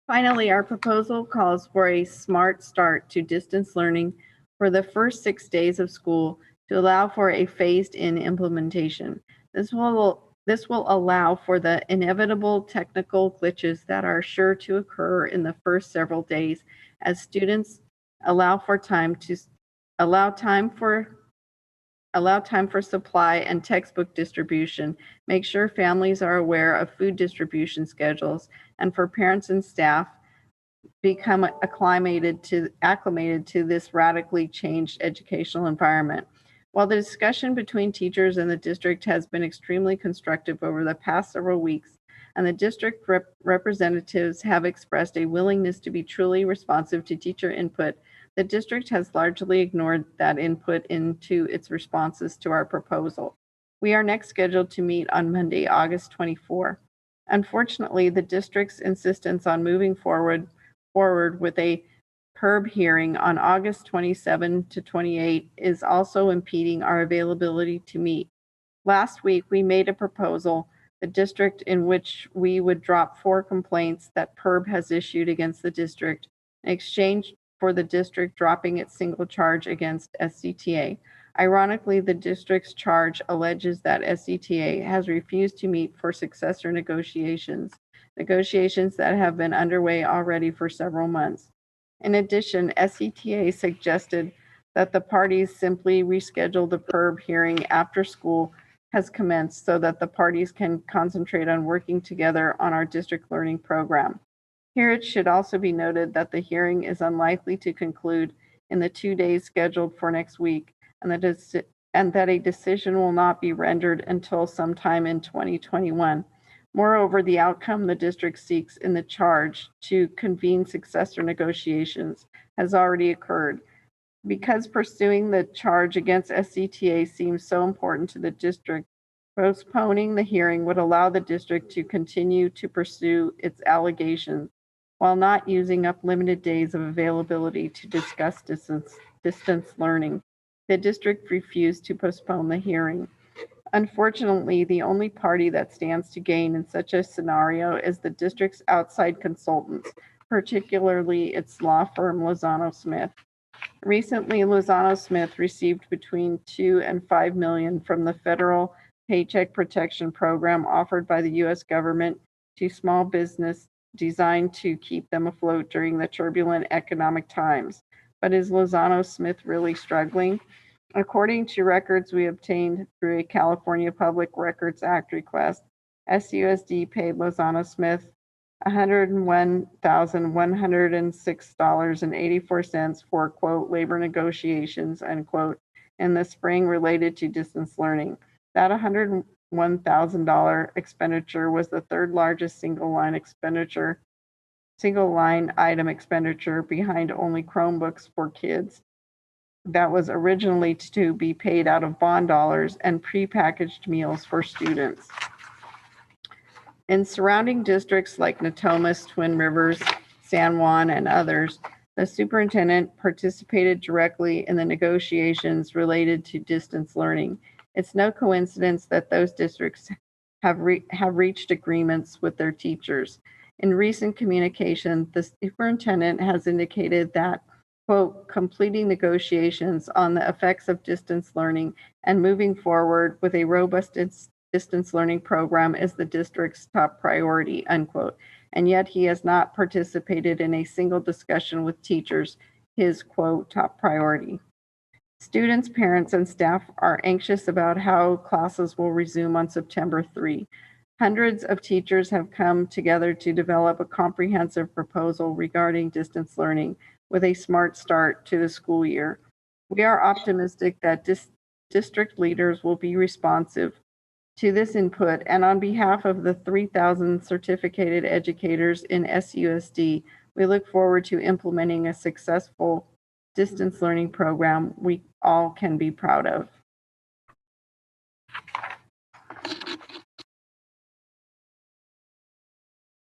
Finally, our proposal calls for a smart start to distance learning for the first 6 days of school to allow for a phased-in implementation. This will allow for the inevitable technical glitches that are sure to occur in the first several days as students allow time for supply and textbook distribution, make sure families are aware of food distribution schedules, and for parents and staff become acclimated to this radically changed educational environment. While the discussion between teachers and the district has been extremely constructive over the past several weeks, and the district representatives have expressed a willingness to be truly responsive to teacher input, the district has largely ignored that input into its responses to our proposal. We are next scheduled to meet on Monday, August 24. Unfortunately, the district's insistence on moving forward with a PERB hearing on August 27 to 28 is also impeding our availability to meet. Last week, we made a proposal, the district, in which we would drop 4 complaints that PERB has issued against the district in exchange for the district dropping its single charge against SCTA. Ironically, the district's charge alleges that SCTA has refused to meet for successor negotiations that have been underway already for several months. In addition, SCTA suggested that the parties simply reschedule the PERB hearing after school has commenced so that the parties can concentrate on working together on our district learning program. Here, it should also be noted that the hearing is unlikely to conclude in the 2 days scheduled for next week, and that a decision will not be rendered until sometime in 2021. Moreover, the outcome the district seeks in the charge to convene successor negotiations has already occurred. Because pursuing the charge against SCTA seems so important to the district, postponing the hearing would allow the district to continue to pursue its allegations while not using up limited days of availability to discuss distance learning. The district refused to postpone the hearing. Unfortunately, the only party that stands to gain in such a scenario is the district's outside consultants, particularly its law firm Lozano Smith. Recently, Lozano Smith received between $2 and $5 million from the federal Paycheck Protection Program offered by the U.S. government to small business, designed to keep them afloat during the turbulent economic times. But is Lozano Smith really struggling? According to records we obtained through a California Public Records Act request, SUSD paid Lozano Smith $101,106.84 for, quote, labor negotiations, unquote, in the spring related to distance learning. That $101,000 expenditure was the third largest single line item expenditure behind only Chromebooks for kids. That was originally to be paid out of bond dollars and prepackaged meals for students. In surrounding districts like Natomas, Twin Rivers, San Juan, and others, the superintendent participated directly in the negotiations related to distance learning. It's no coincidence that those districts have reached agreements with their teachers. In recent communication, the superintendent has indicated that, quote, completing negotiations on the effects of distance learning and moving forward with a robust distance learning program is the district's top priority, unquote. And yet he has not participated in a single discussion with teachers, his quote, top priority. Students, parents, and staff are anxious about how classes will resume on September 3. Hundreds of teachers have come together to develop a comprehensive proposal regarding distance learning with a smart start to the school year. We are optimistic that district leaders will be responsive to this input, and on behalf of the 3,000 certificated educators in SUSD, we look forward to implementing a successful distance learning program we all can be proud of.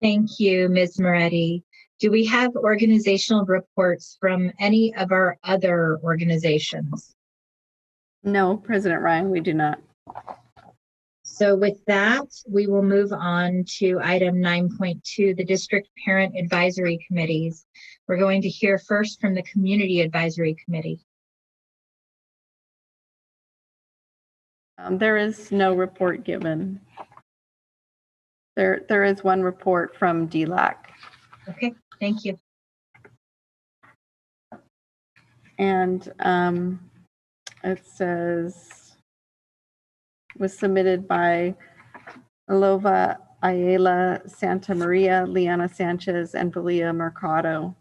Thank you, Ms. Moretti. Do we have organizational reports from any of our other organizations? No, President Ryan, we do not. So with that, we will move on to item 9.2, the District Parent Advisory Committees. We're going to hear first from the Community Advisory Committee. There is no report given. There is one report from DLAC. Okay, thank you. And it says, was submitted by Alova Ayala, Santa Maria, Liana Sanchez, and Valia Mercado.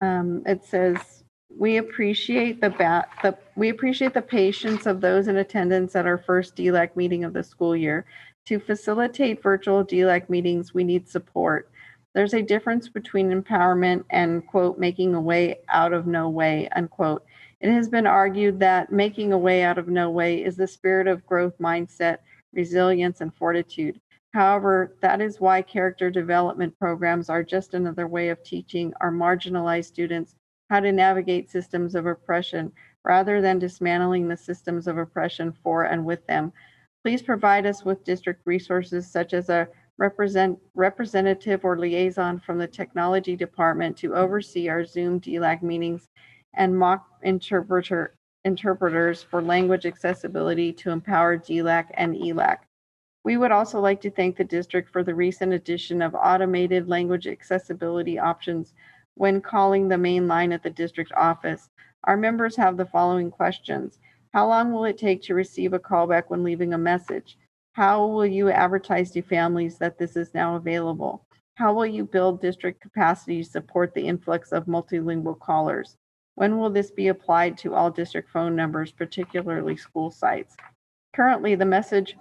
It says, we appreciate the patience of those in attendance at our first DLAC meeting of the school year. To facilitate virtual DLAC meetings, we need support. There's a difference between empowerment and, quote, making a way out of no way, unquote. It has been argued that making a way out of no way is the spirit of growth mindset, resilience, and fortitude. However, that is why character development programs are just another way of teaching our marginalized students how to navigate systems of oppression rather than dismantling the systems of oppression for and with them. Please provide us with district resources such as a representative or liaison from the technology department to oversee our Zoom DLAC meetings and mock interpreters for language accessibility to empower DLAC and ELAC. We would also like to thank the district for the recent addition of automated language accessibility options when calling the main line at the district office. Our members have the following questions. How long will it take to receive a callback when leaving a message? How will you advertise to families that this is now available? How will you build district capacity to support the influx of multilingual callers? When will this be applied to all district phone numbers, particularly school sites? Currently, the message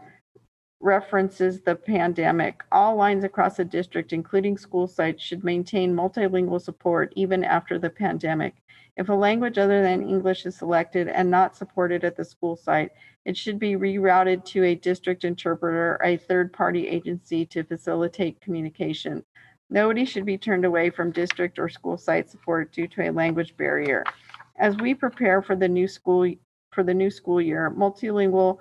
references the pandemic. All lines across the district, including school sites, should maintain multilingual support even after the pandemic. If a language other than English is selected and not supported at the school site, it should be rerouted to a district interpreter or a third-party agency to facilitate communication. Nobody should be turned away from district or school site support due to a language barrier. As we prepare for the new school year, Multilingual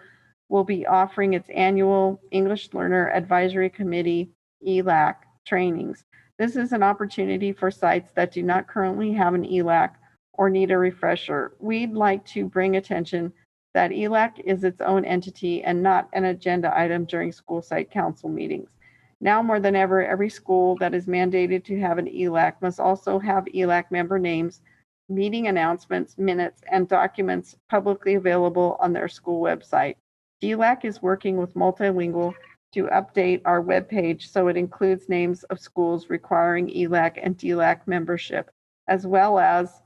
will be offering its annual English Learner Advisory Committee ELAC trainings. This is an opportunity for sites that do not currently have an ELAC or need a refresher. We'd like to bring attention that ELAC is its own entity and not an agenda item during school site council meetings. Now more than ever, every school that is mandated to have an ELAC must also have ELAC member names, meeting announcements, minutes, and documents publicly available on their school website. DLAC is working with Multilingual to update our webpage so it includes names of schools requiring ELAC and DLAC membership, as well as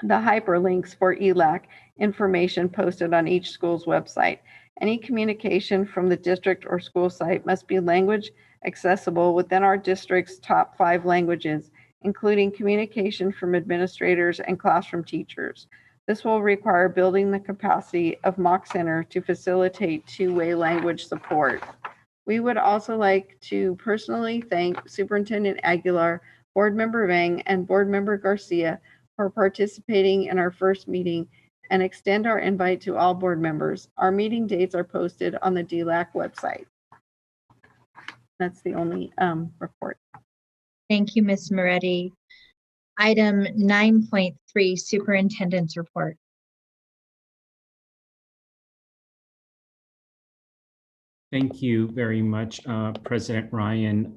the hyperlinks for ELAC information posted on each school's website. Any communication from the district or school site must be language accessible within our district's top 5 languages, including communication from administrators and classroom teachers. This will require building the capacity of Mock Center to facilitate two-way language support. We would also like to personally thank Superintendent Aguilar, Board Member Vang, and Board Member Garcia for participating in our first meeting and extend our invite to all board members. Our meeting dates are posted on the DLAC website. That's the only report. Thank you, Ms. Moretti. Item 9.3, Superintendent's Report. Thank you very much, President Ryan.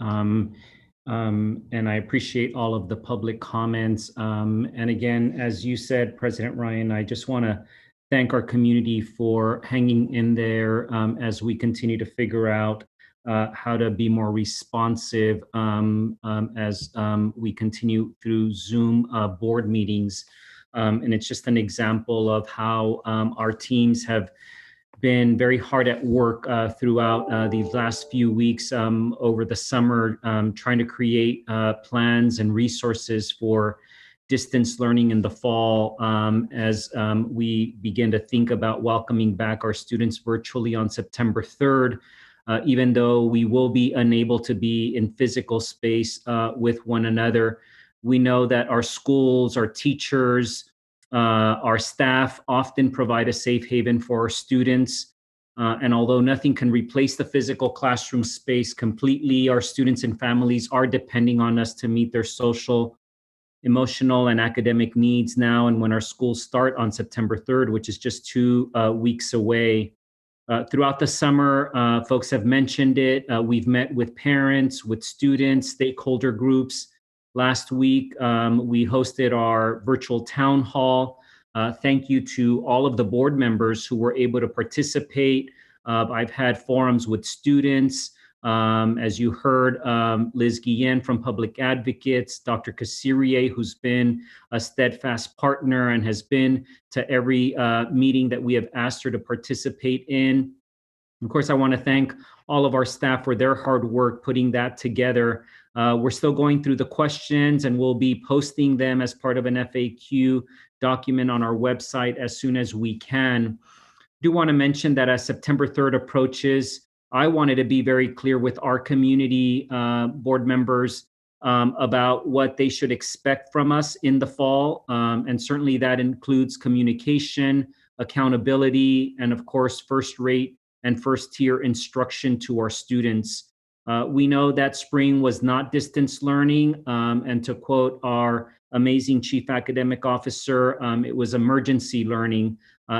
And I appreciate all of the public comments. And again, as you said, President Ryan, I just want to thank our community for hanging in there as we continue to figure out how to be more responsive as we continue through Zoom board meetings. And it's just an example of how our teams have been very hard at work throughout these last few weeks over the summer, trying to create plans and resources for distance learning in the fall as we begin to think about welcoming back our students virtually on September 3rd. Even though we will be unable to be in physical space with one another, we know that our schools, our teachers, our staff often provide a safe haven for our students. And although nothing can replace the physical classroom space completely, our students and families are depending on us to meet their social, emotional, and academic needs now and when our schools start on September 3rd, which is just 2 weeks away. Throughout the summer, folks have mentioned it. We've met with parents, with students, stakeholder groups. Last week, we hosted our virtual town hall. Thank you to all of the board members who were able to participate. I've had forums with students. As you heard, Liz Guillen from Public Advocates, Dr. Kasiriye, who's been a steadfast partner and has been to every meeting that we have asked her to participate in. Of course, I want to thank all of our staff for their hard work putting that together. We're still going through the questions and we'll be posting them as part of an FAQ document on our website as soon as we can. I do want to mention that as September 3rd approaches, I wanted to be very clear with our community board members about what they should expect from us in the fall. And certainly that includes communication, accountability, and of course, first-rate and first-tier instruction to our students. We know that spring was not distance learning, and to quote our amazing Chief Academic Officer, it was emergency learning.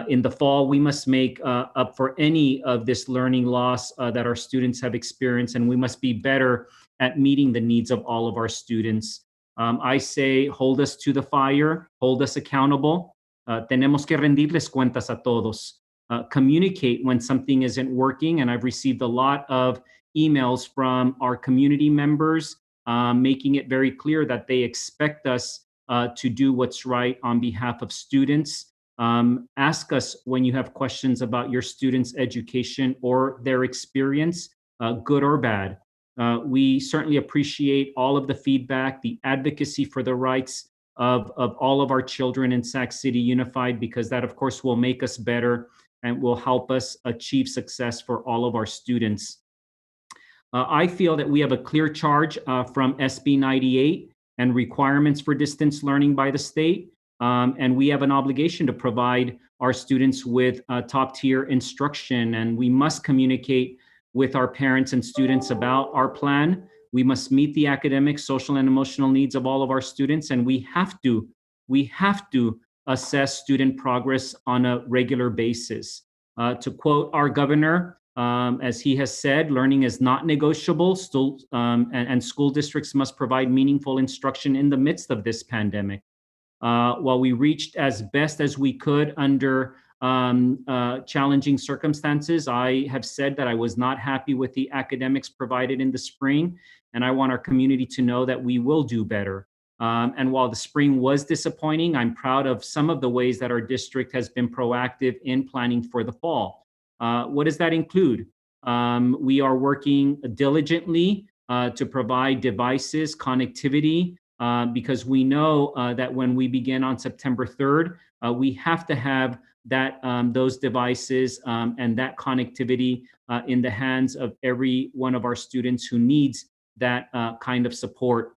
In the fall, we must make up for any of this learning loss that our students have experienced, and we must be better at meeting the needs of all of our students. I say, hold us to the fire, hold us accountable. Tenemos que rendirles cuentas a todos. Communicate when something isn't working, and I've received a lot of emails from our community members making it very clear that they expect us to do what's right on behalf of students. Ask us when you have questions about your students' education or their experience, good or bad. We certainly appreciate all of the feedback, the advocacy for the rights of all of our children in Sac City Unified, because that, of course, will make us better and will help us achieve success for all of our students. I feel that we have a clear charge from SB 98 and requirements for distance learning by the state. And we have an obligation to provide our students with top-tier instruction, and we must communicate with our parents and students about our plan. We must meet the academic, social, and emotional needs of all of our students, and we have to assess student progress on a regular basis. To quote our governor, as he has said, learning is not negotiable, and school districts must provide meaningful instruction in the midst of this pandemic. While we reached as best as we could under challenging circumstances, I have said that I was not happy with the academics provided in the spring, and I want our community to know that we will do better. And while the spring was disappointing, I'm proud of some of the ways that our district has been proactive in planning for the fall. What does that include? We are working diligently to provide devices, connectivity, because we know that when we begin on September 3rd, we have to have that those devices and that connectivity in the hands of every one of our students who needs that kind of support.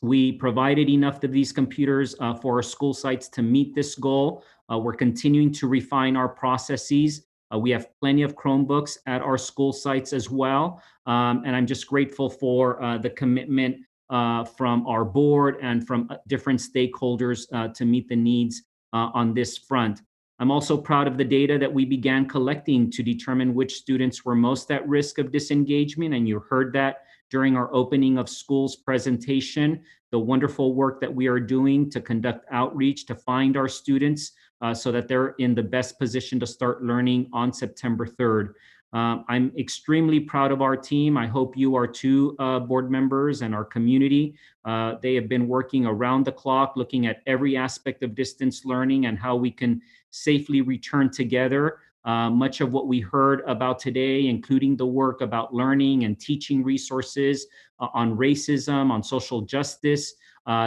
We provided enough of these computers for our school sites to meet this goal. We're continuing to refine our processes. We have plenty of Chromebooks at our school sites as well. And I'm just grateful for the commitment from our board and from different stakeholders to meet the needs on this front. I'm also proud of the data that we began collecting to determine which students were most at risk of disengagement. And you heard that during our opening of schools presentation, the wonderful work that we are doing to conduct outreach to find our students so that they're in the best position to start learning on September 3rd. I'm extremely proud of our team. I hope you are too, board members and our community. They have been working around the clock, looking at every aspect of distance learning and how we can safely return together. Much of what we heard about today, including the work about learning and teaching resources on racism, on social justice,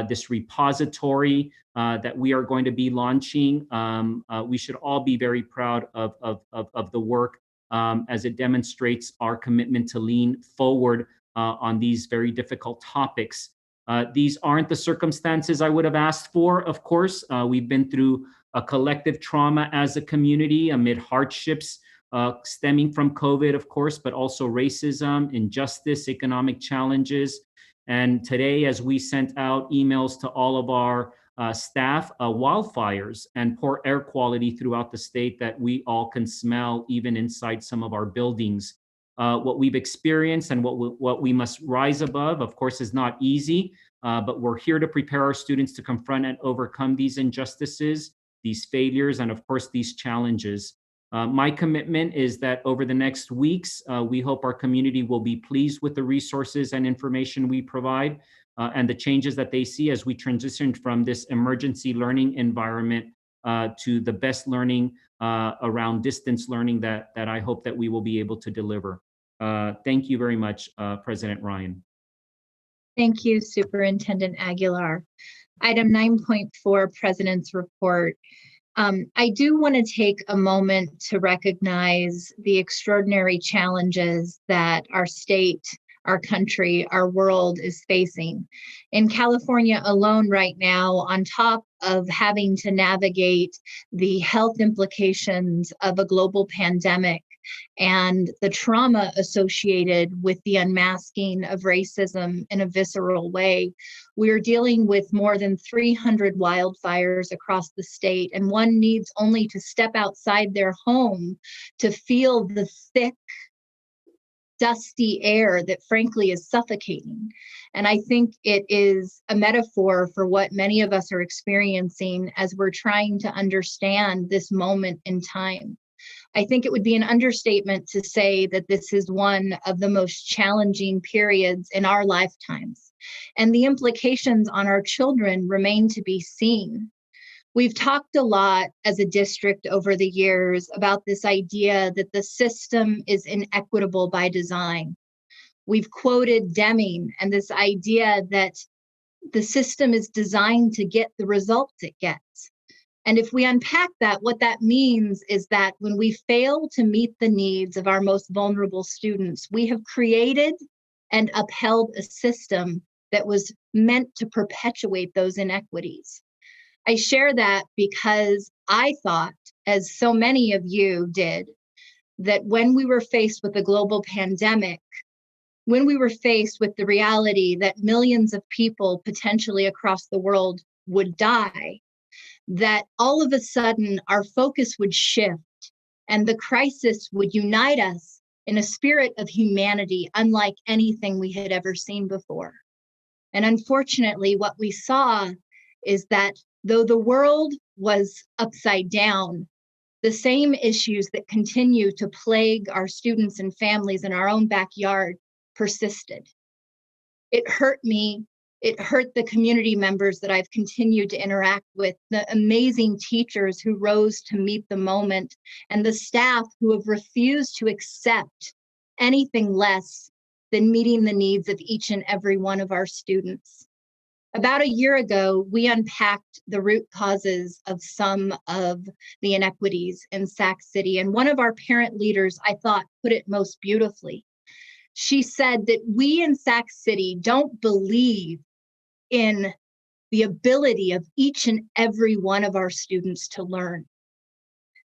this repository that we are going to be launching. We should all be very proud of the work as it demonstrates our commitment to lean forward on these very difficult topics. These aren't the circumstances I would have asked for, of course. We've been through a collective trauma as a community amid hardships stemming from COVID, of course, but also racism, injustice, economic challenges. And today, as we sent out emails to all of our staff, wildfires and poor air quality throughout the state that we all can smell even inside some of our buildings. What we've experienced and what we must rise above, of course, is not easy, but we're here to prepare our students to confront and overcome these injustices, these failures, and of course, these challenges. My commitment is that over the next weeks, we hope our community will be pleased with the resources and information we provide and the changes that they see as we transition from this emergency learning environment to the best learning around distance learning that I hope that we will be able to deliver. Thank you very much, President Ryan. Thank you, Superintendent Aguilar. Item 9.4, President's Report. I do want to take a moment to recognize the extraordinary challenges that our state, our country, our world is facing. In California alone right now, on top of having to navigate the health implications of a global pandemic and the trauma associated with the unmasking of racism in a visceral way, we're dealing with more than 300 wildfires across the state, and one needs only to step outside their home to feel the thick, dusty air that frankly is suffocating. And I think it is a metaphor for what many of us are experiencing as we're trying to understand this moment in time. I think it would be an understatement to say that this is one of the most challenging periods in our lifetimes, and the implications on our children remain to be seen. We've talked a lot as a district over the years about this idea that the system is inequitable by design. We've quoted Deming and this idea that the system is designed to get the results it gets. And if we unpack that, what that means is that when we fail to meet the needs of our most vulnerable students, we have created and upheld a system that was meant to perpetuate those inequities. I share that because I thought, as so many of you did, that when we were faced with a global pandemic, when we were faced with the reality that millions of people potentially across the world would die, that all of a sudden our focus would shift and the crisis would unite us in a spirit of humanity unlike anything we had ever seen before. And unfortunately, what we saw is that though the world was upside down, the same issues that continue to plague our students and families in our own backyard persisted. It hurt me. It hurt the community members that I've continued to interact with, the amazing teachers who rose to meet the moment, and the staff who have refused to accept anything less than meeting the needs of each and every one of our students. About a year ago, we unpacked the root causes of some of the inequities in Sac City, and one of our parent leaders, I thought, put it most beautifully. She said that we in Sac City don't believe in the ability of each and every one of our students to learn.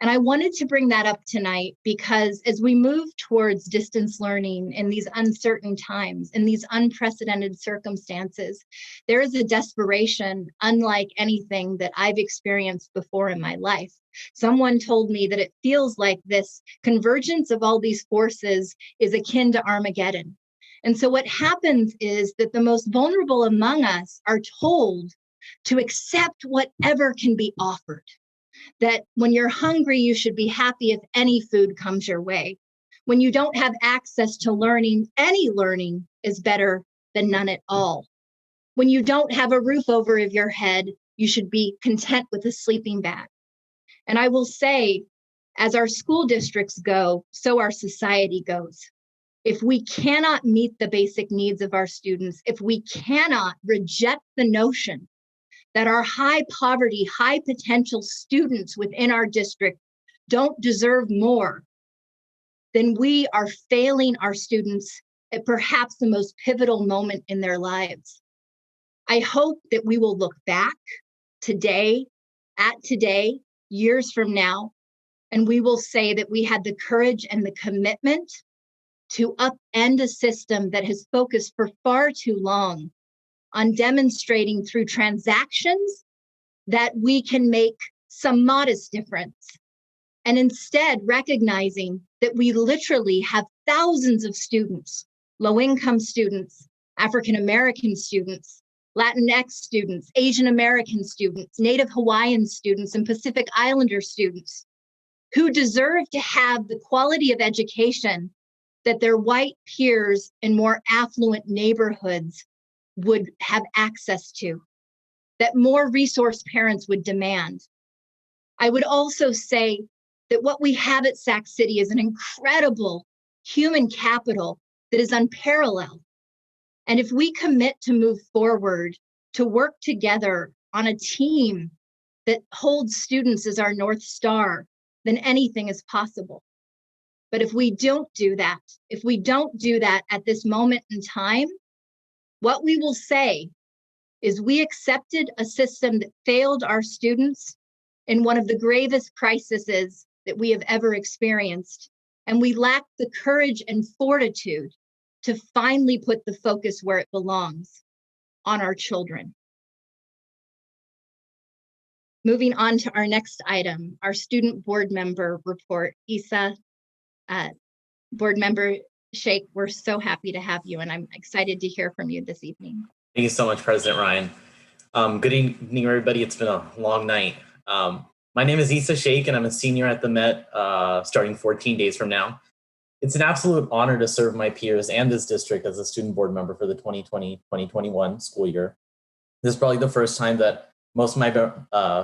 And I wanted to bring that up tonight because as we move towards distance learning in these uncertain times, in these unprecedented circumstances, there is a desperation unlike anything that I've experienced before in my life. Someone told me that it feels like this convergence of all these forces is akin to Armageddon. And so what happens is that the most vulnerable among us are told to accept whatever can be offered. That when you're hungry, you should be happy if any food comes your way. When you don't have access to learning, any learning is better than none at all. When you don't have a roof over your head, you should be content with a sleeping bag. And I will say, as our school districts go, so our society goes. If we cannot meet the basic needs of our students, if we cannot reject the notion that our high poverty, high potential students within our district don't deserve more, then we are failing our students at perhaps the most pivotal moment in their lives. I hope that we will look back today, years from now, and we will say that we had the courage and the commitment to upend a system that has focused for far too long on demonstrating through transactions that we can make some modest difference. And instead recognizing that we literally have thousands of students, low-income students, African-American students, Latinx students, Asian American students, Native Hawaiian students, and Pacific Islander students who deserve to have the quality of education that their white peers in more affluent neighborhoods would have access to, that more resource parents would demand. I would also say that what we have at Sac City is an incredible human capital that is unparalleled. And if we commit to move forward, to work together on a team that holds students as our North Star, then anything is possible. But if we don't do that, at this moment in time, what we will say is we accepted a system that failed our students in one of the gravest crises that we have ever experienced. And we lacked the courage and fortitude to finally put the focus where it belongs, on our children. Moving on to our next item, our student board member report. Isa, board member Sheikh, we're so happy to have you, and I'm excited to hear from you this evening. Thank you so much, President Ryan. Good evening, everybody. It's been a long night. My name is Isa Sheikh, and I'm a senior at the Met starting 14 days from now. It's an absolute honor to serve my peers and this district as a student board member for the 2020-2021 school year. This is probably the first time that most of my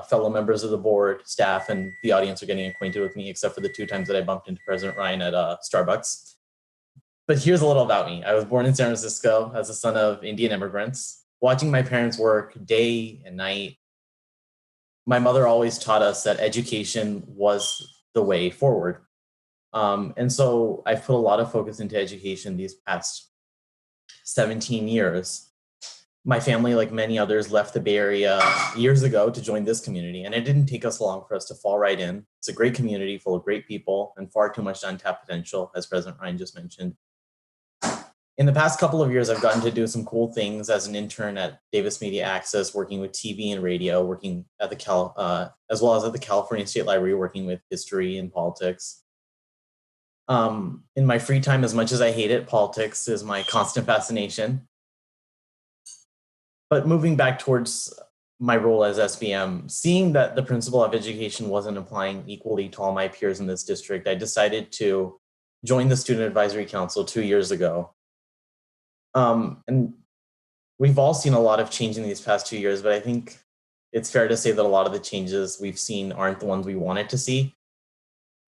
fellow members of the board, staff, and the audience are getting acquainted with me, except for the 2 times that I bumped into President Ryan at Starbucks. But here's a little about me. I was born in San Francisco as a son of Indian immigrants. Watching my parents work day and night, my mother always taught us that education was the way forward. And so I've put a lot of focus into education these past 17 years. My family, like many others, left the Bay Area years ago to join this community, and it didn't take us long for us to fall right in. It's a great community full of great people and far too much untapped potential, as President Ryan just mentioned. In the past couple of years, I've gotten to do some cool things as an intern at Davis Media Access, working with TV and radio, working at the as well as at the California State Library, working with history and politics. In my free time, as much as I hate it, politics is my constant fascination. But moving back towards my role as SBM, seeing that the principle of education wasn't applying equally to all my peers in this district, I decided to join the Student Advisory Council 2 years ago. And we've all seen a lot of change in these past 2 years, but I think it's fair to say that a lot of the changes we've seen aren't the ones we wanted to see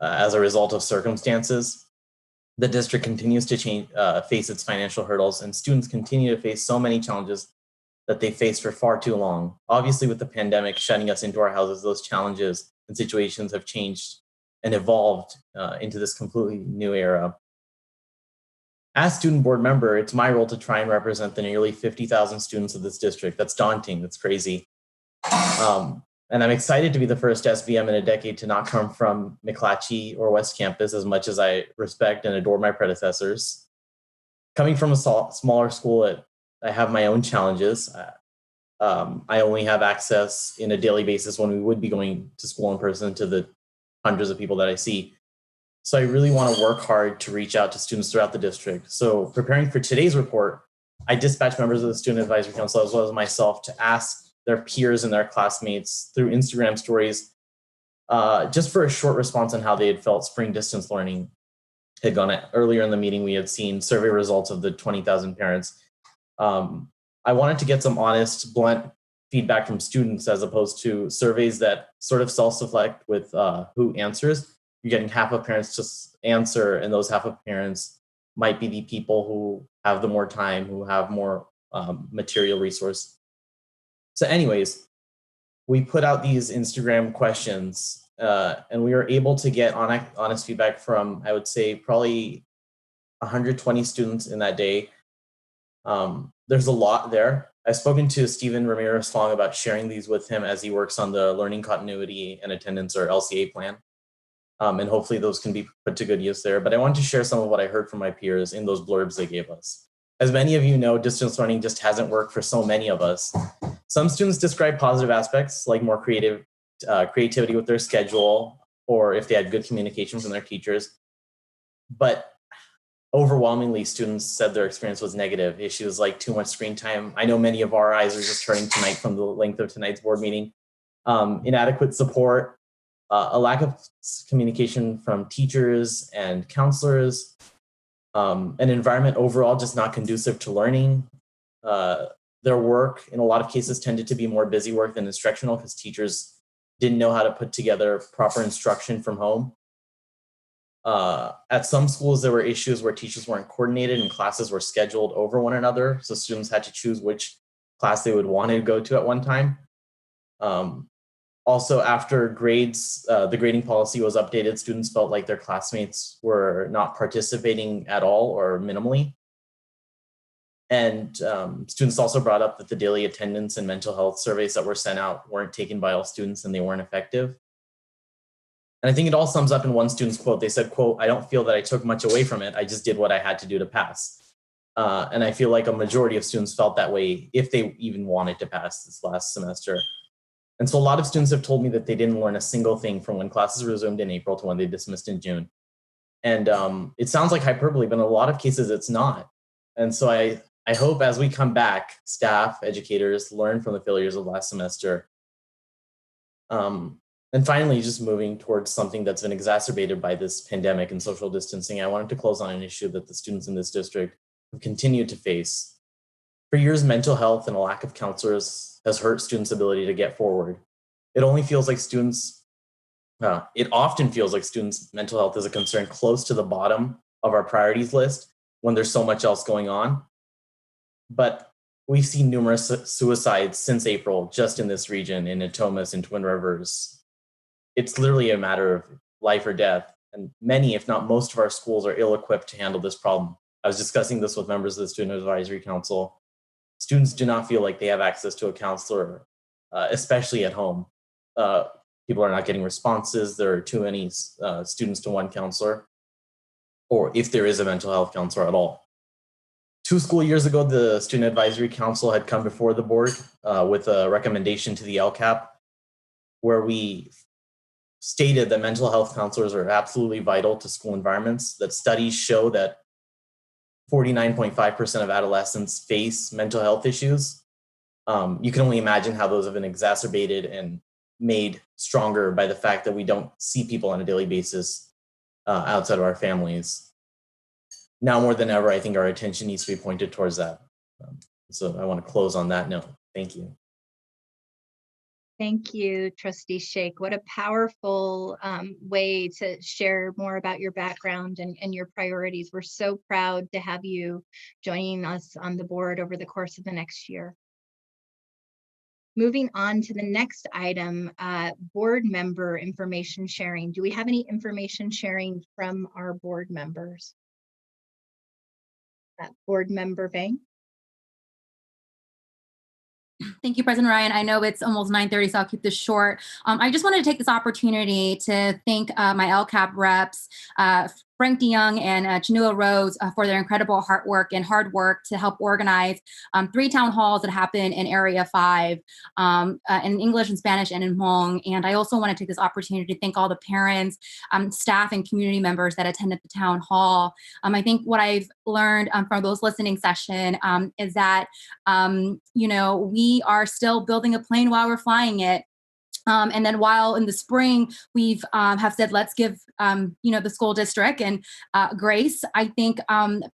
as a result of circumstances. The district continues to face its financial hurdles, and students continue to face so many challenges that they faced for far too long. Obviously, with the pandemic shutting us into our houses, those challenges and situations have changed and evolved into this completely new era. As student board member, it's my role to try and represent the nearly 50,000 students of this district. That's daunting, that's crazy. And I'm excited to be the first SBM in a decade to not come from McClatchy or West Campus, as much as I respect and adore my predecessors. Coming from a smaller school, I have my own challenges. I only have access in a daily basis when we would be going to school in person to the hundreds of people that I see. So I really want to work hard to reach out to students throughout the district. So preparing for today's report, I dispatched members of the Student Advisory Council as well as myself to ask their peers and their classmates through Instagram stories, just for a short response on how they had felt spring distance learning had gone. Earlier in the meeting, we had seen survey results of the 20,000 parents. I wanted to get some honest, blunt feedback from students as opposed to surveys that sort of self-select with who answers. You're getting half of parents to answer, and those half of parents might be the people who have the more time, who have more material resource. So anyways, we put out these Instagram questions and we were able to get honest feedback from, I would say, probably 120 students in that day. There's a lot there. I've spoken to Stephen Ramirez-Fong about sharing these with him as he works on the Learning Continuity and Attendance, or LCA plan. And hopefully those can be put to good use there. But I want to share some of what I heard from my peers in those blurbs they gave us. As many of you know, distance learning just hasn't worked for so many of us. Some students describe positive aspects, like more creativity with their schedule, or if they had good communication from their teachers. But overwhelmingly, students said their experience was negative. Issues like too much screen time. I know many of our eyes are just turning tonight from the length of tonight's board meeting. Inadequate support, a lack of communication from teachers and counselors, an environment overall just not conducive to learning. Their work, in a lot of cases, tended to be more busy work than instructional because teachers didn't know how to put together proper instruction from home. At some schools, there were issues where teachers weren't coordinated and classes were scheduled over one another. So students had to choose which class they would want to go to at one time. Also, after grades, the grading policy was updated, students felt like their classmates were not participating at all or minimally. And students also brought up that the daily attendance and mental health surveys that were sent out weren't taken by all students and they weren't effective. And I think it all sums up in one student's quote. They said, quote, "I don't feel that I took much away from it. I just did what I had to do to pass." And I feel like a majority of students felt that way if they even wanted to pass this last semester. And so a lot of students have told me that they didn't learn a single thing from when classes resumed in April to when they dismissed in June. And it sounds like hyperbole, but in a lot of cases it's not. And so I hope as we come back, staff, educators learn from the failures of last semester. And finally, just moving towards something that's been exacerbated by this pandemic and social distancing, I wanted to close on an issue that the students in this district have continued to face. For years, mental health and a lack of counselors has hurt students' ability to get forward. It often feels like students' mental health is a concern close to the bottom of our priorities list when there's so much else going on. But we've seen numerous suicides since April, just in this region, in Natomas and Twin Rivers. It's literally a matter of life or death. And many, if not most of our schools are ill-equipped to handle this problem. I was discussing this with members of the Student Advisory Council. Students do not feel like they have access to a counselor, especially at home. People are not getting responses. There are too many students to one counselor, or if there is a mental health counselor at all. 2 school years ago, the Student Advisory Council had come before the board with a recommendation to the LCAP, where we stated that mental health counselors are absolutely vital to school environments, that studies show that 49.5% of adolescents face mental health issues. You can only imagine how those have been exacerbated and made stronger by the fact that we don't see people on a daily basis outside of our families. Now more than ever, I think our attention needs to be pointed towards that. So I want to close on that note. Thank you. Thank you, Trustee Sheikh. What a powerful way to share more about your background and your priorities. We're so proud to have you joining us on the board over the course of the next year. Moving on to the next item, board member information sharing. Do we have any information sharing from our board members? Board member Bang? Thank you, President Ryan. I know it's almost 9:30, so I'll keep this short. I just wanted to take this opportunity to thank my LCAP reps, Frank DeYoung and Chinua Rose for their incredible hard work to help organize 3 town halls that happen in Area 5 in English and Spanish and in Hmong. And I also want to take this opportunity to thank all the parents, staff, and community members that attended the town hall. I think what I've learned from those listening session is that, we are still building a plane while we're flying it. And then while in the spring, we've have said, let's give, the school district and grace, I think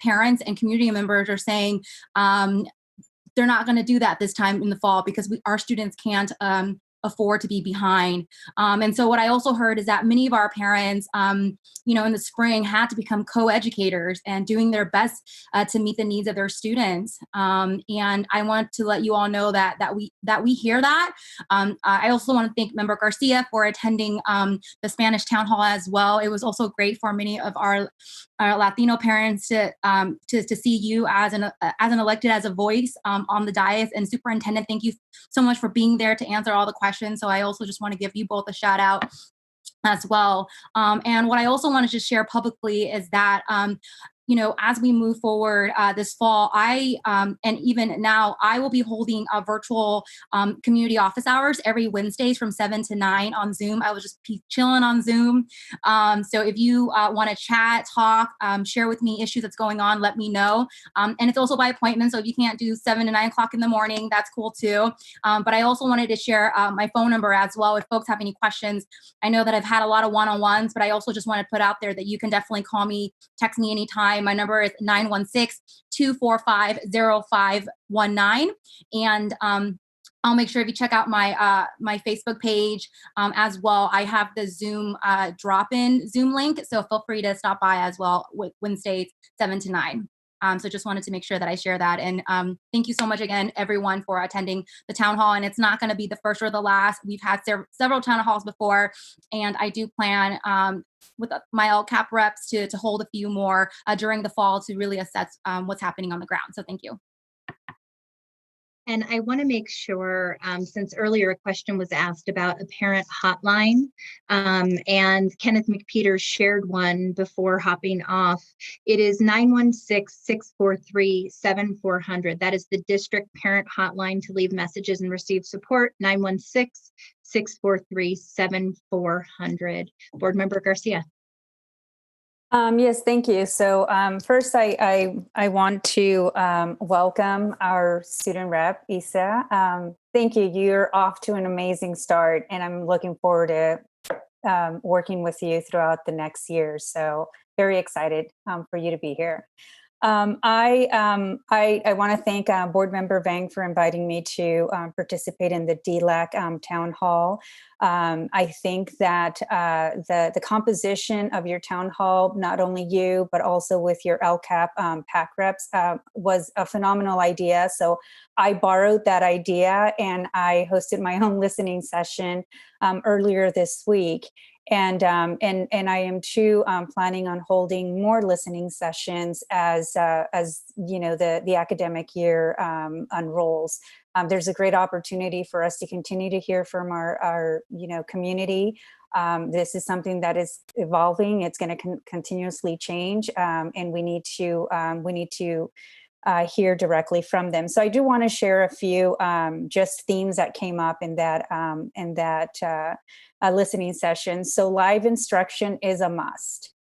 parents and community members are saying they're not going to do that this time in the fall because our students can't afford to be behind. And so what I also heard is that many of our parents, in the spring had to become co-educators and doing their best to meet the needs of their students. And I want to let you all know that we hear that. I also want to thank Member Garcia for attending the Spanish town hall as well. It was also great for many of our Latino parents to see you as an elected as a voice on the dais. And Superintendent, thank you so much for being there to answer all the questions. So I also just want to give you both a shout out as well. And what I also want to just share publicly is that, as we move forward this fall, and even now, I will be holding a virtual community office hours every Wednesdays from 7 to 9 on Zoom. I will just be chilling on Zoom. So if you want to chat, talk, share with me issues that's going on, let me know. And it's also by appointment. So if you can't do 7 to 9 o'clock in the morning, that's cool too. But I also wanted to share my phone number as well. If folks have any questions, I know that I've had a lot of one-on-ones, but I also just want to put out there that you can definitely call me, text me anytime. My number is 916-245-0519. And I'll make sure if you check out my my Facebook page as well, I have the Zoom drop-in Zoom link. So feel free to stop by as well with Wednesdays 7 to 9. So just wanted to make sure that I share that. And thank you so much again, everyone, for attending the town hall. And it's not going to be the first or the last. We've had several town halls before, and I do plan with my LCAP reps to hold a few more during the fall to really assess what's happening on the ground. So thank you. And I want to make sure, since earlier a question was asked about a parent hotline, and Kenneth McPeters shared one before hopping off. It is 916-643-7400. That is the district parent hotline to leave messages and receive support, 916-643-7400. Board Member Garcia. Yes, thank you. So first, I want to welcome our student rep, Isa. Thank you. You're off to an amazing start, and I'm looking forward to working with you throughout the next year. So very excited for you to be here. I want to thank Board Member Vang for inviting me to participate in the DLAC town hall. I think that the composition of your town hall, not only you, but also with your LCAP PAC reps, was a phenomenal idea. So I borrowed that idea and I hosted my own listening session earlier this week. And I am too planning on holding more listening sessions as the academic year unrolls. There's a great opportunity for us to continue to hear from our community. This is something that is evolving. It's going to continuously change, and we need to hear directly from them. So I do want to share a few just themes that came up in that listening session. So live instruction is a must.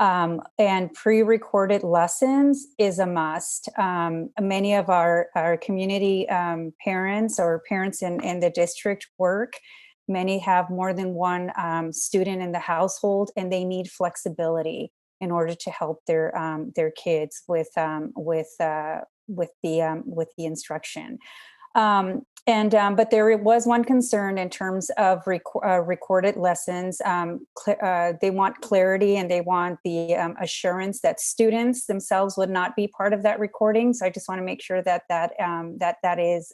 And pre-recorded lessons is a must. Many of our community parents or parents in the district work. Many have more than one student in the household, and they need flexibility in order to help their kids with the instruction. But there was one concern in terms of recorded lessons. They want clarity and they want the assurance that students themselves would not be part of that recording. So I just want to make sure that is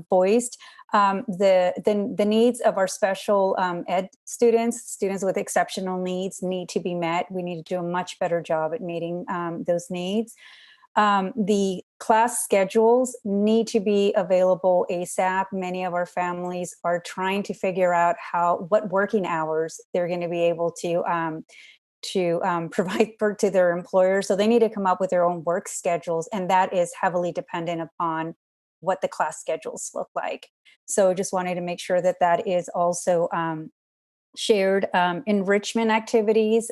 voiced. The needs of our special ed students with exceptional needs need to be met. We need to do a much better job at meeting those needs. The Class schedules need to be available ASAP. Many of our families are trying to figure out what working hours they're going to be able to provide to their employer. So they need to come up with their own work schedules, and that is heavily dependent upon what the class schedules look like. So just wanted to make sure that that is also shared. Enrichment activities,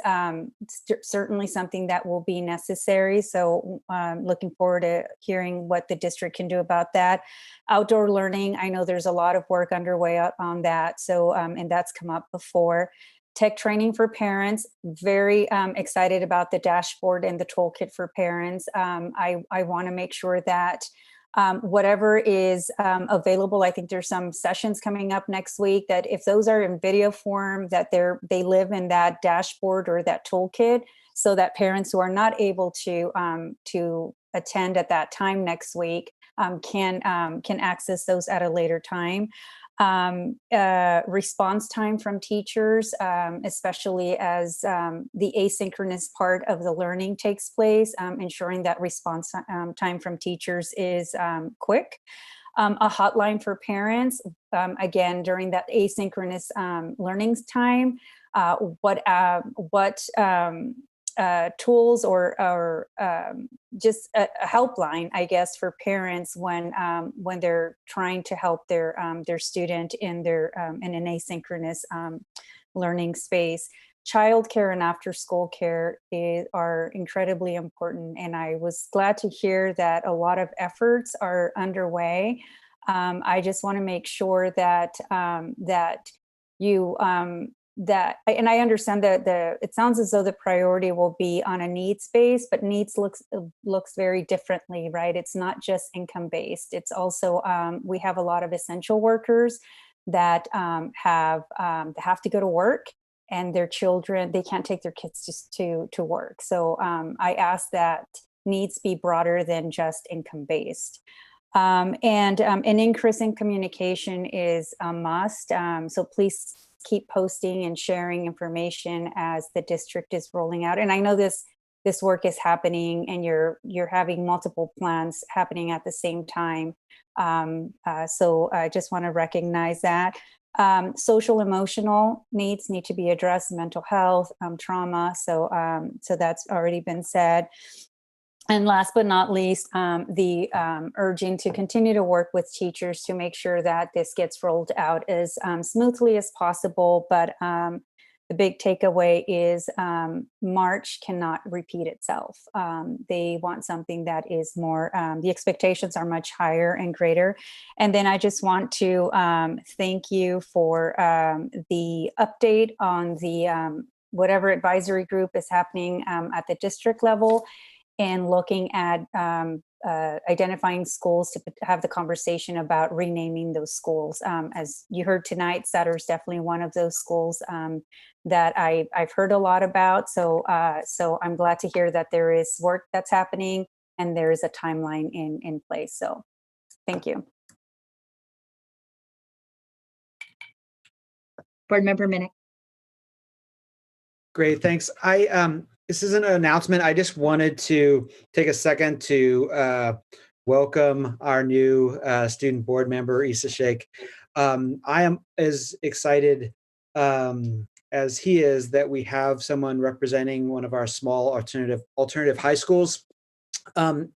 certainly something that will be necessary. So looking forward to hearing what the district can do about that. Outdoor learning, I know there's a lot of work underway on that. So, and that's come up before. Tech training for parents, very excited about the dashboard and the toolkit for parents. I want to make sure that whatever is available, I think there's some sessions coming up next week that if those are in video form, that they live in that dashboard or that toolkit, so that parents who are not able to attend at that time next week can access those at a later time. Response time from teachers, especially as the asynchronous part of the learning takes place, ensuring that response time from teachers is quick. A hotline for parents, again, during that asynchronous learning time, what tools or just a helpline, I guess, for parents when they're trying to help their student in in an asynchronous learning space. Childcare and after school care are incredibly important, and I was glad to hear that a lot of efforts are underway. I just want to make sure that you and I understand that it sounds as though the priority will be on a needs base, but needs looks very differently, right? It's not just income based. It's also we have a lot of essential workers that have to go to work, and their children, they can't take their kids just to work. So I ask that needs be broader than just income based. And an increase in communication is a must. So please keep posting and sharing information as the district is rolling out. And I know this work is happening, and you're having multiple plans happening at the same time. So I just want to recognize that. Social emotional needs need to be addressed, mental health, trauma. So that's already been said. And last but not least, the urging to continue to work with teachers to make sure that this gets rolled out as smoothly as possible. But the big takeaway is March cannot repeat itself. They want something that is more, the expectations are much higher and greater. And then I just want to thank you for the update on the whatever advisory group is happening at the district level, and looking at identifying schools to have the conversation about renaming those schools. As you heard tonight, Sutter is definitely one of those schools that I've heard a lot about. So I'm glad to hear that there is work that's happening and there is a timeline in place. So thank you. Board Member Minnick. Great, thanks. This isn't an announcement. I just wanted to take a second to welcome our new student board member, Issa Sheikh. I am as excited as he is that we have someone representing one of our small alternative high schools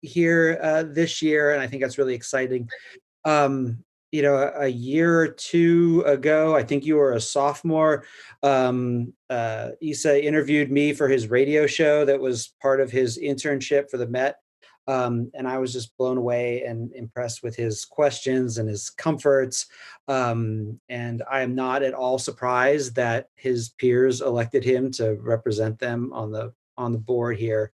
here this year, and I think that's really exciting. You know, a year or two ago, I think you were a sophomore, Issa interviewed me for his radio show that was part of his internship for the Met. And I was just blown away and impressed with his questions and his comforts. And I am not at all surprised that his peers elected him to represent them on the board here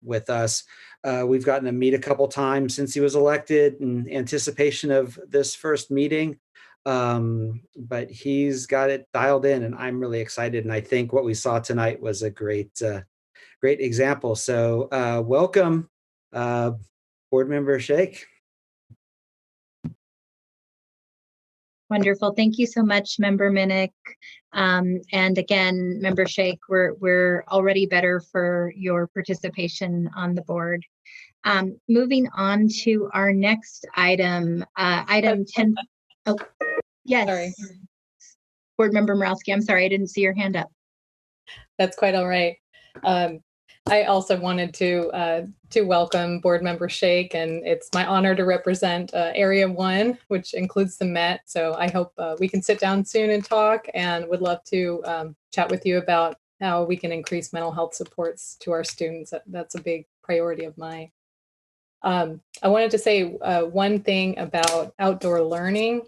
with us. We've gotten to meet a couple times since he was elected in anticipation of this first meeting. But he's got it dialed in, and I'm really excited. And I think what we saw tonight was a great example. So welcome, Board Member Sheikh. Wonderful. Thank you so much, Member Minnick. And again, Member Sheikh, we're already better for your participation on the board. Moving on to our next item, item 10. Oh, yes. Sorry. Board Member Morowski, I'm sorry, I didn't see your hand up. That's quite all right. I also wanted to welcome Board Member Sheikh, and it's my honor to represent Area 1, which includes the Met. So I hope we can sit down soon and talk, and would love to chat with you about how we can increase mental health supports to our students. That's a big priority of mine. I wanted to say one thing about outdoor learning,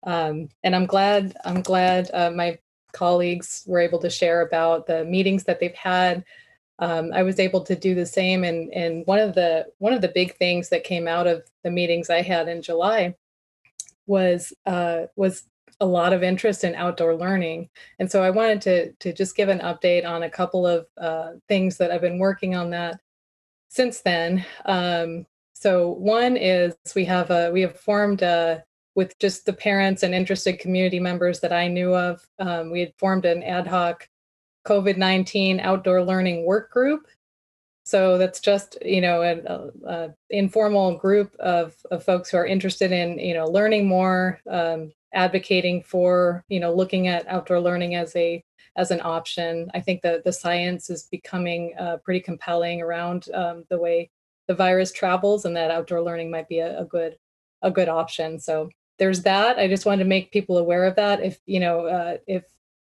and I'm glad my colleagues were able to share about the meetings that they've had. I was able to do the same, and one of the big things that came out of the meetings I had in July was a lot of interest in outdoor learning. And so I wanted to just give an update on a couple of things that I've been working on that since then. So one is we have formed with just the parents and interested community members that I knew of. We had formed an ad hoc COVID-19 outdoor learning work group. So that's just, an informal group of folks who are interested in, learning more, advocating for, looking at outdoor learning as an option. I think that the science is becoming pretty compelling around the way the virus travels, and that outdoor learning might be a good option. So there's that. I just wanted to make people aware of that. If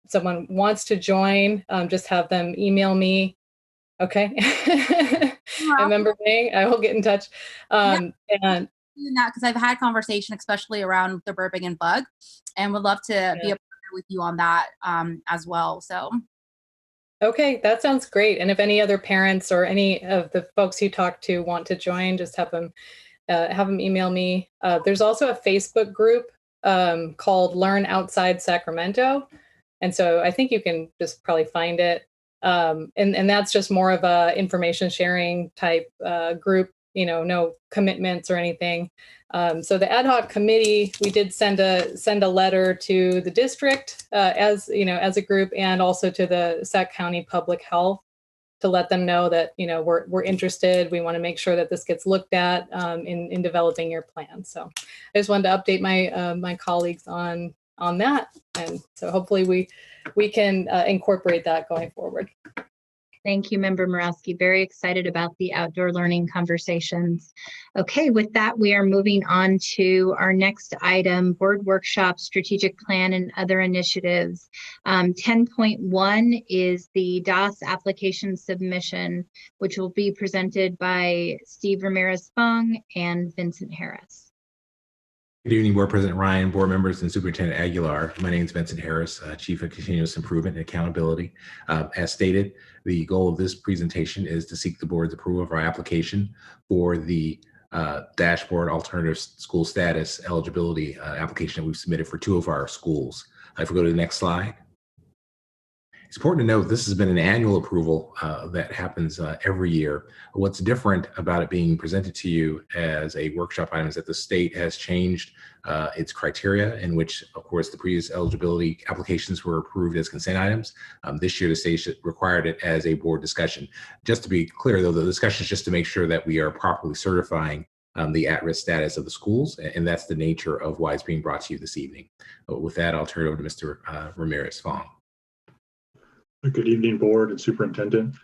someone wants to join, just have them email me. Okay. Remember me? I will get in touch. And doing that because I've had conversation, especially around the burping and bug, and would love to be a partner with you on that as well. So. Okay, that sounds great. And if any other parents or any of the folks you talk to want to join, just have them email me. There's also a Facebook group called Learn Outside Sacramento. And so I think you can just probably find it. And that's just more of a information sharing type group, no commitments or anything. So the ad hoc committee, we did send a letter to the district as a group, and also to the Sac County Public Health to let them know that we're interested. We want to make sure that this gets looked at in developing your plan. So I just wanted to update my colleagues on that, and so hopefully we can incorporate that going forward. Thank you, Member Morowski. Very excited about the outdoor learning conversations. Okay, with that, we are moving on to our next item, board workshop, strategic plan, and other initiatives. 10.1 is the DOS application submission, which will be presented by Steve Ramirez-Fong and Vincent Harris. Good evening, Board President Ryan, board members, and Superintendent Aguilar. My name is Vincent Harris, Chief of Continuous Improvement and Accountability. As stated, the goal of this presentation is to seek the board's approval of our application for the dashboard alternative school status eligibility application that we've submitted for 2 of our schools. If we go to the next slide. It's important to note this has been an annual approval that happens every year. What's different about it being presented to you as a workshop item is that the state has changed its criteria, in which, of course, the previous eligibility applications were approved as consent items. This year, the state required it as a board discussion. Just to be clear, though, the discussion is just to make sure that we are properly certifying the at-risk status of the schools, and that's the nature of why it's being brought to you this evening. With that, I'll turn it over to Mr. Ramirez-Fong. Good evening, board and superintendent.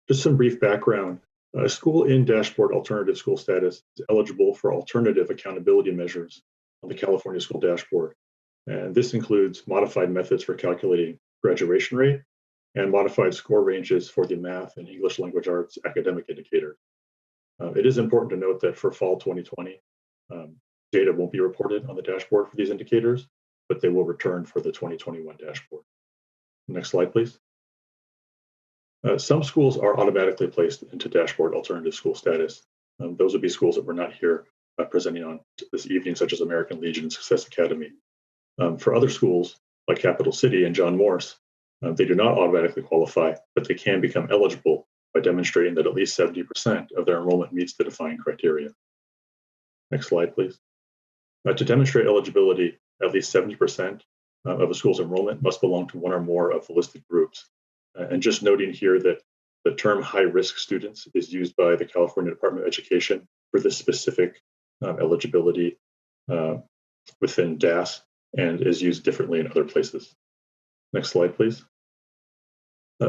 Just some brief background. A school in dashboard alternative school status is eligible for alternative accountability measures on the California school dashboard. And this includes modified methods for calculating graduation rate and modified score ranges for the math and English language arts academic indicators. It is important to note that for fall 2020, data won't be reported on the dashboard for these indicators, but they will return for the 2021 dashboard. Next slide, please. Some schools are automatically placed into dashboard alternative school status. Those would be schools that we're not here presenting on this evening, such as American Legion and Success Academy. For other schools, like Capital City and John Morse, they do not automatically qualify, but they can become eligible by demonstrating that at least 70% of their enrollment meets the defined criteria. Next slide, please. To demonstrate eligibility, at least 70% of the school's enrollment must belong to one or more of the listed groups. And just noting here that the term high-risk students is used by the California Department of Education for this specific eligibility within DAS and is used differently in other places. Next slide, please.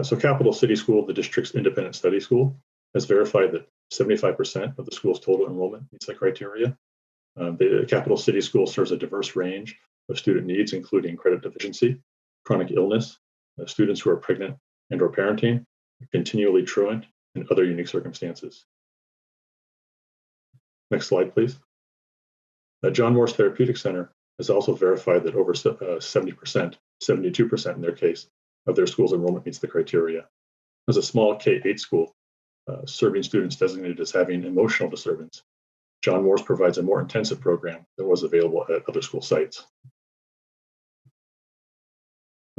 So Capital City School, the district's independent study school, has verified that 75% of the school's total enrollment meets the criteria. The Capital City School serves a diverse range of student needs, including credit deficiency, chronic illness, students who are pregnant and or parenting, continually truant, and other unique circumstances. Next slide, please. John Morse Therapeutic Center has also verified that over 70%, 72% in their case, of their school's enrollment meets the criteria. As a small K-8 school, serving students designated as having emotional disturbance, John Morse provides a more intensive program than was available at other school sites.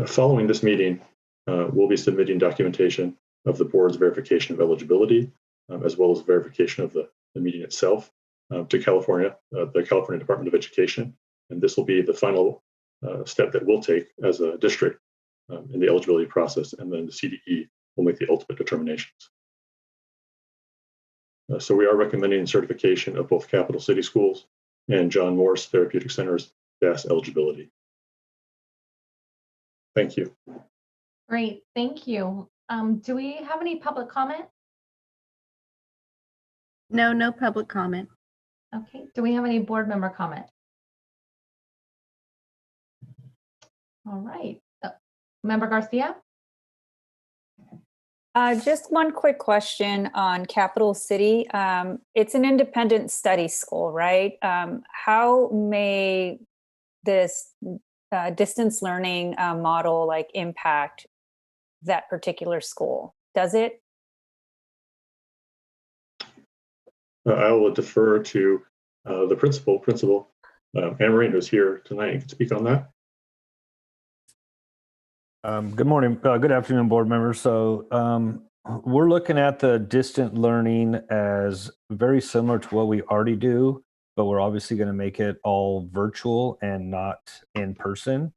Following this meeting, we'll be submitting documentation of the board's verification of eligibility, as well as verification of the meeting itself to California, the California Department of Education. And this will be the final step that we'll take as a district in the eligibility process, and then the CDE will make the ultimate determinations. So we are recommending certification of both Capital City Schools and John Morse Therapeutic Center's DAS eligibility. Thank you. Great, thank you. Do we have any public comment? No, no public comment. Okay, do we have any board member comment? All right, Member Garcia? Just one quick question on Capital City. It's an independent study school, right? How may this distance learning model like impact that particular school? Does it? I will defer to the principal, Anne-Marie, who's here tonight. You can speak on that. Good morning, good afternoon, board members. So we're looking at the distant learning as very similar to what we already do, but we're obviously going to make it all virtual and not in person.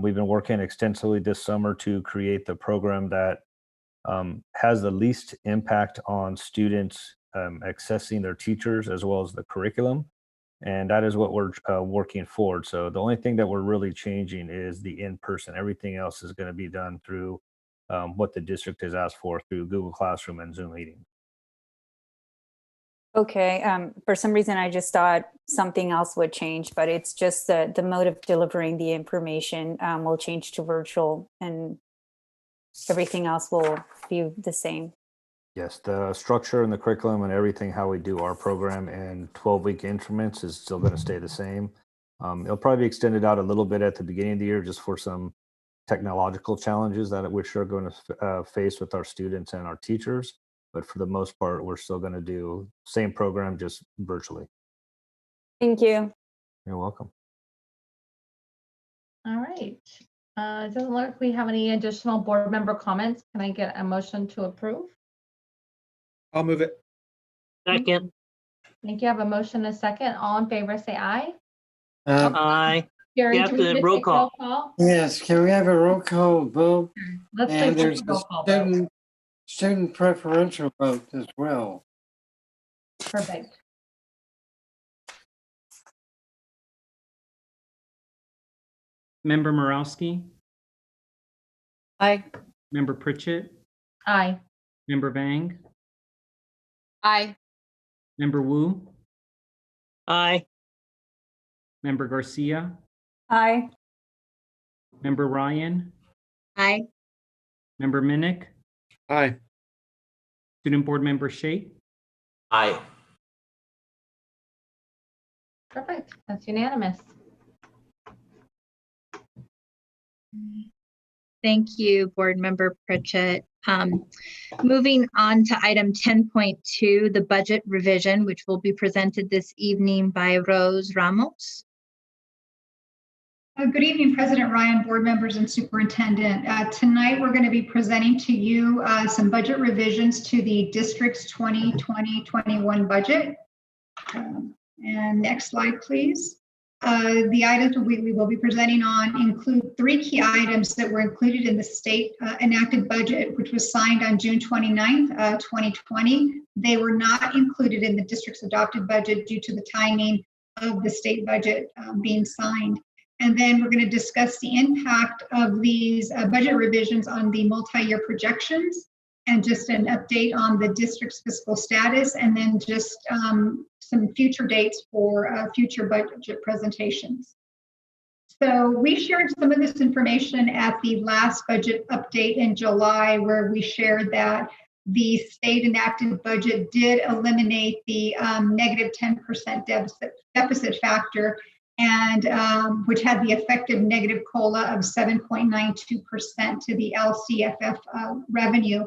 We've been working extensively this summer to create the program that has the least impact on students accessing their teachers as well as the curriculum. And that is what we're working forward. So the only thing that we're really changing is the in-person. Everything else is going to be done through what the district has asked for through Google Classroom and Zoom meeting. Okay, for some reason I just thought something else would change, but it's just the mode of delivering the information will change to virtual and everything else will be the same. Yes, the structure and the curriculum and everything, how we do our program in 12-week increments is still going to stay the same. It'll probably be extended out a little bit at the beginning of the year just for some technological challenges that we're sure going to face with our students and our teachers. But for the most part, we're still going to do same program, just virtually. Thank you. You're welcome. All right. It doesn't look like we have any additional board member comments. Can I get a motion to approve? I'll move it. Second. Thank you. I have a motion and a second. All in favor, say aye. Aye. Gary, You have do we to need roll take call. Yes, can we have a roll call vote? Let's And take there's a roll a call vote. student preferential vote as well. Perfect. Member Morowski, Aye. Member Pritchett, Aye. Member Vang, Aye. Member Wu, Aye. Member Garcia, Aye. Member Ryan, Aye. Member Minnick, Aye. Student Board Member Sheikh. Aye. Perfect. That's unanimous. Thank you, Board Member Pritchett. Moving on to item 10.2, the budget revision, which will be presented this evening by Rose Ramos. Good evening, President Ryan, board members, and superintendent. Tonight, we're going to be presenting to you some budget revisions to the district's 2020-21 budget. And next slide, please. The items we will be presenting on include 3 key items that were included in the state enacted budget, which was signed on June 29th, 2020. They were not included in the district's adopted budget due to the timing of the state budget being signed. And then we're going to discuss the impact of these budget revisions on the multi-year projections, and just an update on the district's fiscal status, and then just some future dates for future budget presentations. So we shared some of this information at the last budget update in July, where we shared that the state enacted budget did eliminate the negative 10% deficit factor, and which had the effective negative COLA of 7.92% to the LCFF revenue.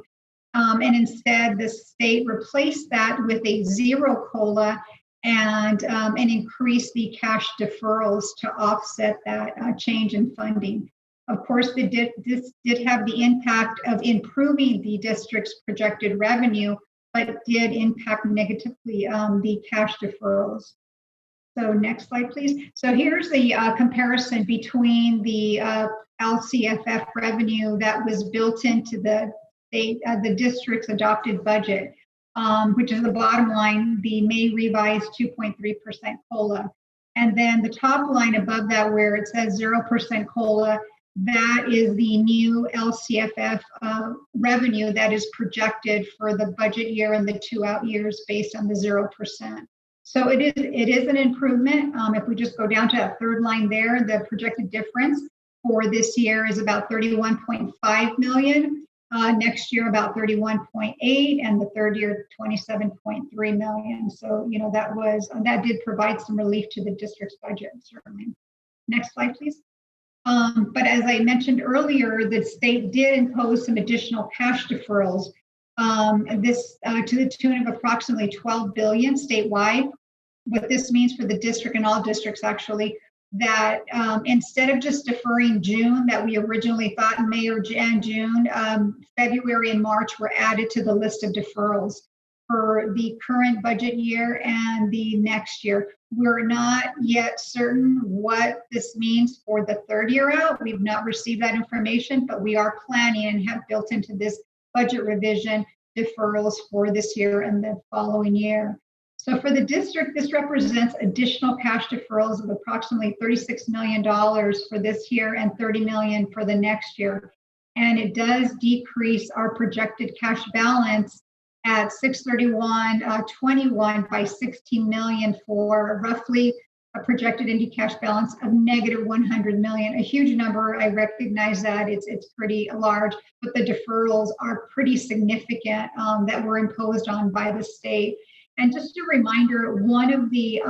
And instead, the state replaced that with a 0 COLA and increased the cash deferrals to offset that change in funding. Of course, this did have the impact of improving the district's projected revenue, but did impact negatively the cash deferrals. So next slide, please. So here's the comparison between the LCFF revenue that was built into the district's adopted budget, which is the bottom line, the May revised 2.3% COLA. And then the top line above that, where it says 0% COLA, that is the new LCFF revenue that is projected for the budget year and the 2 out years based on the 0%. So it is an improvement. If we just go down to that third line there, the projected difference for this year is about 31.5 million. Next year about 31.8, and the third year 27.3 million. So that did provide some relief to the district's budget, certainly. Next slide, please. But as I mentioned earlier, the state did impose some additional cash deferrals. This to the tune of approximately 12 billion statewide. What this means for the district and all districts, actually, that instead of just deferring June that we originally thought in May or June, February and March were added to the list of deferrals for the current budget year and the next year. We're not yet certain what this means for the third year out. We've not received that information, but we are planning and have built into this budget revision deferrals for this year and the following year. So for the district, this represents additional cash deferrals of approximately $36 million for this year and $30 million for the next year. And it does decrease our projected cash balance at 6/31/21 by $16 million for roughly a projected ending cash balance of negative $100 million. A huge number, I recognize that it's pretty large, but the deferrals are pretty significant that were imposed on by the state. And just a reminder, one of the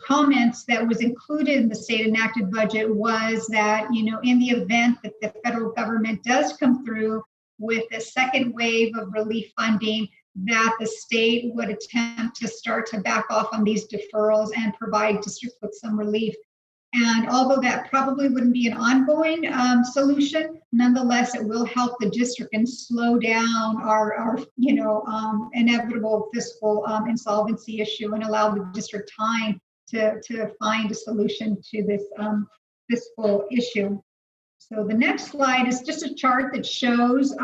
comments that was included in the state enacted budget was that, in the event that the federal government does come through with a second wave of relief funding, that the state would attempt to start to back off on these deferrals and provide districts with some relief. And although that probably wouldn't be an ongoing solution, nonetheless, it will help the district and slow down our inevitable fiscal insolvency issue and allow the district time to find a solution to this fiscal issue. So the next slide is just a chart that shows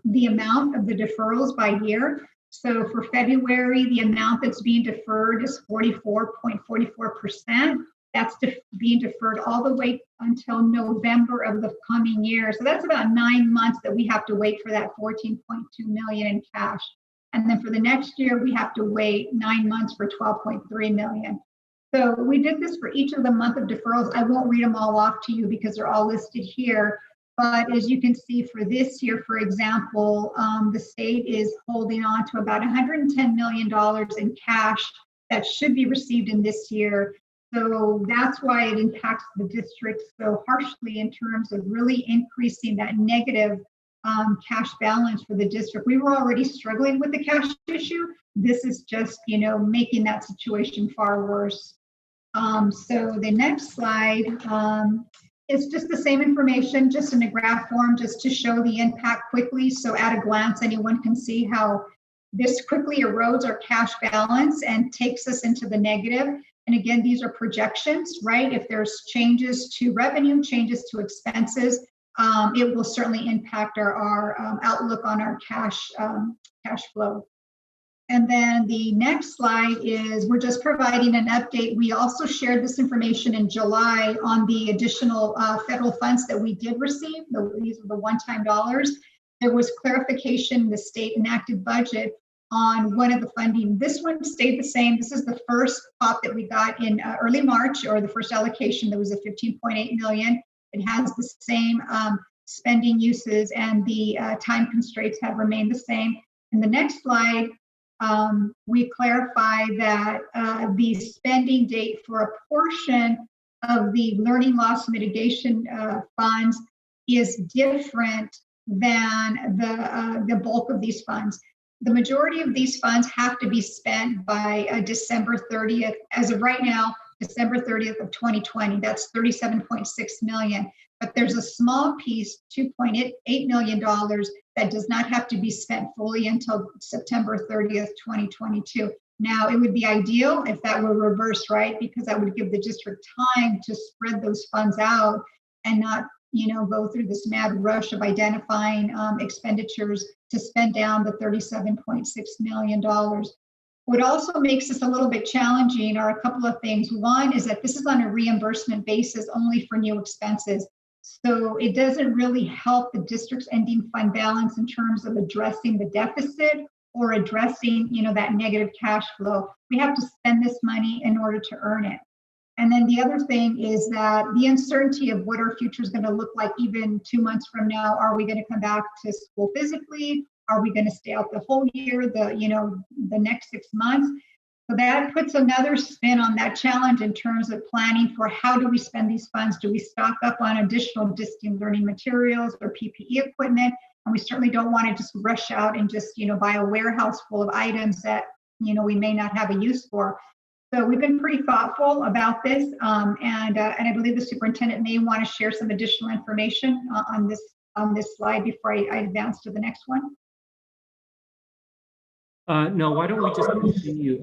the amount of the deferrals by year. So for February, the amount that's being deferred is 44.44%. That's being deferred all the way until November of the coming year. So that's about 9 months that we have to wait for that 14.2 million in cash. And then for the next year, we have to wait 9 months for 12.3 million. So we did this for each of the month of deferrals. I won't read them all off to you because they're all listed here. But as you can see for this year, for example, the state is holding on to about $110 million in cash that should be received in this year. So that's why it impacts the district so harshly in terms of really increasing that negative cash balance for the district. We were already struggling with the cash issue. This is just, making that situation far worse. So the next slide is just the same information, just in a graph form, just to show the impact quickly. So at a glance, anyone can see how this quickly erodes our cash balance and takes us into the negative. And again, these are projections, right? If there's changes to revenue, changes to expenses, it will certainly impact our outlook on our cash flow. And then the next slide is we're just providing an update. We also shared this information in July on the additional federal funds that we did receive. These are the one-time dollars. There was clarification in the state enacted budget on one of the funding. This one stayed the same. This is the first pop that we got in early March, or the first allocation. There was a 15.8 million. It has the same spending uses, and the time constraints have remained the same. In the next slide, we clarify that the spending date for a portion of the learning loss mitigation funds is different than the bulk of these funds. The majority of these funds have to be spent by December 30th. As of right now, December 30th of 2020, that's 37.6 million. But there's a small piece, $2.8 million, that does not have to be spent fully until September 30th, 2022. Now, it would be ideal if that were reversed, right? Because that would give the district time to spread those funds out and not, go through this mad rush of identifying expenditures to spend down the $37.6 million. What also makes this a little bit challenging are a couple of things. One is that this is on a reimbursement basis only for new expenses. So it doesn't really help the district's ending fund balance in terms of addressing the deficit or addressing, that negative cash flow. We have to spend this money in order to earn it. And then the other thing is that the uncertainty of what our future is going to look like even 2 months from now. Are we going to come back to school physically? Are we going to stay out the whole year, the next 6 months? So that puts another spin on that challenge in terms of planning for how do we spend these funds? Do we stock up on additional distance learning materials or PPE equipment? And we certainly don't want to just rush out and just, buy a warehouse full of items that, we may not have a use for. So we've been pretty thoughtful about this. And I believe the superintendent may want to share some additional information on this slide before I advance to the next one. No, why don't we just continue,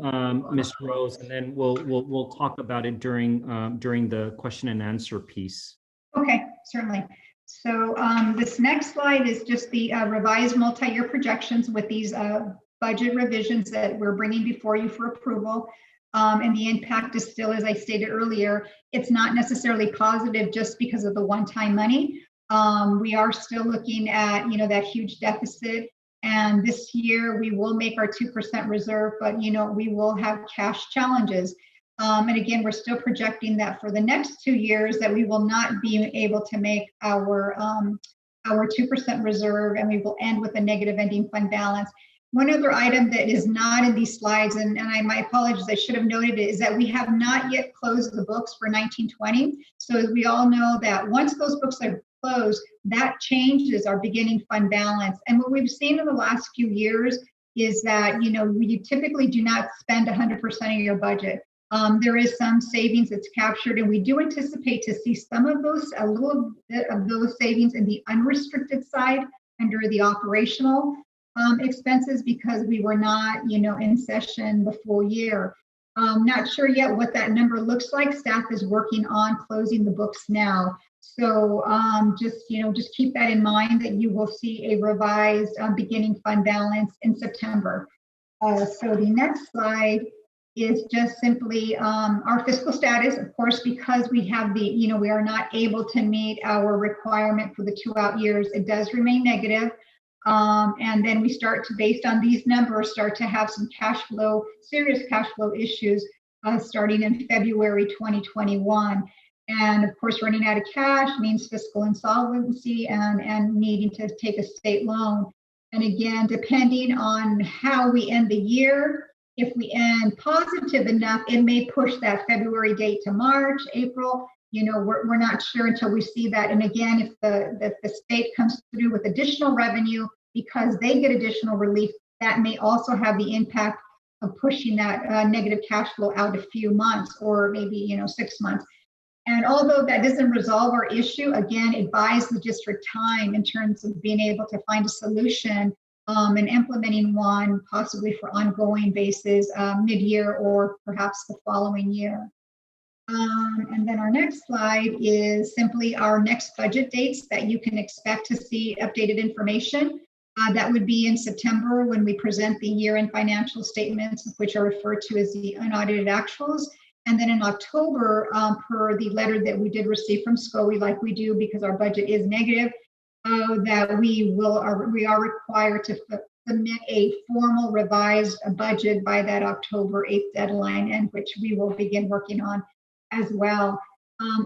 Ms. Rose, and then we'll talk about it during the question and answer piece. Okay, certainly. So this next slide is just the revised multi-year projections with these budget revisions that we're bringing before you for approval. And the impact is still, as I stated earlier, it's not necessarily positive just because of the one-time money. We are still looking at, that huge deficit. And this year we will make our 2% reserve, but we will have cash challenges. And again, we're still projecting that for the next 2 years that we will not be able to make our 2% reserve, and we will end with a negative ending fund balance. One other item that is not in these slides, and my apologies, I should have noted it, is that we have not yet closed the books for 1920. So as we all know that once those books are closed, that changes our beginning fund balance. And what we've seen in the last few years is that, we typically do not spend 100% of your budget. There is some savings that's captured, and we do anticipate to see some of those, a little bit of those savings in the unrestricted side under the operational expenses, because we were not, in session the full year. Not sure yet what that number looks like. Staff is working on closing the books now. So just keep that in mind, that you will see a revised beginning fund balance in September. So the next slide is just simply our fiscal status. Of course, because we have we are not able to meet our requirement for the 2 out years, it does remain negative. And then we start to, based on these numbers, start to have some serious cash flow issues starting in February 2021. And of course, running out of cash means fiscal insolvency and needing to take a state loan. And again, depending on how we end the year, if we end positive enough, it may push that February date to March, April. We're not sure until we see that. And again, if the state comes through with additional revenue because they get additional relief, that may also have the impact of pushing that negative cash flow out a few months, or maybe 6 months. And although that doesn't resolve our issue, again, it buys the district time in terms of being able to find a solution and implementing one possibly for ongoing basis mid-year or perhaps the following year. And then our next slide is simply our next budget dates that you can expect to see updated information. That would be in September when we present the year-end financial statements, which are referred to as the unaudited actuals. And then in October, per the letter that we did receive from SCOE, like we do because our budget is negative, that we are required to submit a formal revised budget by that October 8th deadline, and which we will begin working on as well.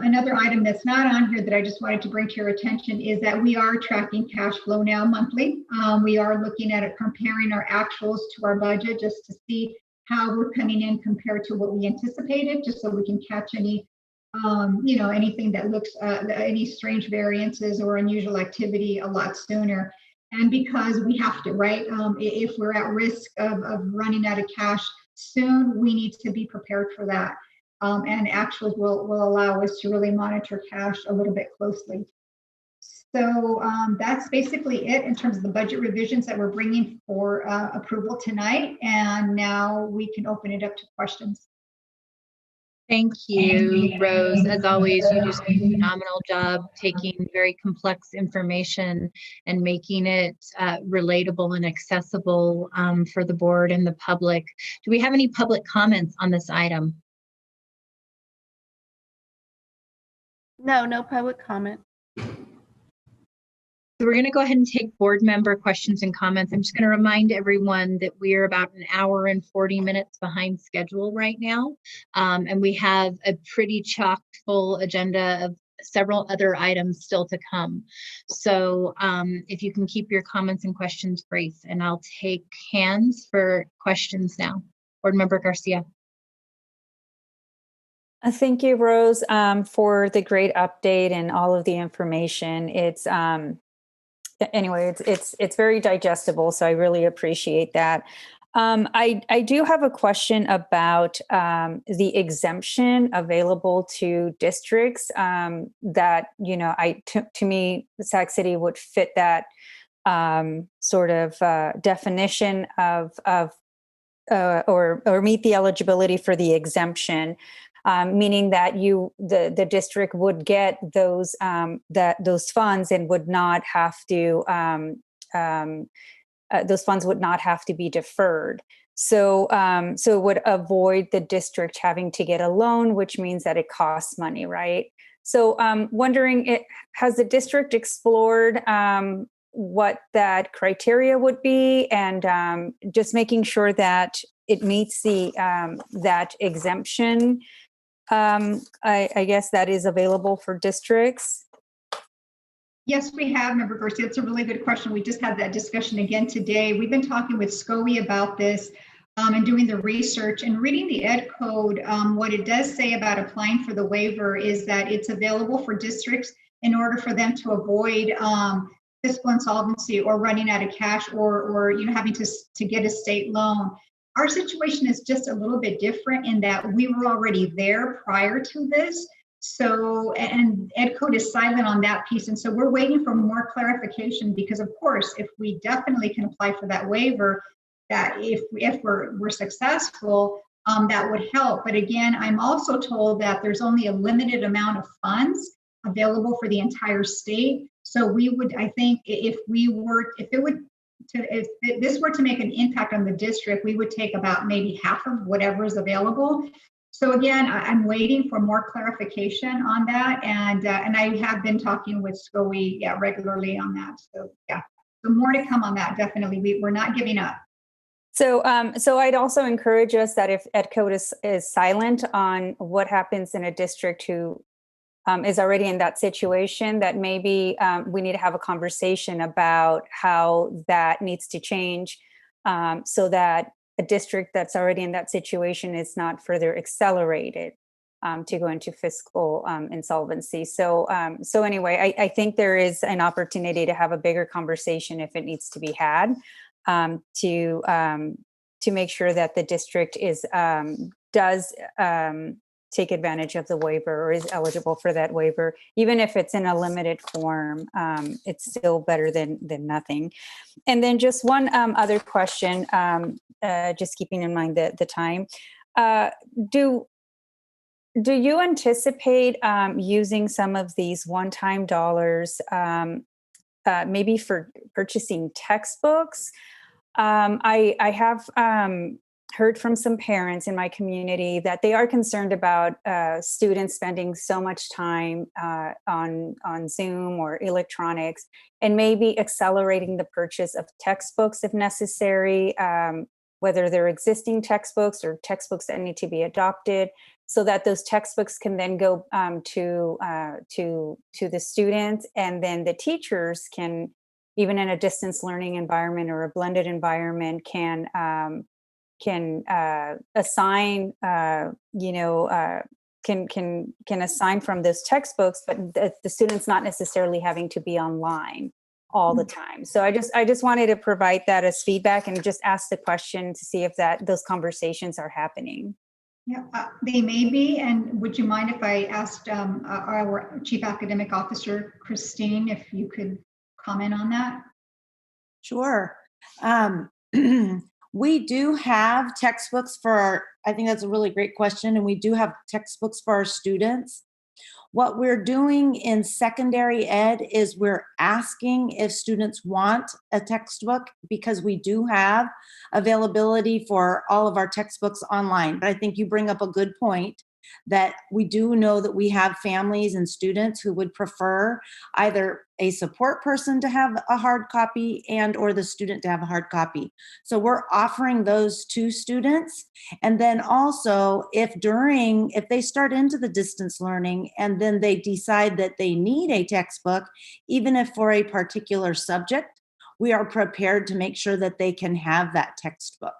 Another item that's not on here that I just wanted to bring to your attention is that we are tracking cash flow now monthly. We are looking at it, comparing our actuals to our budget just to see how we're coming in compared to what we anticipated, just so we can catch any, anything that looks, any strange variances or unusual activity a lot sooner. And because we have to, right? If we're at risk of running out of cash soon, we need to be prepared for that. And actuals will allow us to really monitor cash a little bit closely. So that's basically it in terms of the budget revisions that we're bringing for approval tonight. And now we can open it up to questions. Thank you, Rose. As always, you do such a phenomenal job taking very complex information and making it relatable and accessible for the board and the public. Do we have any public comments on this item? No, no public comment. So we're going to go ahead and take board member questions and comments. I'm just going to remind everyone that we are about an hour and 40 minutes behind schedule right now. And we have a pretty chock full agenda of several other items still to come. So if you can keep your comments and questions brief, and I'll take hands for questions now. Board Member Garcia. Thank you, Rose, for the great update and all of the information. It's anyway, it's very digestible, so I really appreciate that. I do have a question about the exemption available to districts that, to me, Sac City would fit that sort of definition of or meet the eligibility for the exemption. Meaning that the district would get those funds and would not have to those funds would not have to be deferred. So it would avoid the district having to get a loan, which means that it costs money, right? So wondering, has the district explored what that criteria would be, and just making sure that it meets the that exemption? I guess that is available for districts. Yes, we have, Member Garcia. It's a really good question. We just had that discussion again today. We've been talking with SCOE about this and doing the research and reading the Ed Code. What it does say about applying for the waiver is that it's available for districts in order for them to avoid fiscal insolvency or running out of cash or having to get a state loan. Our situation is just a little bit different in that we were already there prior to this. So, and Ed Code is silent on that piece. And so we're waiting for more clarification because, of course, if we definitely can apply for that waiver, that if we're successful, that would help. But again, I'm also told that there's only a limited amount of funds available for the entire state. So we would, I think, if this were to make an impact on the district, we would take about maybe half of whatever is available. So again, I'm waiting for more clarification on that, and I have been talking with SCOE regularly on that. So so more to come on that. Definitely, we're not giving up. So I'd also encourage us that if Ed Code is silent on what happens in a district who is already in that situation, that maybe we need to have a conversation about how that needs to change so that a district that's already in that situation is not further accelerated to go into fiscal insolvency. So anyway, I think there is an opportunity to have a bigger conversation if it needs to be had to make sure that the district is does take advantage of the waiver or is eligible for that waiver, even if it's in a limited form. It's still better than nothing. And then just one other question, just keeping in mind the time. Do you anticipate using some of these one-time dollars maybe for purchasing textbooks? I have heard from some parents in my community that they are concerned about students spending so much time on Zoom or electronics, and maybe accelerating the purchase of textbooks if necessary, whether they're existing textbooks or textbooks that need to be adopted, so that those textbooks can then go to the students, and then the teachers can, even in a distance learning environment or a blended environment, can assign, can assign from those textbooks, but the students not necessarily having to be online all the time. So I just wanted to provide that as feedback and just ask the question to see if those conversations are happening. Yeah, they may be. And would you mind if I asked our Chief Academic Officer, Christine, if you could comment on that? Sure. We do have textbooks I think that's a really great question. And we do have textbooks for our students. What we're doing in secondary ed is we're asking if students want a textbook, because we do have availability for all of our textbooks online. But I think you bring up a good point that we do know that we have families and students who would prefer either a support person to have a hard copy and or the student to have a hard copy. So we're offering those to students. And then also if they start into the distance learning and then they decide that they need a textbook, even if for a particular subject, we are prepared to make sure that they can have that textbook.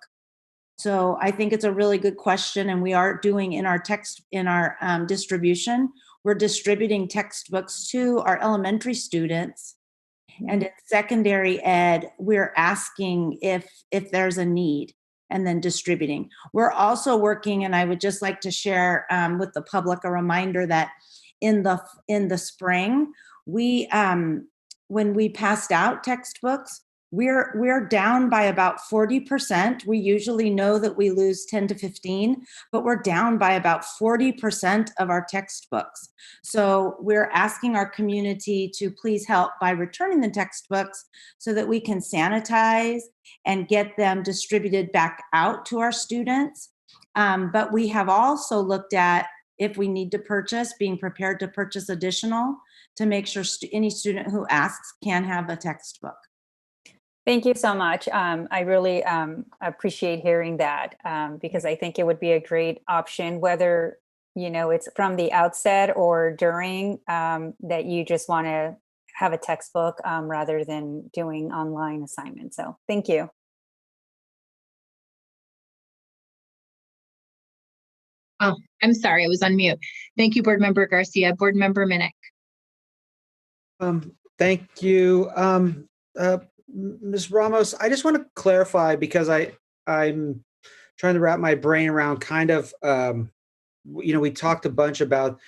So I think it's a really good question, and we are doing in our distribution, we're distributing textbooks to our elementary students, and in secondary ed, we're asking if there's a need and then distributing. We're also working, and I would just like to share with the public a reminder that in the spring, when we passed out textbooks, we're down by about 40%. We usually know that we lose 10 to 15, but we're down by about 40% of our textbooks. So we're asking our community to please help by returning the textbooks so that we can sanitize and get them distributed back out to our students. But we have also looked at, if we need to purchase, being prepared to purchase additional to make sure any student who asks can have a textbook. Thank you so much. I really appreciate hearing that, because I think it would be a great option, whether it's from the outset or during, that you just want to have a textbook rather than doing online assignments. So thank you. Oh, I'm sorry, I was on mute. Thank you, Board Member Garcia. Board Member Minnick. Thank you. Ms. Ramos, I just want to clarify, because I'm trying to wrap my brain around kind of, we talked a bunch about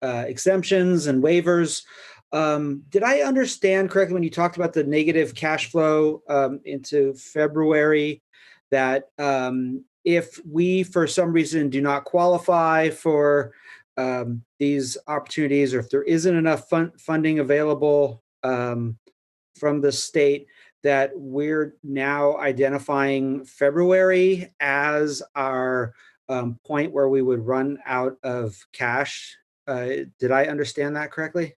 exemptions and waivers. Did I understand correctly when you talked about the negative cash flow into February, that if we, for some reason, do not qualify for these opportunities, or if there isn't enough funding available from the state, that we're now identifying February as our point where we would run out of cash? Did I understand that correctly?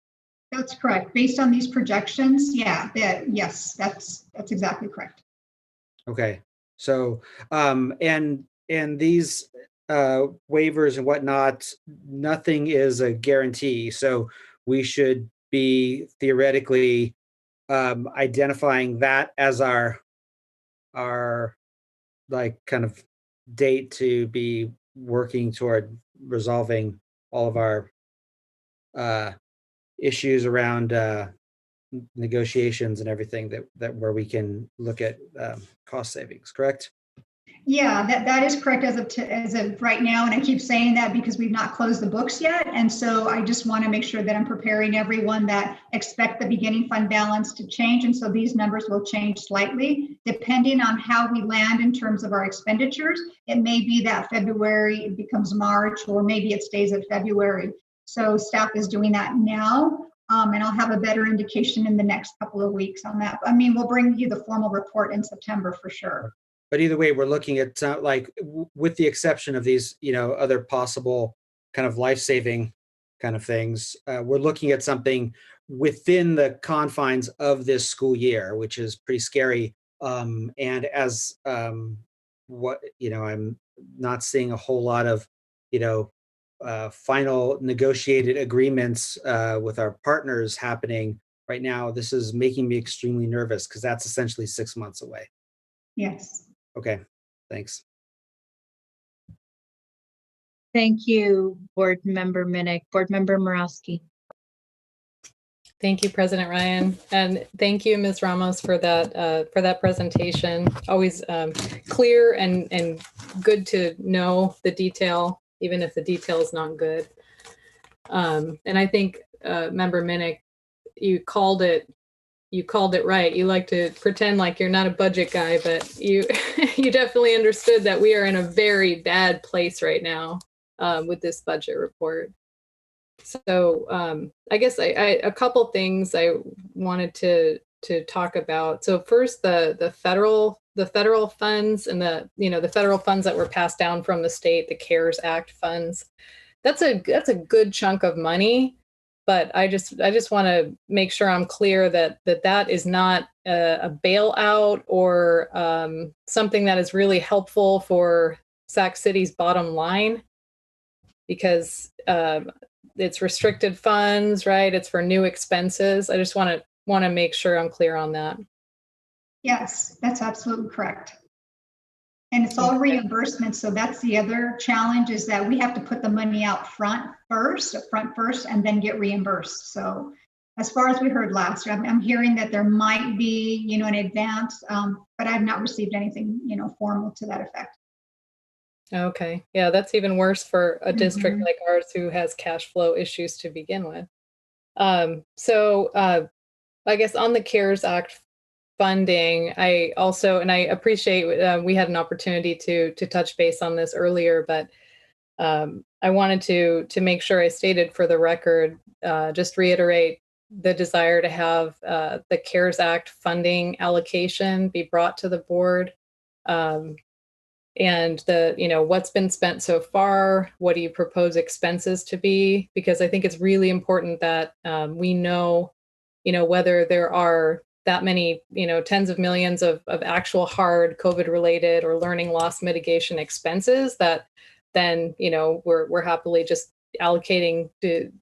That's correct. Based on these projections, yes, that's exactly correct. Okay. So, and these waivers and whatnot, nothing is a guarantee. So we should be theoretically identifying that as our like kind of date to be working toward resolving all of our issues around negotiations and everything that where we can look at cost savings, correct? Yeah, that is correct as of right now. And I keep saying that because we've not closed the books yet. And so I just want to make sure that I'm preparing everyone that expect the beginning fund balance to change. And so these numbers will change slightly depending on how we land in terms of our expenditures. It may be that February it becomes March, or maybe it stays at February. So staff is doing that now. And I'll have a better indication in the next couple of weeks on that. I mean, we'll bring you the formal report in September for sure. But either way, we're looking at with the exception of these, other possible kind of life-saving kind of things, we're looking at something within the confines of this school year, which is pretty scary. And as I'm not seeing a whole lot of, final negotiated agreements with our partners happening right now. This is making me extremely nervous because that's essentially 6 months away. Yes. Okay, thanks. Thank you, Board Member Minnick. Board Member Morosky. Thank you, President Ryan, and thank you, Ms. Ramos, for that presentation. Always clear and good to know the detail, even if the detail is not good. And I think, Member Minnick, you called it right. You like to pretend like you're not a budget guy, but you you definitely understood that we are in a very bad place right now with this budget report. So I guess a couple things I wanted to talk about. So first, the federal funds and the federal funds that were passed down from the state, the CARES Act funds. That's a good chunk of money. But I just want to make sure I'm clear that is not a bailout or something that is really helpful for Sac City's bottom line, because it's restricted funds, right? It's for new expenses. I just want to make sure I'm clear on that. Yes, that's absolutely correct. And it's all reimbursement. So that's the other challenge, is that we have to put the money up front first, and then get reimbursed. So as far as we heard last, I'm hearing that there might be, an advance, but I've not received anything, formal to that effect. Okay. Yeah, that's even worse for a district like ours who has cash flow issues to begin with. So I guess on the CARES Act funding, I appreciate we had an opportunity to touch base on this earlier, but I wanted to make sure I stated for the record, just reiterate the desire to have the CARES Act funding allocation be brought to the board. And what's been spent so far, what do you propose expenses to be? Because I think it's really important that we know, whether there are that many, tens of millions of actual hard COVID related or learning loss mitigation expenses that then, we're happily just allocating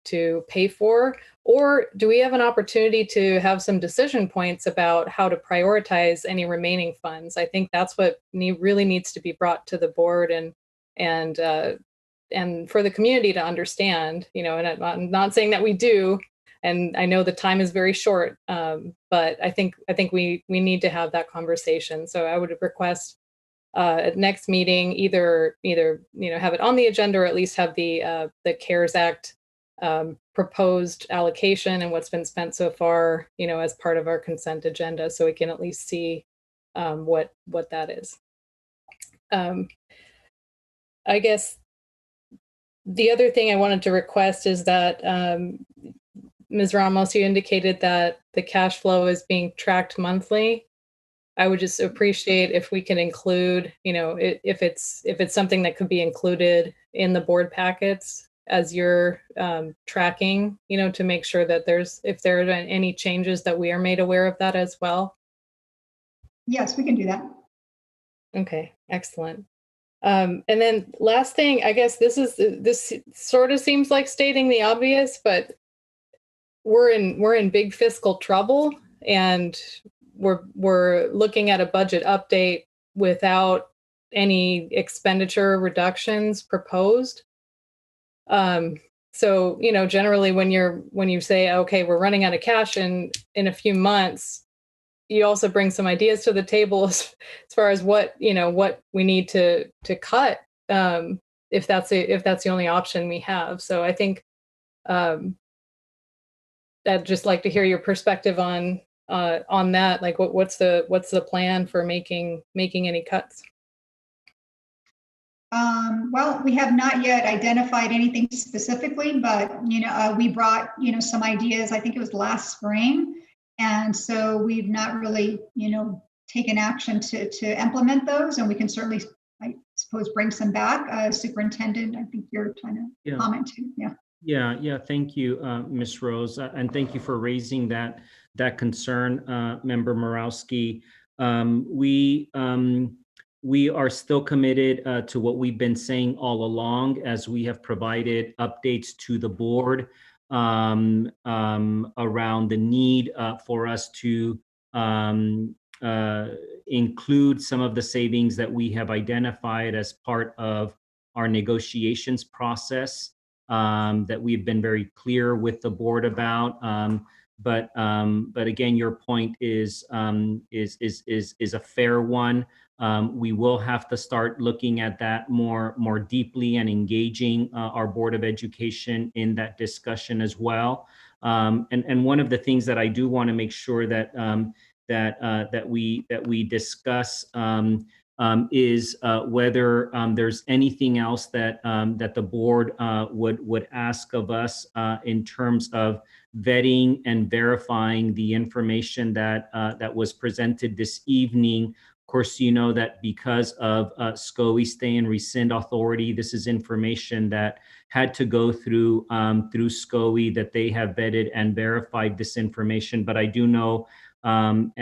to pay for, or do we have an opportunity to have some decision points about how to prioritize any remaining funds? I think that's what really needs to be brought to the board and for the community to understand, and I'm not saying that we do, and I know the time is very short, but I think we need to have that conversation. So I would request at next meeting, either have it on the agenda, or at least have the CARES Act proposed allocation and what's been spent so far, as part of our consent agenda, so we can at least see what that is. I guess the other thing I wanted to request is that Ms. Ramos, you indicated that the cash flow is being tracked monthly. I would just appreciate if we can include, if it's something that could be included in the board packets as you're tracking, to make sure that if there are any changes, that we are made aware of that as well. Yes, we can do that. Okay, excellent. And then last thing, I guess this sort of seems like stating the obvious, but we're in big fiscal trouble, and we're looking at a budget update without any expenditure reductions proposed. So, generally when you say, okay, we're running out of cash in a few months, you also bring some ideas to the table as far as what we need to cut, if that's the only option we have. So I think I'd just like to hear your perspective on that. Like, what's the plan for making any cuts? Well, we have not yet identified anything specifically, but we brought some ideas. I think it was last spring, and so we've not really taken action to implement those, and we can certainly, I suppose, bring some back. Superintendent, I think you're trying to comment too. Yeah. Yeah. Thank you, Ms. Rose, and thank you for raising that concern, Member Morawski. We are still committed to what we've been saying all along, as we have provided updates to the board around the need for us to include some of the savings that we have identified as part of our negotiations process, that we've been very clear with the board about. But again, your point is a fair one. We will have to start looking at that more deeply and engaging our Board of Education in that discussion as well. And one of the things that I do want to make sure that we discuss is whether there's anything else that the board would ask of us in terms of vetting and verifying the information that was presented this evening. Of course, you know that because of SCOE stay and rescind authority, this is information that had to go through SCOE, that they have vetted and verified this information. But I do know and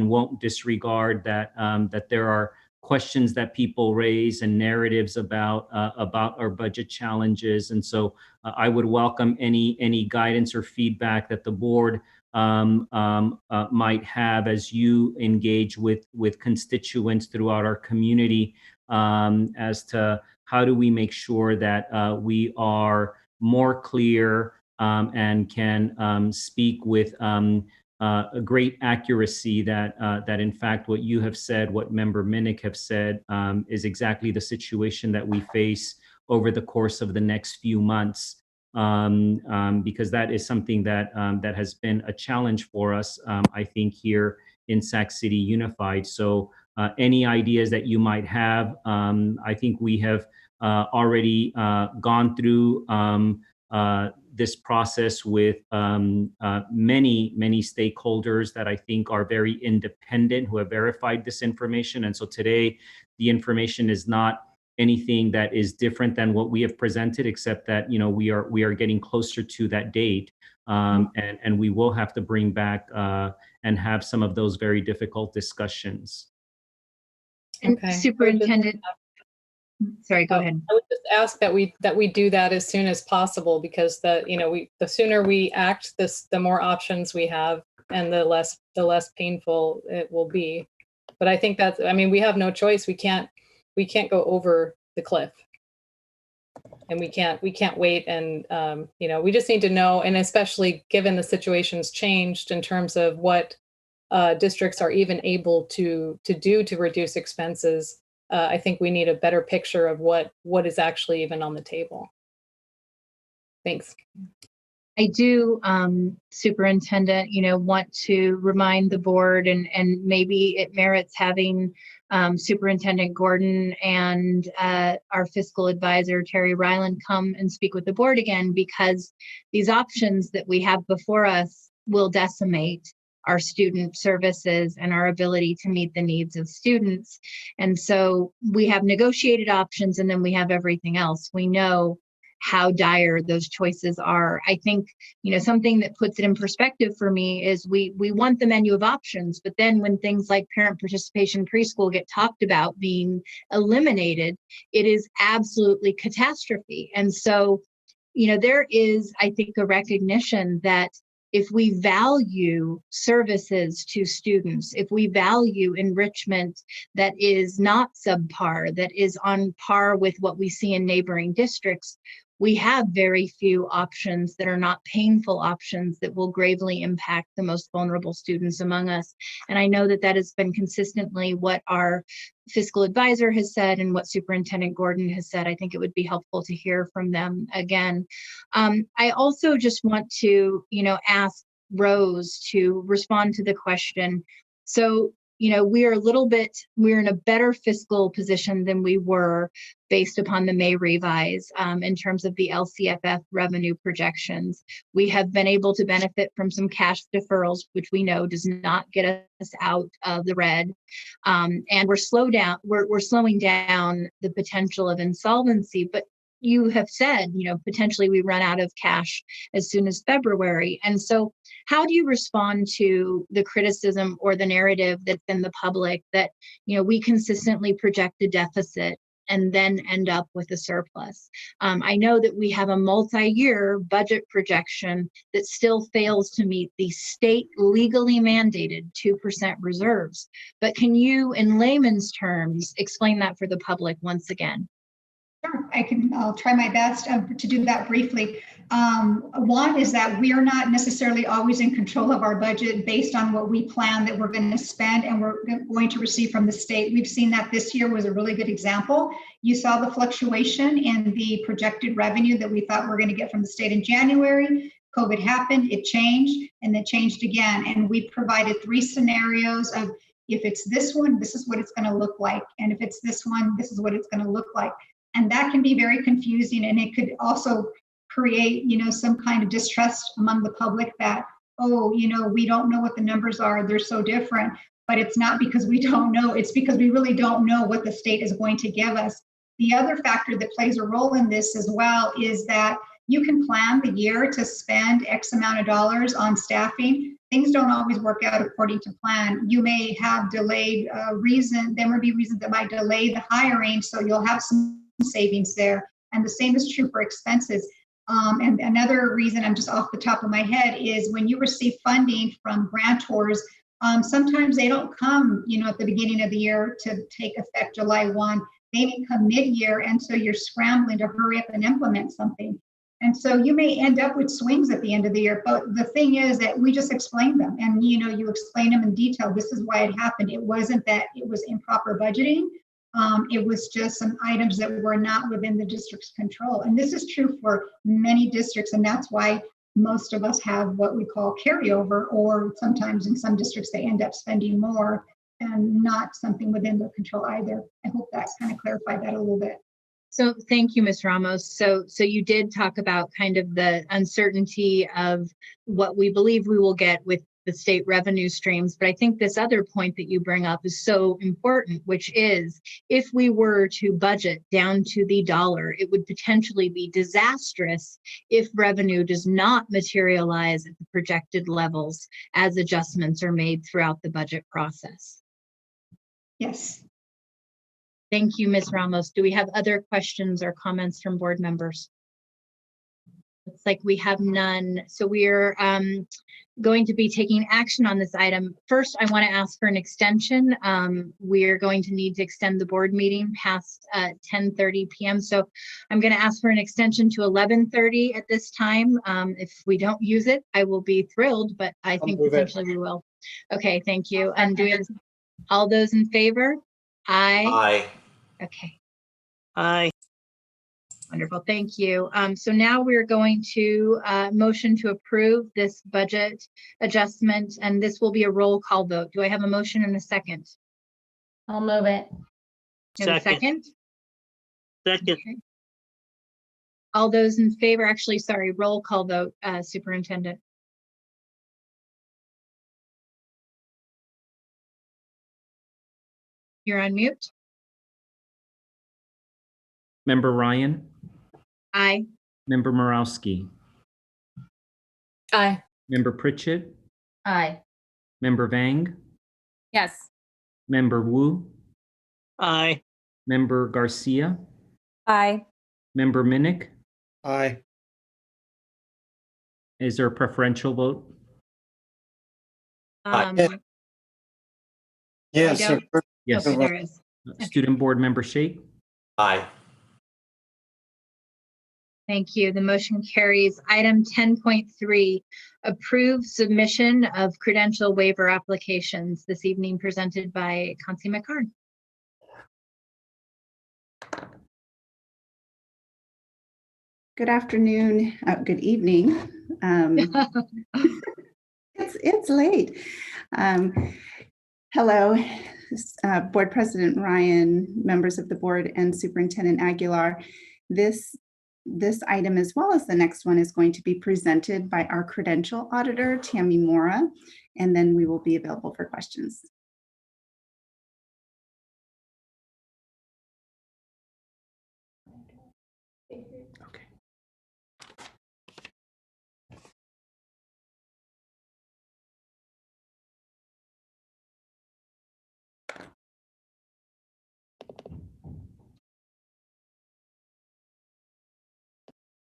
won't disregard that there are questions that people raise and narratives about our budget challenges. And so I would welcome any guidance or feedback that the board might have as you engage with constituents throughout our community, as to how do we make sure that we are more clear and can speak with a great accuracy that in fact what you have said, what Member Minnick have said, is exactly the situation that we face over the course of the next few months, because that is something that has been a challenge for us, I think, here in Sac City Unified. So any ideas that you might have, I think we have already gone through this process with many stakeholders that I think are very independent, who have verified this information. And so today, the information is not anything that is different than what we have presented, except that we are getting closer to that date, and we will have to bring back and have some of those very difficult discussions. And Okay. Superintendent, sorry, go ahead. I would just ask that we do that as soon as possible, because the sooner we act, the more options we have, and the less painful it will be. But I think we have no choice. We can't go over the cliff, and we can't wait. And we just need to know, and especially given the situation's changed in terms of what districts are even able to do to reduce expenses. I think we need a better picture of what is actually even on the table. Thanks. I do, Superintendent, want to remind the board, and maybe it merits having Superintendent Gordon and our fiscal advisor, Terry Ryland, come and speak with the board again, because these options that we have before us will decimate our student services and our ability to meet the needs of students. And so we have negotiated options, and then we have everything else. We know how dire those choices are. I think, something that puts it in perspective for me is we want the menu of options, but then when things like parent participation preschool get talked about being eliminated, it is absolutely catastrophe. And so, there is, I think, a recognition that if we value services to students, if we value enrichment that is not subpar, that is on par with what we see in neighboring districts, we have very few options that are not painful options that will gravely impact the most vulnerable students among us. And I know that that has been consistently what our fiscal advisor has said and what Superintendent Gordon has said. I think it would be helpful to hear from them again. I also just want to, ask Rose to respond to the question. So, we're in a better fiscal position than we were based upon the May revise in terms of the LCFF revenue projections. We have been able to benefit from some cash deferrals, which we know does not get us out of the red. And we're slowing down the potential of insolvency, but you have said, potentially we run out of cash as soon as February. And so how do you respond to the criticism or the narrative that's in the public that, we consistently project a deficit and then end up with a surplus? I know that we have a multi-year budget projection that still fails to meet the state legally mandated 2% reserves. But can you, in layman's terms, explain that for the public once again? Sure, I'll try my best to do that briefly. One is that we are not necessarily always in control of our budget based on what we plan that we're going to spend and we're going to receive from the state. We've seen that this year was a really good example. You saw the fluctuation in the projected revenue that we thought we were going to get from the state in January. COVID happened, it changed, and it changed again. And we provided 3 scenarios of, if it's this one, this is what it's going to look like. And if it's this one, this is what it's going to look like. And that can be very confusing, and it could also create, some kind of distrust among the public that, we don't know what the numbers are, they're so different. But it's not because we don't know, it's because we really don't know what the state is going to give us. The other factor that plays a role in this as well is that you can plan the year to spend X amount of dollars on staffing. Things don't always work out according to plan. You may have delayed there may be reasons that might delay the hiring, so you'll have some savings there. And the same is true for expenses. And another reason, I'm just off the top of my head, is when you receive funding from grantors, sometimes they don't come, at the beginning of the year to take effect July 1. They may come mid-year, and so you're scrambling to hurry up and implement something. And so you may end up with swings at the end of the year. But the thing is that we just explained them, and you explain them in detail. This is why it happened. It wasn't that it was improper budgeting. It was just some items that were not within the district's control. And this is true for many districts. And that's why most of us have what we call carryover, or sometimes in some districts, they end up spending more and not something within their control either. I hope that kind of clarified that a little bit. So thank you, Ms. Ramos. So you did talk about kind of the uncertainty of what we believe we will get with the state revenue streams. But I think this other point that you bring up is so important, which is if we were to budget down to the dollar, it would potentially be disastrous if revenue does not materialize at the projected levels as adjustments are made throughout the budget process. Yes. Thank you, Ms. Ramos. Do we have other questions or comments from board members? Looks like we have none. So we're going to be taking action on this item. First, I want to ask for an extension. We're going to need to extend the board meeting past 10:30 p.m. So I'm going to ask for an extension to 11:30 at this time. If we don't use it, I will be thrilled, but I think potentially we will. Okay, thank you. And do we have all those in favor? Aye. Aye. Okay. Aye. Wonderful, thank you. So now we're going to motion to approve this budget adjustment, and this will be a roll call vote. Do I have a motion and a second? I'll move it. And a second? Second. Okay. All those in favor, actually, sorry, roll call vote, Superintendent. You're on mute. Member Ryan, Aye. Member Morowski, Aye. Member Pritchett, Aye. Member Vang, Yes. Member Wu, Aye. Member Garcia, Aye. Member Minnick. Aye. Is there a preferential vote? Yes. I don't- Yes. Okay, there is. Student Board Member Shake, Aye. Thank you. The motion carries. Item 10.3, approve submission of credential waiver applications this evening, presented by Consi McCarn. Good afternoon, good evening. It's late. Hello, Board President Ryan, members of the board, and Superintendent Aguilar. This item, as well as the next one, is going to be presented by our credential auditor, Tammy Mora, and then we will be available for questions. Okay.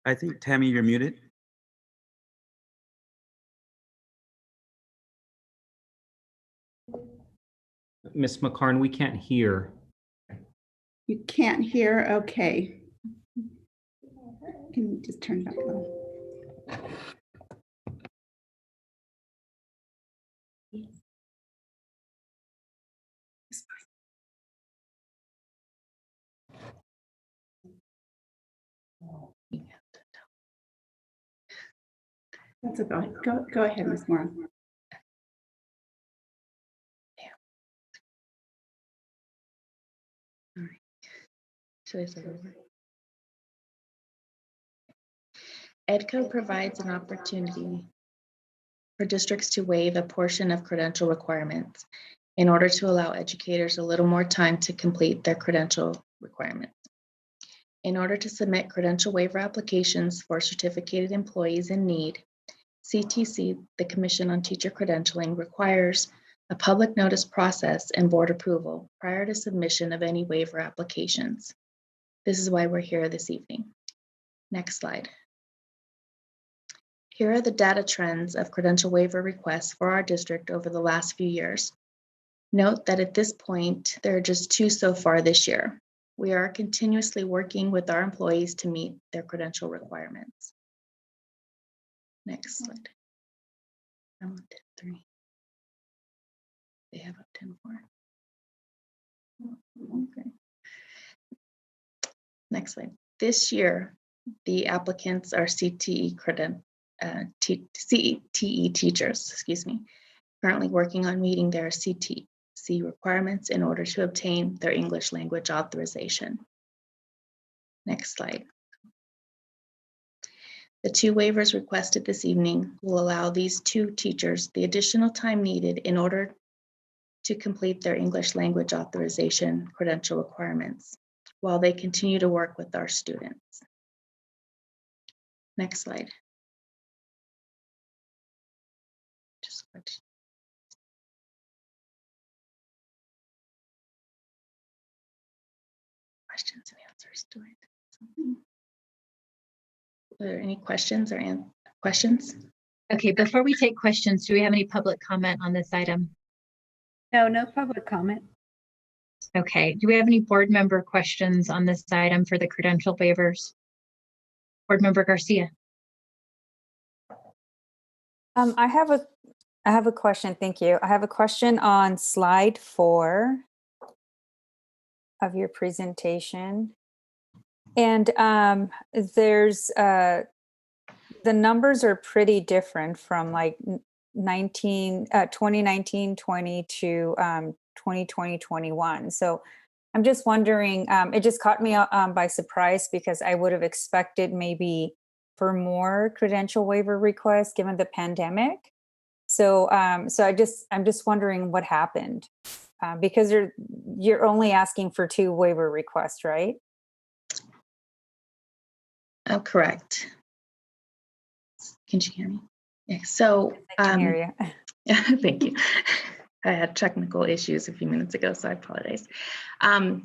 I think, Tammy, you're muted. Ms. McCarn, we can't hear. You can't hear? Okay. Can you just turn back on? That's a go ahead, Ms. Mora. Should I start over? EDCO provides an opportunity for districts to waive a portion of credential requirements in order to allow educators a little more time to complete their credential requirements. In order to submit credential waiver applications for certificated employees in need, CTC, the Commission on Teacher Credentialing, requires a public notice process and board approval prior to submission of any waiver applications. This is why we're here this evening. Next slide. Here are the data trends of credential waiver requests for our district over the last few years. Note that at this point, there are just 2 so far this year. We are continuously working with our employees to meet their credential requirements. Next slide. I'm on 10.3. They have up 10.4. Okay. Next slide. This year, the applicants are CTE teachers, currently working on meeting their CTC requirements in order to obtain their English language authorization. Next slide. The 2 waivers requested this evening will allow these 2 teachers the additional time needed in order to complete their English language authorization credential requirements while they continue to work with our students. Next slide. Questions and answers to it. Are there any questions or questions? Okay, before we take questions, do we have any public comment on this item? No public comment. Okay, do we have any board member questions on this item for the credential waivers? Board Member Garcia. I have a question. Thank you. I have a question on slide 4 of your presentation. And there's the numbers are pretty different from like 2019-20 to 2020-21. So I'm just wondering, it just caught me by surprise because I would have expected maybe for more credential waiver requests given the pandemic. So I'm just wondering what happened because you're only asking for 2 waiver requests, right? Oh, correct. Can you hear me? Yeah, so I can hear you. Thank you. I had technical issues a few minutes ago, so I apologize.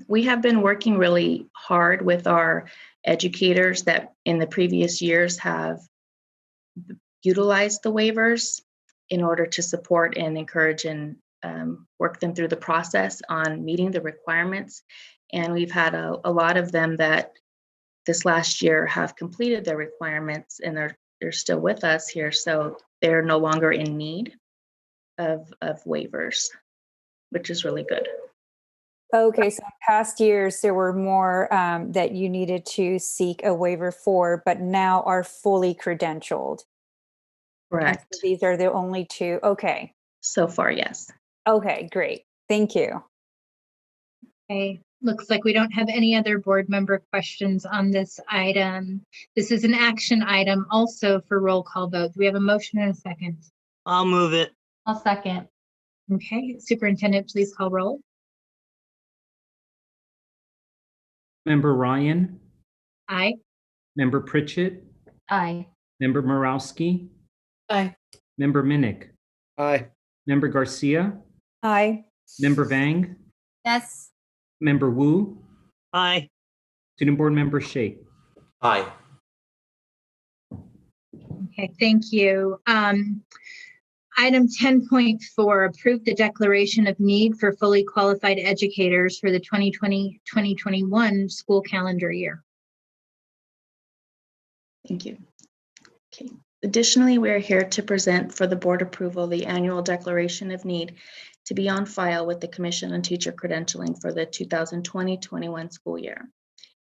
We have been working really hard with our educators that in the previous years have utilized the waivers in order to support and encourage and work them through the process on meeting the requirements. And we've had a lot of them that this last year have completed their requirements and they're still with us here. So they're no longer in need of waivers, which is really good. Okay, so in past years, there were more that you needed to seek a waiver for, but now are fully credentialed. Correct. So these are the only two. Okay. So far, yes. Okay, great. Thank you. Okay, looks like we don't have any other board member questions on this item. This is an action item also for roll call vote. Do we have a motion and a second? I'll move it. I'll second. Okay, Superintendent, please call roll. Member Ryan, Aye. Member Pritchett, Aye. Member Morowski, Aye. Member Minnick, Aye. Member Garcia, Aye. Member Vang, Yes. Member Wu, Aye. Student Board Member Shake. Aye. Okay, thank you. Item 10.4, approve the declaration of need for fully qualified educators for the 2020-2021 school calendar year. Thank you. Okay. Additionally, we are here to present for the board approval the annual declaration of need to be on file with the Commission on Teacher Credentialing for the 2020-21 school year.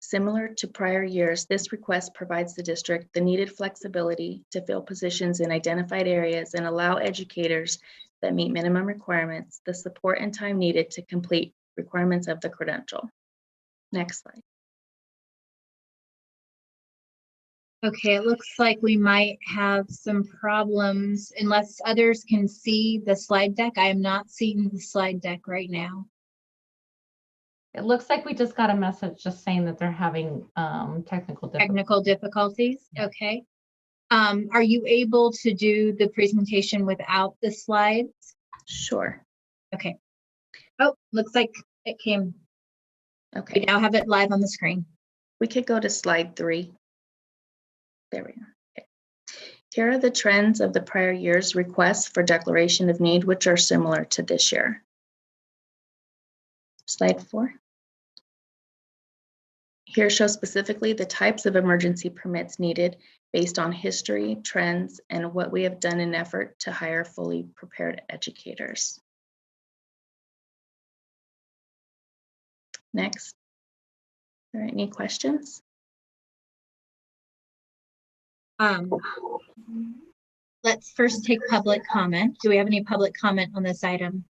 Similar to prior years, this request provides the district the needed flexibility to fill positions in identified areas and allow educators that meet minimum requirements the support and time needed to complete requirements of the credential. Next slide. Okay, it looks like we might have some problems unless others can see the slide deck. I am not seeing the slide deck right now. It looks like we just got a message just saying that they're having Technical difficulties. Okay. Are you able to do the presentation without the slides? Sure. Okay. Oh, looks like it came. Okay. We now have it live on the screen. We could go to slide 3. There we go. Okay. Here are the trends of the prior year's requests for declaration of need, which are similar to this year. Slide 4. Here shows specifically the types of emergency permits needed based on history, trends, and what we have done in effort to hire fully prepared educators. Next. Are there any questions? Let's first take public comment. Do we have any public comment on this item?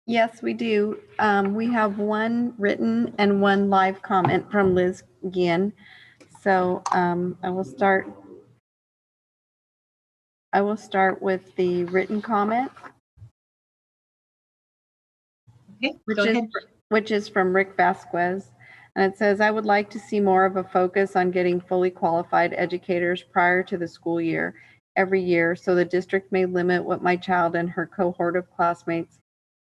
Yes, we do. We have one written and one live comment from Liz Ginn. So I will start with the written comment. Okay, go ahead. Which is from Rick Vasquez. And it says, I would like to see more of a focus on getting fully qualified educators prior to the school year every year so the district may limit what my child and her cohort of classmates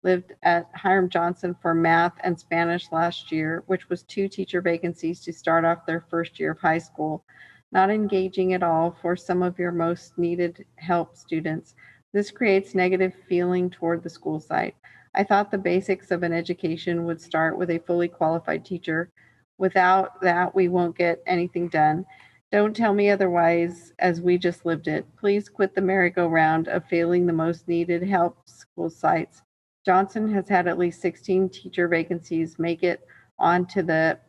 lived at Hiram Johnson for math and Spanish last year, which was 2 teacher vacancies to start off their first year of high school. Not engaging at all for some of your most needed help students. This creates negative feeling toward the school site. I thought the basics of an education would start with a fully qualified teacher. Without that, we won't get anything done. Don't tell me otherwise, as we just lived it. Please quit the merry-go-round of failing the most needed help school sites. Johnson has had at least 16 teacher vacancies make it onto the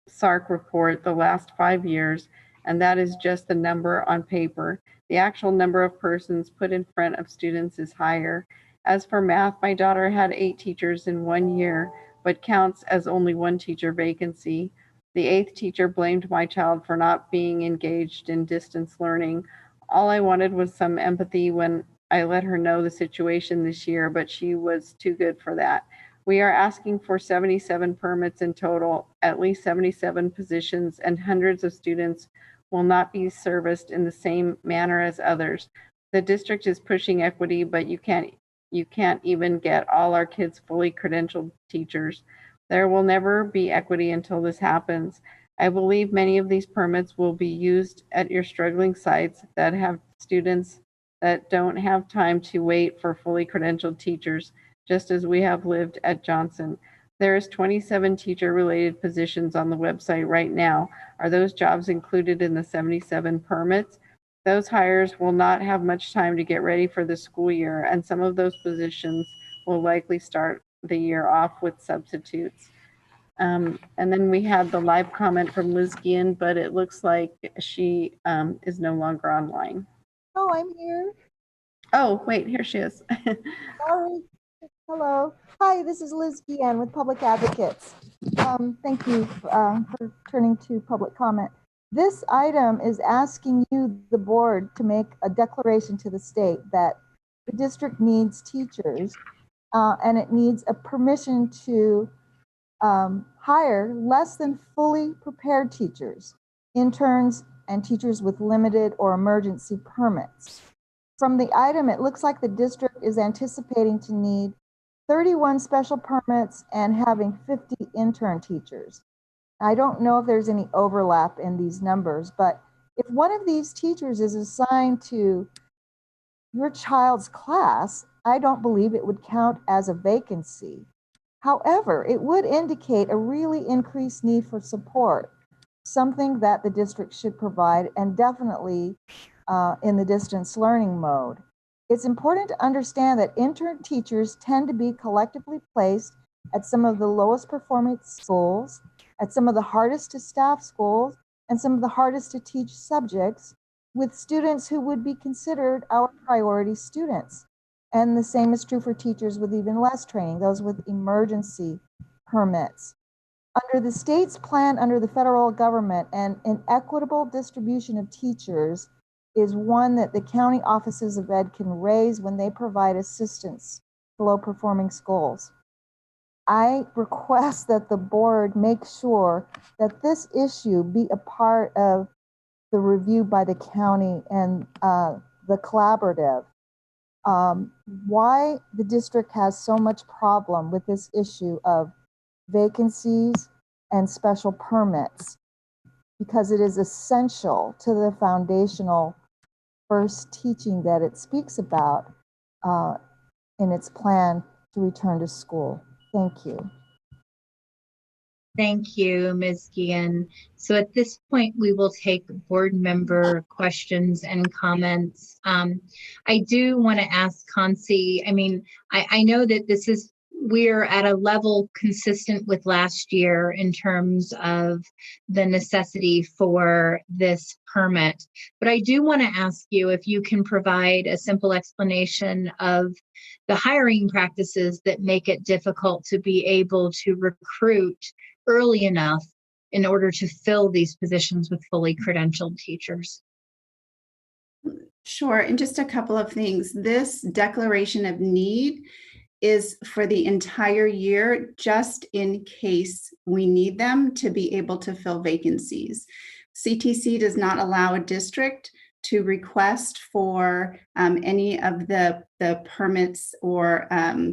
SARC report the last 5 years, and that is just the number on paper. The actual number of persons put in front of students is higher. As for math, my daughter had 8 teachers in 1 year, but counts as only 1 teacher vacancy. The 8th teacher blamed my child for not being engaged in distance learning. All I wanted was some empathy when I let her know the situation this year, but she was too good for that. We are asking for 77 permits in total, at least 77 positions, and hundreds of students will not be serviced in the same manner as others. The district is pushing equity, but you can't even get all our kids fully credentialed teachers. There will never be equity until this happens. I believe many of these permits will be used at your struggling sites that have students that don't have time to wait for fully credentialed teachers, just as we have lived at Johnson. There's 27 teacher-related positions on the website right now. Are those jobs included in the 77 permits? Those hires will not have much time to get ready for the school year, and some of those positions will likely start the year off with substitutes. And then we have the live comment from Liz Guillen, but it looks like she is no longer online. Oh, I'm here. Oh, wait, here she is. Sorry. Hello. Hi, this is Liz Guillen with Public Advocates. Thank you for turning to public comment. This item is asking you, the board, to make a declaration to the state that the district needs teachers and it needs a permission to hire less than fully prepared teachers, interns, and teachers with limited or emergency permits. From the item, it looks like the district is anticipating to need 31 special permits and having 50 intern teachers. I don't know if there's any overlap in these numbers, but if one of these teachers is assigned to your child's class, I don't believe it would count as a vacancy. However, it would indicate a really increased need for support, something that the district should provide, and definitely in the distance learning mode. It's important to understand that intern teachers tend to be collectively placed at some of the lowest performing schools, at some of the hardest to staff schools, and some of the hardest to teach subjects, with students who would be considered our priority students. And the same is true for teachers with even less training, those with emergency permits. Under the state's plan, under the federal government, an equitable distribution of teachers is one that the county offices of ed can raise when they provide assistance to low-performing schools. I request that the board make sure that this issue be a part of the review by the county and the collaborative. Why the district has so much problem with this issue of vacancies and special permits, because it is essential to the foundational first teaching that it speaks about in its plan to return to school. Thank you. Thank you, Ms. Guillen. So at this point, we will take board member questions and comments. I do want to ask Kansi, I know that we're at a level consistent with last year in terms of the necessity for this permit, but I do want to ask you if you can provide a simple explanation of the hiring practices that make it difficult to be able to recruit early enough in order to fill these positions with fully credentialed teachers. Sure, and just a couple of things. This declaration of need is for the entire year, just in case we need them to be able to fill vacancies. CTC does not allow a district to request for any of the permits or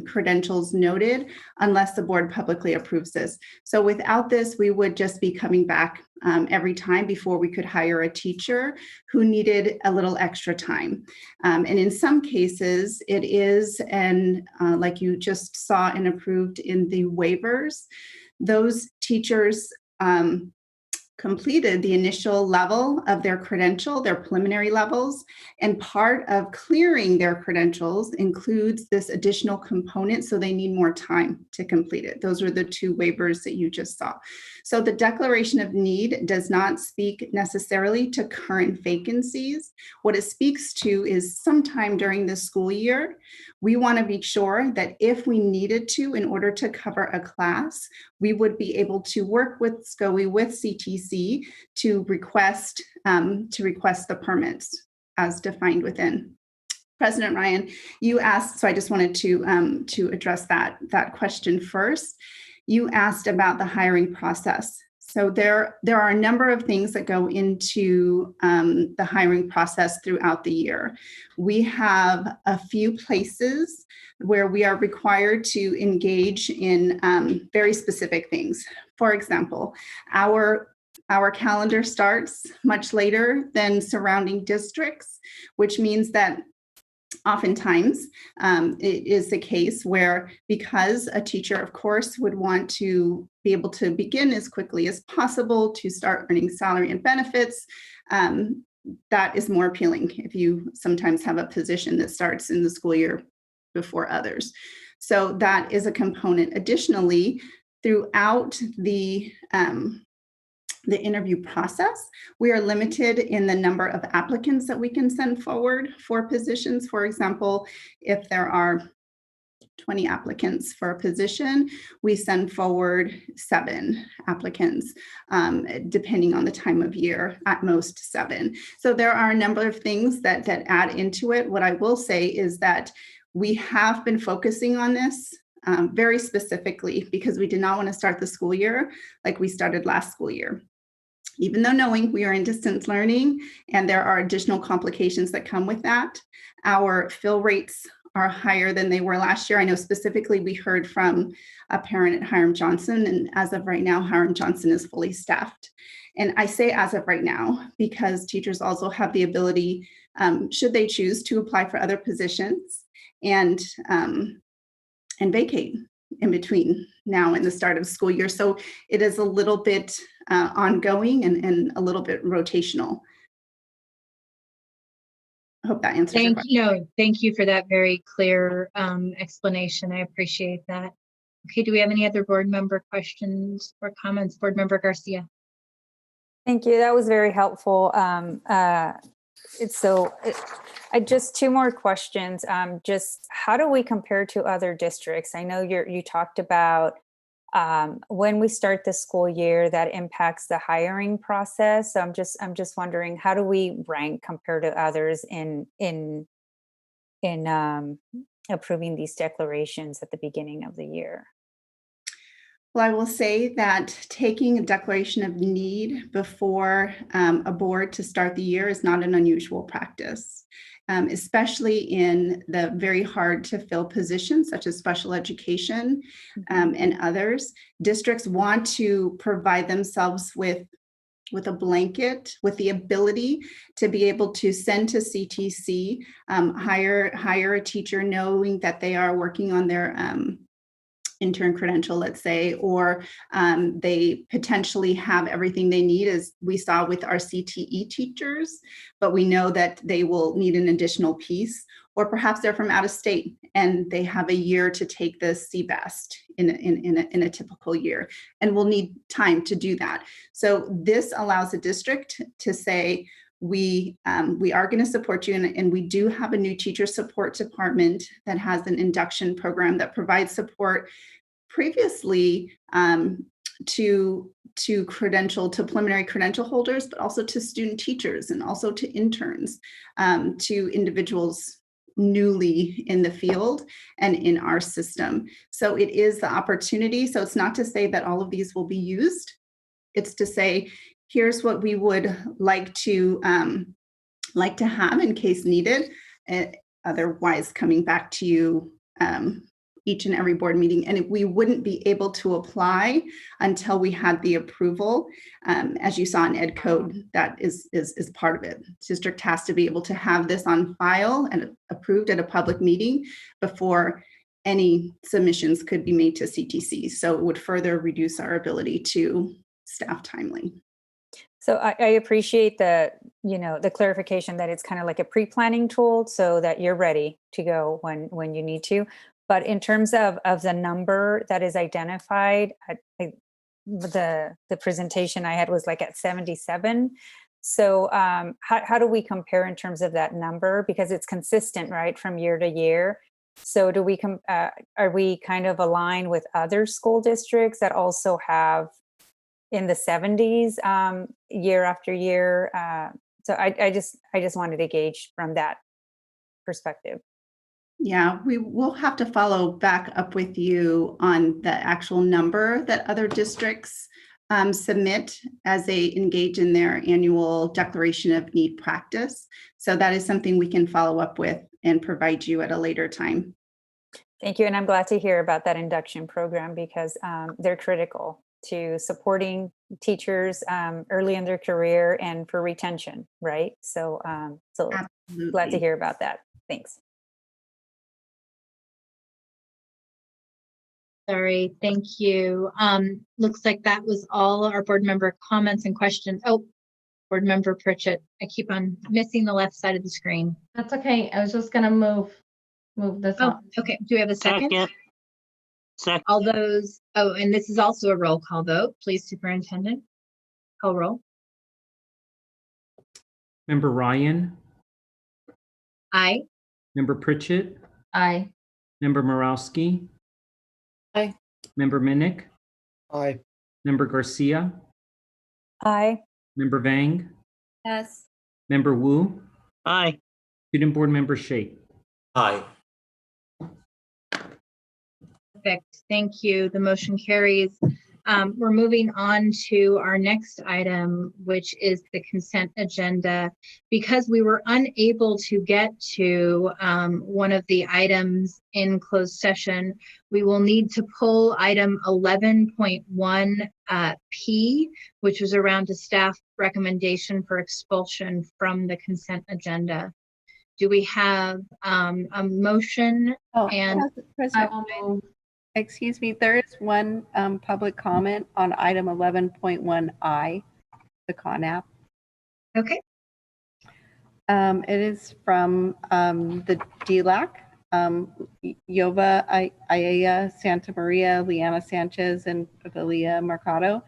credentials noted unless the board publicly approves this. So without this, we would just be coming back every time before we could hire a teacher who needed a little extra time. And in some cases, it is, and like you just saw and approved in the waivers, those teachers completed the initial level of their credential, their preliminary levels, and part of clearing their credentials includes this additional component, so they need more time to complete it. Those were the two waivers that you just saw. So the declaration of need does not speak necessarily to current vacancies. What it speaks to is sometime during the school year, we want to be sure that if we needed to, in order to cover a class, we would be able to work with SCOE, with CTC to request the permits as defined within. President Ryan, you asked, so I just wanted to address that question first. You asked about the hiring process. So there are a number of things that go into the hiring process throughout the year. We have a few places where we are required to engage in very specific things. For example, our calendar starts much later than surrounding districts, which means that oftentimes, it is the case where, because a teacher, of course, would want to be able to begin as quickly as possible to start earning salary and benefits, that is more appealing if you sometimes have a position that starts in the school year before others. So that is a component. Additionally, throughout the interview process, we are limited in the number of applicants that we can send forward for positions. For example, if there are 20 applicants for a position, we send forward 7 applicants, depending on the time of year, at most 7. So there are a number of things that add into it. What I will say is that we have been focusing on this very specifically because we did not want to start the school year like we started last school year. Even though knowing we are in distance learning and there are additional complications that come with that, our fill rates are higher than they were last year. I know specifically we heard from a parent at Hiram Johnson, and as of right now, Hiram Johnson is fully staffed. And I say as of right now because teachers also have the ability, should they choose, to apply for other positions and vacate in between now and the start of school year. So it is a little bit ongoing and a little bit rotational. I hope that answers your question. No, thank you for that very clear explanation. I appreciate that. Okay, do we have any other board member questions or comments? Board Member Garcia. Thank you. That was very helpful. I just 2 more questions. Just how do we compare to other districts? I know you talked about when we start the school year, that impacts the hiring process. So I'm just wondering, how do we rank compared to others in approving these declarations at the beginning of the year? Well, I will say that taking a declaration of need before a board to start the year is not an unusual practice, especially in the very hard to fill positions such as special education and others. Districts want to provide themselves with a blanket, with the ability to be able to send to CTC, hire a teacher knowing that they are working on their intern credential, let's say, or they potentially have everything they need, as we saw with our CTE teachers, but we know that they will need an additional piece, or perhaps they're from out of state and they have a year to take the CBAST in a typical year, and will need time to do that. So this allows a district to say, we are going to support you, and we do have a new teacher support department that has an induction program that provides support previously to preliminary credential holders, but also to student teachers and also to interns, to individuals newly in the field and in our system. So it is the opportunity. So it's not to say that all of these will be used. It's to say, here's what we would like to have in case needed. Otherwise, coming back to you each and every board meeting, and we wouldn't be able to apply until we had the approval. As you saw in Ed Code, that is part of it. District has to be able to have this on file and approved at a public meeting before any submissions could be made to CTC. So it would further reduce our ability to staff timely. So I appreciate the clarification that it's kind of like a pre-planning tool so that you're ready to go when you need to. But in terms of the number that is identified, the presentation I had was like at 77. So how do we compare in terms of that number? Because it's consistent, right, from year to year. So do we are we kind of aligned with other school districts that also have in the 70s year after year? So I just wanted to gauge from that perspective. Yeah, we will have to follow back up with you on the actual number that other districts submit as they engage in their annual declaration of need practice. So that is something we can follow up with and provide you at a later time. Thank you. And I'm glad to hear about that induction program because they're critical to supporting teachers early in their career and for retention, right? So, so glad to hear about that. Thanks. Sorry, thank you. Looks like that was all our board member comments and questions. Oh, board member Pritchett, I keep on missing the left side of the screen. That's okay. I was just gonna move this Oh, on. okay. Do we have a second? Second. All those, oh, and this is also a roll call vote. Please, Superintendent, call roll. Member Ryan, Aye. Member Pritchett, Aye. Member Morowski, Aye. Member Minnick, Aye. Member Garcia, Aye. Member Vang, Yes. Member Wu, Aye. Student Board Member Shake. Aye. Perfect. Thank you. The motion carries. We're moving on to our next item, which is the consent agenda. Because we were unable to get to one of the items in closed session, we will need to pull item 11.1 P, which was around a staff recommendation for expulsion from the consent agenda. Do we have a motion? Oh, And President, excuse me, there is one public comment on item 11.1I, the CONAP. Okay. It is from the DLAC, Yova Ayaya, Santa Maria, Liana Sanchez, and Valia Mercado.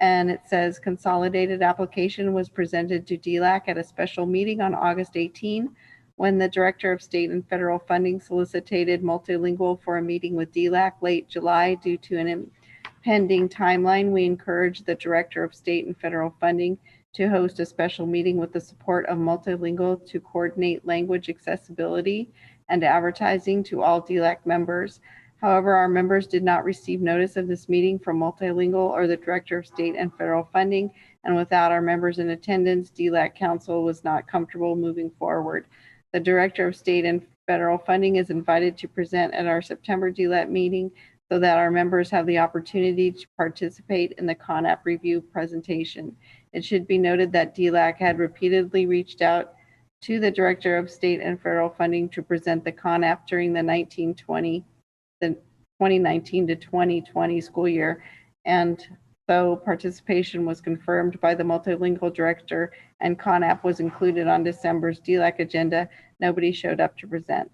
And it says consolidated application was presented to DLAC at a special meeting on August 18, when the Director of State and Federal Funding solicited multilingual for a meeting with DLAC late July. Due to an impending timeline, we encourage the Director of State and Federal Funding to host a special meeting with the support of multilingual to coordinate language accessibility and advertising to all DLAC members. However, our members did not receive notice of this meeting from multilingual or the Director of State and Federal Funding, and without our members in attendance, DLAC Council was not comfortable moving forward. The Director of State and Federal Funding is invited to present at our September DLAC meeting so that our members have the opportunity to participate in the CONAP review presentation. It should be noted that DLAC had repeatedly reached out to the Director of State and Federal Funding to present the CONAP during the 2019 to 2020 school year, and so participation was confirmed by the multilingual director and CONAP was included on December's DLAC agenda, nobody showed up to present.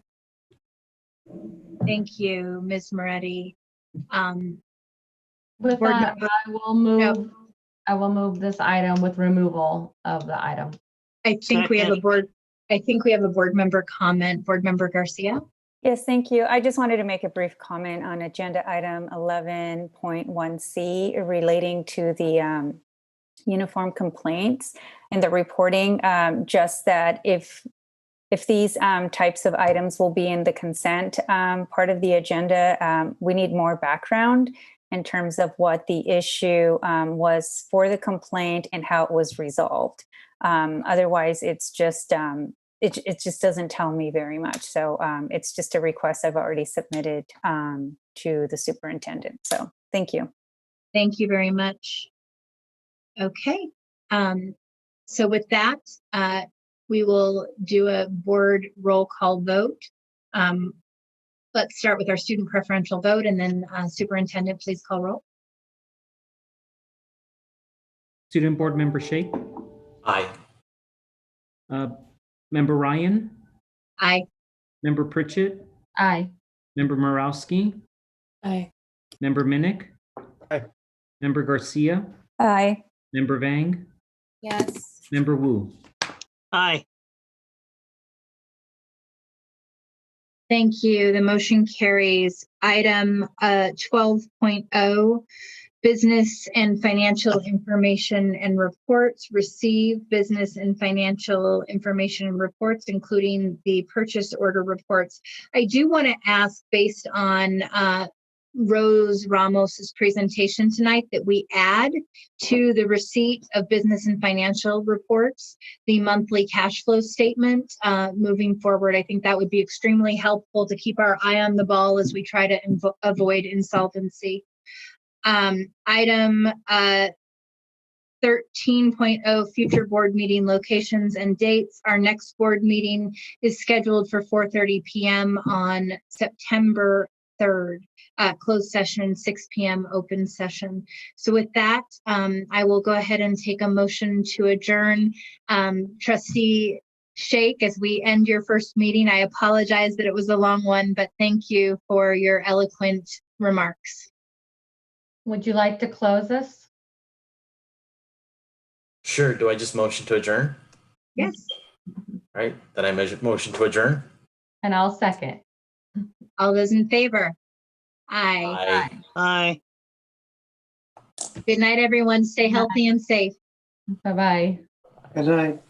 Thank you, Ms. Moretti. With that, I will move this item with removal of the item. I think we have a board member comment. Board Member Garcia. Yes, thank you. I just wanted to make a brief comment on agenda item 11.1C relating to the uniform complaints and the reporting. Just that if these types of items will be in the consent part of the agenda, we need more background in terms of what the issue was for the complaint and how it was resolved. Otherwise, it's just it just doesn't tell me very much. So it's just a request I've already submitted to the superintendent. So thank you. Thank you very much. Okay. So with that, we will do a board roll call vote. Let's start with our student preferential vote, and then superintendent, please call roll. Student Board Member Shake. Aye. Member Ryan, Aye. Member Pritchett, Aye. Member Morowski, Aye. Member Minnick, Aye. Member Garcia, Aye. Member Vang, Yes. Member Wu. Aye. Thank you. The motion carries. Item 12.0, business and financial information and reports. Receive business and financial information and reports, including the purchase order reports. I do want to ask, based on Rose Ramos's presentation tonight, that we add to the receipt of business and financial reports the monthly cash flow statement moving forward. I think that would be extremely helpful to keep our eye on the ball as we try to avoid insolvency. Item 13.0, future board meeting locations and dates. Our next board meeting is scheduled for 4:30 p.m. on September 3rd, closed session, 6 p.m. open session. So with that, I will go ahead and take a motion to adjourn. Trustee Shake, as we end your first meeting, I apologize that it was a long one, but thank you for your eloquent remarks. Would you like to close us? Sure. Do I just motion to adjourn? Yes. All right. Then I motion to adjourn. And I'll second. All those in favor? Aye. Aye. Aye. Good night, everyone. Stay healthy and safe. Bye-bye. Good night.